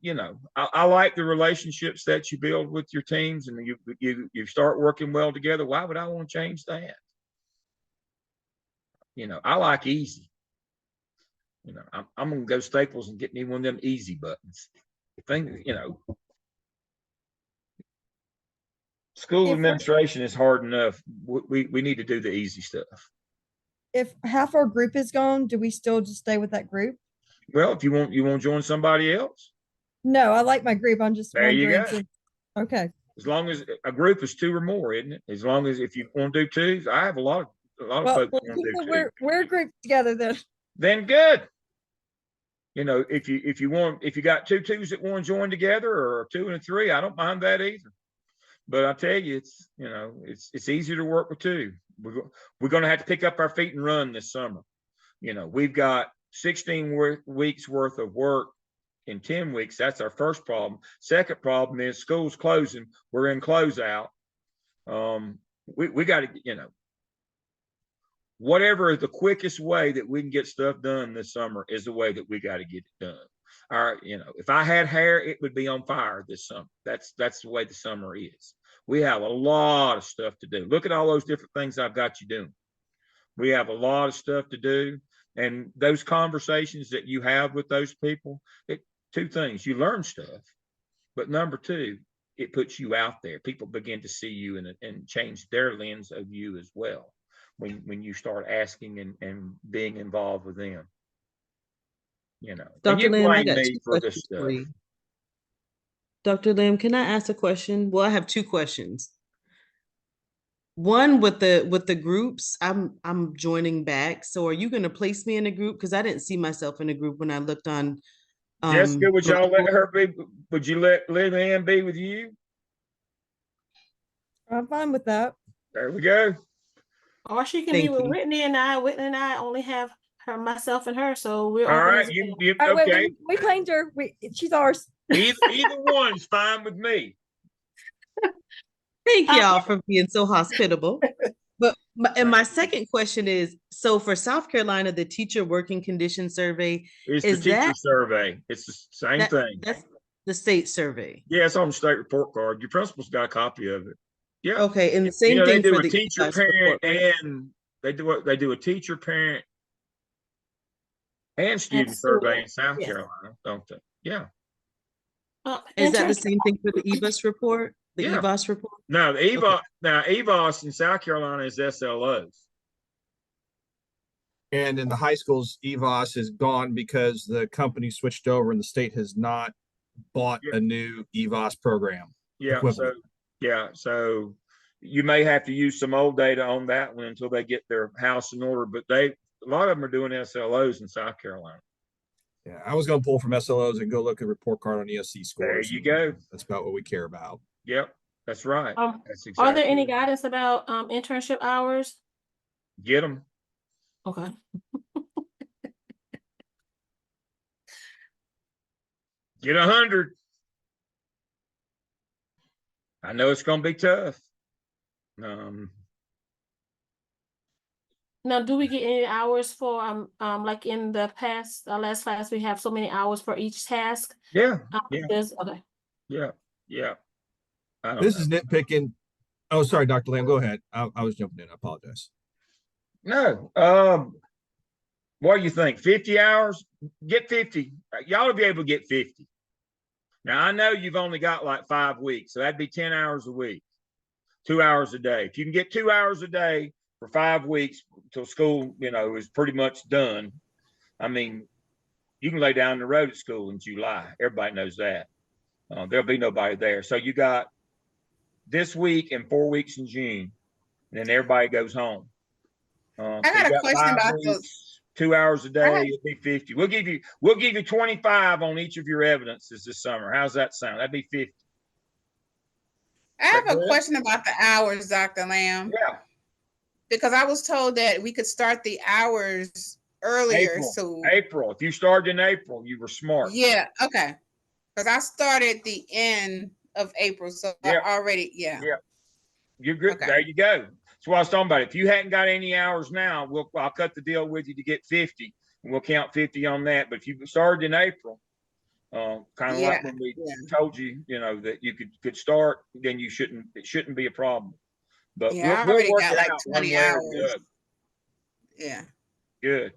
I like the relationships that you build with your teams and you start working well together. Why would I want to change that? I like easy. I'm going to go Staples and get me one of them easy buttons. School administration is hard enough. We need to do the easy stuff. If half our group is gone, do we still just stay with that group? Well, if you want to join somebody else. No, I like my group. I'm just there you go. Okay. As long as a group is 2 or more, isn't it? As long as if you want to do 2, I have a lot of folks want to do 2. We're grouped together then. Then good. If you got 2 2s that want to join together or a 2 and a 3, I don't mind that either. But I tell you, it's easier to work with 2. We're going to have to pick up our feet and run this summer. We've got 16 weeks worth of work in 10 weeks. That's our first problem. Second problem is school's closing. We're in closeout. We got to, whatever the quickest way that we can get stuff done this summer is the way that we got to get it done. All right, if I had hair, it would be on fire this summer. That's the way the summer is. We have a lot of stuff to do. Look at all those different things I've got you doing. We have a lot of stuff to do. And those conversations that you have with those people, two things: you learn stuff, but number two, it puts you out there. People begin to see you and change their lens of you as well when you start asking and being involved with them. And Dr. you Lamb, I blame got me two for this questions for stuff. you. Dr. Lamb, can I ask a question? Well, I have two questions. One, with the groups, I'm joining back. So are you going to place me in a group? Because I didn't see myself in a group when I looked on. Jessica, would y'all let Blackboard. her be? Would you let Lynn Ann be with you? I'm fine with that. There we go. Or she can be Thank with you. Whitney and I. Whitney and I only have her, myself, and her, so we're All open right, as well. you All right, okay? wait, we claimed her. She's ours. Either one's fine with me. Thank y'all for being so hospitable. But my second question is, so for South Carolina, the teacher working condition survey, It's the is teacher that survey. It's the same thing. that's the state survey? Yeah, it's on the state report card. Your principal's got a copy of it. Yeah. Okay, and the same They thing do for a the teacher EBOS parent report, right? and they do a teacher parent and student And survey in South yes. Carolina, don't they? Yeah. Is that the Internship. same thing for the EBOS report? The Yeah. EBOS report? No, the Okay. EVOS in South Carolina is SLOs. And in the high schools, EVOS is gone because the company switched over and the state has not bought Yeah. a new EVOS program. Yeah. Equivalent. So you may have to use some old data on that one until they get their house in order. But a lot of them are doing SLOs in South Carolina. Yeah, I was going to pull from SLOs and go look at report card on ESC scores. There you go. That's about what we care about. Yep, that's right. That's Are there exactly any right. guidance about internship hours? Get them. Okay. Get 100. I know it's going to be tough. Now, do we get any hours for like in the past last class we have so many hours for each task? Yeah. Okay. Yeah. I don't This know. is nitpicking. Oh, sorry, Dr. Lamb, go ahead. I was jumping in. I apologize. No. What do you think? 50 hours? Get 50. Y'all will be able to get 50. Now, I know you've only got like 5 weeks, so that'd be 10 hours a week, 2 hours a day. If you can get 2 hours a day for 5 weeks till school, is pretty much done. I mean, you can lay down the road at school in July. Everybody knows that. There'll be nobody there. So you got this week and 4 weeks in June, and then everybody goes home. I got a question about those. 2 hours a day, it'd be 50. We'll give you 25 on each of your evidences this summer. How's that sound? That'd be 50. I have a question about the hours, Dr. Lamb. Yeah. Because I was told that we could start the hours earlier. April. If you started in April, you were smart. Yeah. Okay. Because I started the end of April, so I already. Yeah. You're good. Okay. There you go. That's what I was talking about. If you hadn't got any hours now, I'll cut the deal with you to get 50, and we'll count 50 on that. But if you started in April, kind of like when we told you, that you could start, then it shouldn't be a problem. But I we'll already work got it like out 20 hours. Yeah. Good.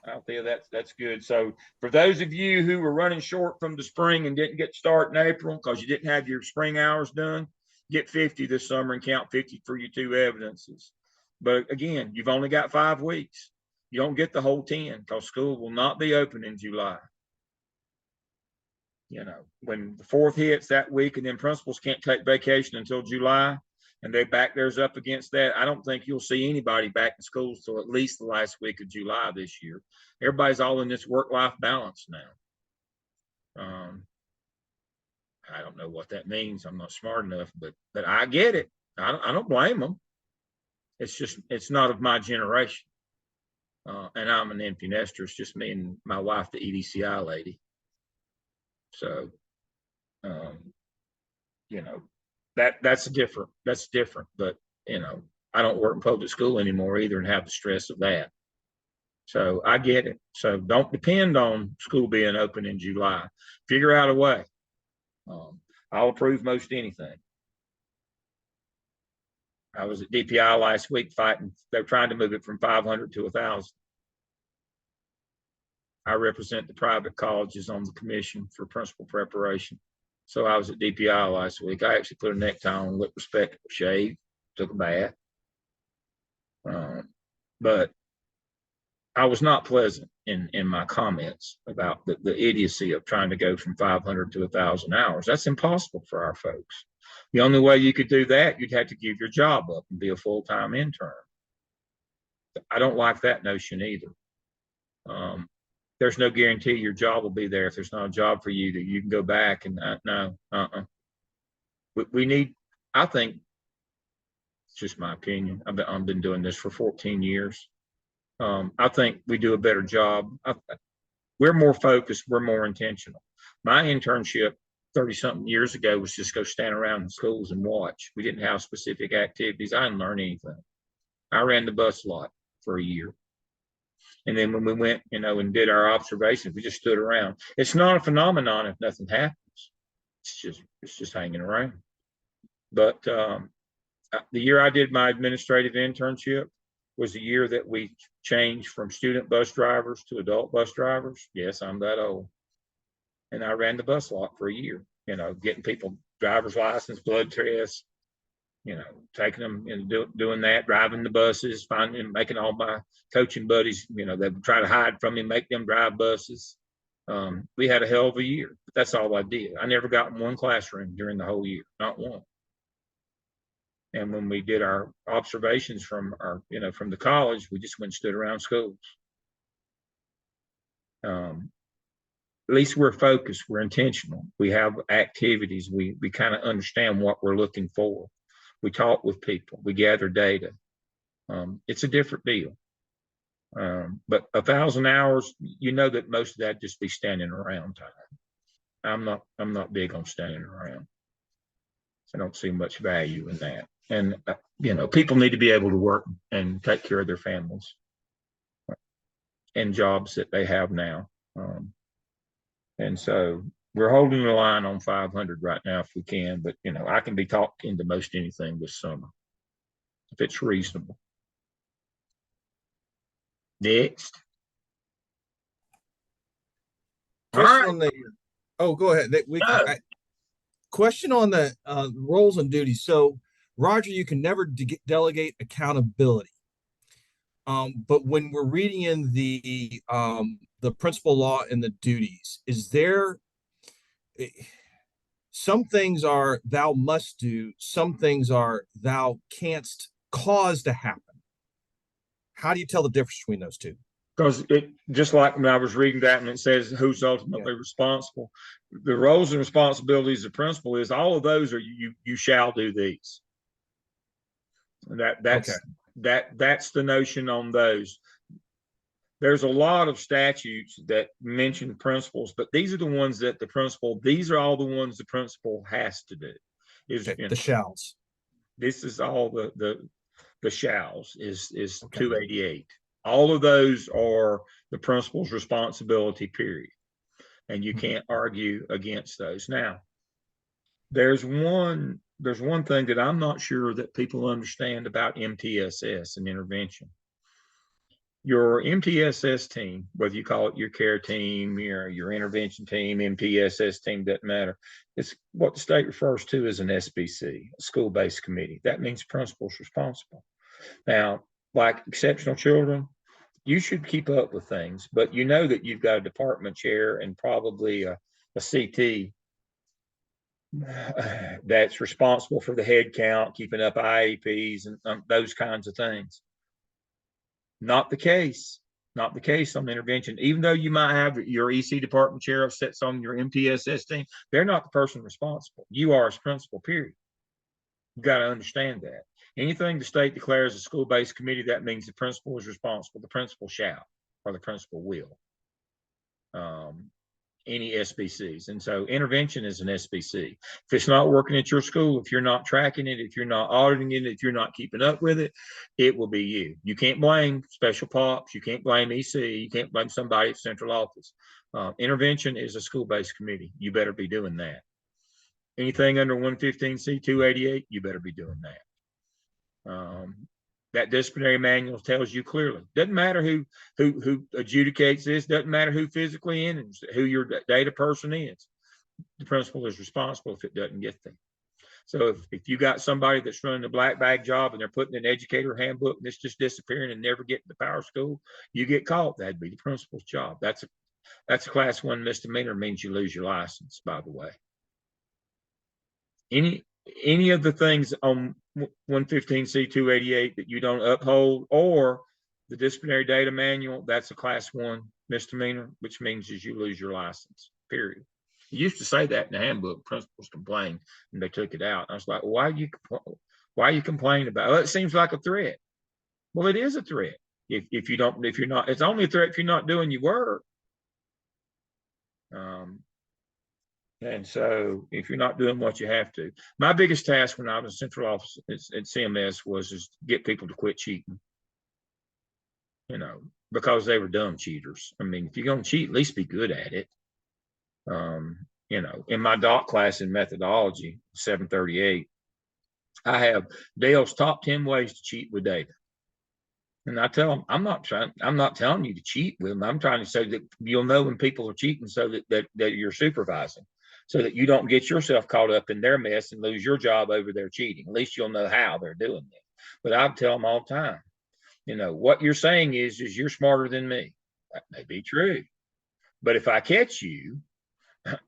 Out there, that's good. So for those of you who were running short from the spring and didn't get to start in April because you didn't have your spring hours done, get 50 this summer and count 50 for your 2 evidences. But again, you've only got 5 weeks. You don't get the whole 10 because school will not be open in July. When the 4th hits that week and then principals can't take vacation until July and they back theirs up against that, I don't think you'll see anybody back in schools till at least the last week of July this year. Everybody's all in this work-life balance now. I don't know what that means. I'm not smart enough, but I get it. I don't blame them. It's not of my generation. And I'm an empty nester. It's just me and my wife, the EDCI lady. So, that's different. But, I don't work in public school anymore either and have the stress of that. So I get it. So don't depend on school being open in July. Figure out a way. I'll approve most anything. I was at DPI last week fighting. They're trying to move it from 500 to 1,000. I represent the private colleges on the commission for principal preparation. So I was at DPI last week. I actually put a necktie on, looked respectable, shaved, took a bath. But I was not pleasant in my comments about the idiocy of trying to go from 500 to 1,000 hours. That's impossible for our folks. The only way you could do that, you'd have to give your job up and be a full-time intern. I don't like that notion either. There's no guarantee your job will be there. If there's not a job for you, that you can go back and no. We need, I think, it's just my opinion. I've been doing this for 14 years. I think we do a better job. We're more focused. We're more intentional. My internship 30-something years ago was just go stand around in schools and watch. We didn't have specific activities. I didn't learn anything. I ran the bus lot for a year. And then when we went, and did our observations, we just stood around. It's not a phenomenon if nothing happens. It's just hanging around. But the year I did my administrative internship was the year that we changed from student bus drivers to adult bus drivers. Yes, I'm that old. And I ran the bus lot for a year, getting people driver's license, blood tests, taking them and doing that, driving the buses, finding, making all my coaching buddies, they would try to hide from me, make them drive buses. We had a hell of a year, but that's all I did. I never got in one classroom during the whole year, not one. And when we did our observations from from the college, we just went and stood around schools. At least we're focused, we're intentional. We have activities. We kind of understand what we're looking for. We talk with people, we gather data. It's a different deal. But 1,000 hours, that most of that just be standing around time. I'm not big on standing around. I don't see much value in that. And people need to be able to work and take care of their families and jobs that they have now. And so we're holding the line on 500 right now if we can, but I can be talked into most anything this summer if it's reasonable. Next. Question on the, oh, go ahead. Question on the roles and duties. So, Roger, you can never delegate accountability. But when we're reading in the principal law and the duties, is there some things are thou must do, some things are thou canst cause to happen? How do you tell the difference between those two? Because it just like when I was reading that and it says who's ultimately responsible, the roles and responsibilities of principal is all of those are you shall do these. That's the notion on those. There's a lot of statutes that mention principals, but these are the ones that these are all the ones the principal has to do. The shalls. This is all the shalls is 288. All of those are the principal's responsibility, period. And you can't argue against those. Now, there's one thing that I'm not sure that people understand about MTSS and intervention. Your MTSS team, whether you call it your care team, your intervention team, MTSS team, doesn't matter. It's what the state refers to as an SBC, a school-based committee. That means principal's responsible. Now, like exceptional children, you should keep up with things, but that you've got a department chair and probably a CT that's responsible for the head count, keeping up IEPs and those kinds of things. Not the case on intervention. Even though you might have your EC department chair sits on your MTSS team, they're not the person responsible. You are as principal, period. You got to understand that. Anything the state declares a school-based committee, that means the principal is responsible. The principal shall, or the principal will. any SBCs. And so intervention is an SBC. If it's not working at your school, if you're not tracking it, if you're not auditing it, if you're not keeping up with it, it will be you. You can't blame special pops. You can't blame EC. You can't blame somebody at central office. Intervention is a school-based committee. You better be doing that. Anything under 115C 288, you better be doing that. That disciplinary manual tells you clearly. Doesn't matter who adjudicates this. Doesn't matter who physically enters, who your data person is. The principal is responsible if it doesn't get them. So if you got somebody that's running a black bag job and they're putting an educator handbook and it's just disappearing and never getting to power school, you get caught. That'd be the principal's job. That's a class 1 misdemeanor, means you lose your license, by the way. Any of the things on 115C 288 that you don't uphold, or the disciplinary data manual, that's a class 1 misdemeanor, which means is you lose your license, period. You used to say that in the handbook. Principals complained and they took it out. I was like, why are you complaining about it? Well, it seems like a threat. Well, it is a threat. If you're not, it's only a threat if you're not doing your work. And so if you're not doing what you have to, my biggest task when I was in central office at CMS was get people to quit cheating, because they were dumb cheaters. I mean, if you're going to cheat, at least be good at it. In my doc class in methodology, 738, I have Dale's top 10 ways to cheat with data. And I tell them, I'm not telling you to cheat with them. I'm trying to say that you'll know when people are cheating so that you're supervising, so that you don't get yourself caught up in their mess and lose your job over their cheating. At least you'll know how they're doing it. But I tell them all the time, what you're saying is you're smarter than me. That may be true. But if I catch you,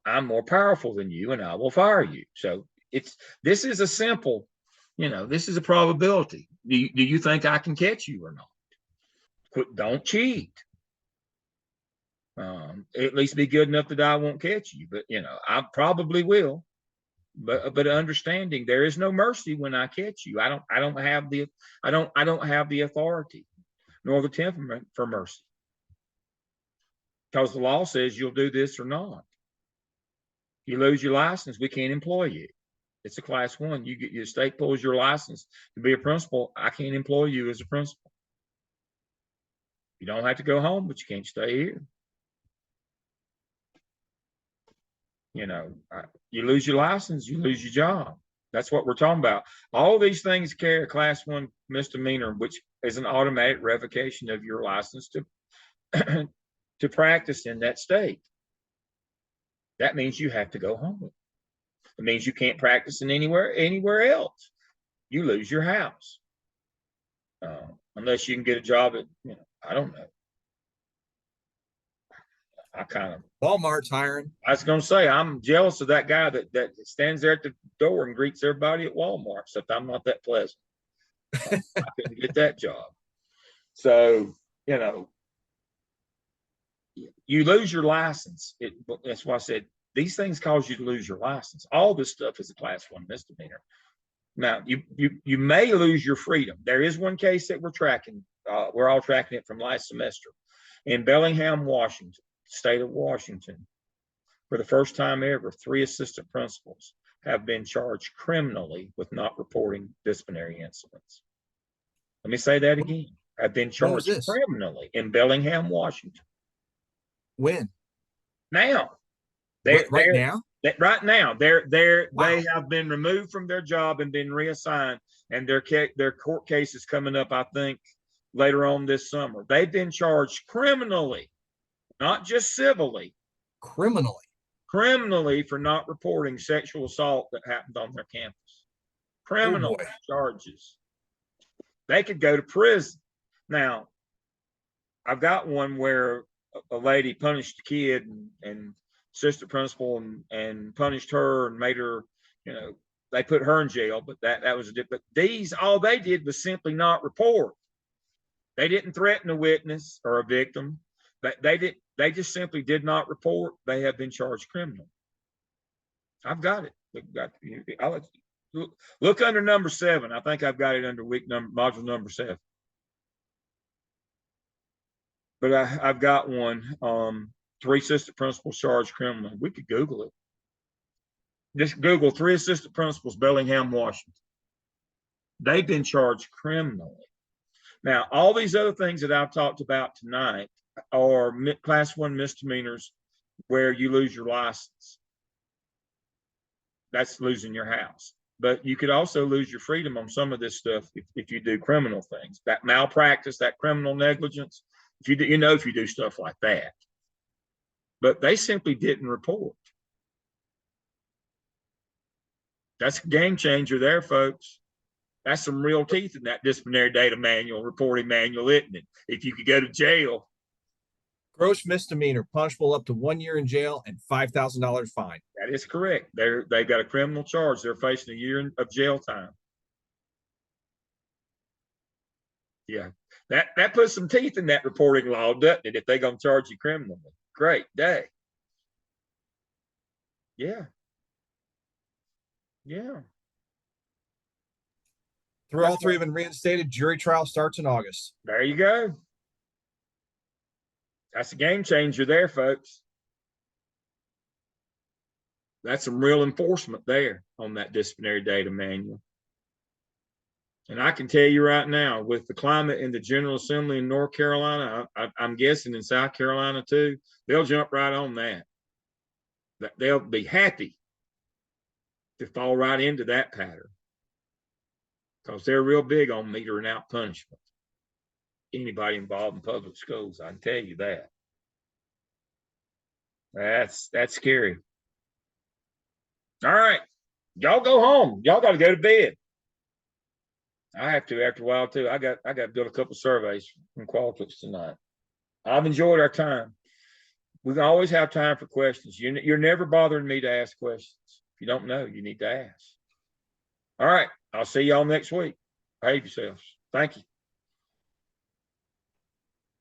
I'm more powerful than you and I will fire you. So this is a simple, this is a probability. Do you think I can catch you or not? Don't cheat. At least be good enough that I won't catch you, but I probably will. But understanding there is no mercy when I catch you. I don't have the authority nor the temperament for mercy, because the law says you'll do this or not. You lose your license, we can't employ you. It's a class 1. You get your state pulls your license to be a principal. I can't employ you as a principal. You don't have to go home, but you can't stay here. You lose your license, you lose your job. That's what we're talking about. All these things carry a class 1 misdemeanor, which is an automatic revocation of your license to to practice in that state. That means you have to go home. It means you can't practice in anywhere else. You lose your house. Unless you can get a job at, I don't know. Walmart's hiring. I was going to say, I'm jealous of that guy that stands there at the door and greets everybody at Walmart, except I'm not that pleasant. I couldn't get that job. So, you lose your license. That's why I said these things cause you to lose your license. All this stuff is a class 1 misdemeanor. Now, you may lose your freedom. There is one case that we're tracking. We're all tracking it from last semester. In Bellingham, Washington, state of Washington, for the first time ever, 3 assistant principals have been charged criminally with not reporting disciplinary incidents. Let me say that again. Have been charged criminally in Bellingham, Washington. When? Now. Right now? Right now, wow. They have been removed from their job and been reassigned, and their court case is coming up, I think, later on this summer. They've been charged criminally, not just civilly. Criminally for not reporting sexual assault that happened on their campus. Criminal charges. They could go to prison. Now, I've got one where a lady punished a kid and assistant principal and punished her and made her, they put her in jail, but that was a different. But these, all they did was simply not report. They didn't threaten a witness or a victim. They just simply did not report. They have been charged criminally. I've got it. Look under number 7. I think I've got it under module number 7. But I've got one. 3 assistant principals charged criminally. We could Google it. Just Google 3 assistant principals, Bellingham, Washington. They've been charged criminally. Now, all these other things that I've talked about tonight are class 1 misdemeanors where you lose your license. That's losing your house. But you could also lose your freedom on some of this stuff if you do criminal things. That malpractice, that criminal negligence, if you do, if you do stuff like that. But they simply didn't report. That's a game changer there, folks. That's some real teeth in that disciplinary data manual, reporting manual, isn't it? If you could go to jail. Gross misdemeanor, punishable up to 1 year in jail and $5,000 fine. That is correct. They've got a criminal charge. They're facing a year of jail time. Yeah, that puts some teeth in that reporting law, doesn't it? If they're going to charge you criminally. Great day. Yeah. Yeah. Through all 3 have been reinstated. Jury trial starts in August. There you go. That's a game changer there, folks. That's some real enforcement there on that disciplinary data manual. And I can tell you right now, with the climate in the General Assembly in North Carolina, I'm guessing in South Carolina too, they'll jump right on that. They'll be happy to fall right into that pattern because they're real big on metering out punishment. Anybody involved in public schools, I can tell you that. That's scary. All right, y'all go home. Y'all got to go to bed. I have to after a while too. I got to build a couple surveys from Qualtrics tonight. I've enjoyed our time. We can always have time for questions. You're never bothering me to ask questions. If you don't know, you need to ask. All right, I'll see y'all next week. Behave yourselves. Thank you.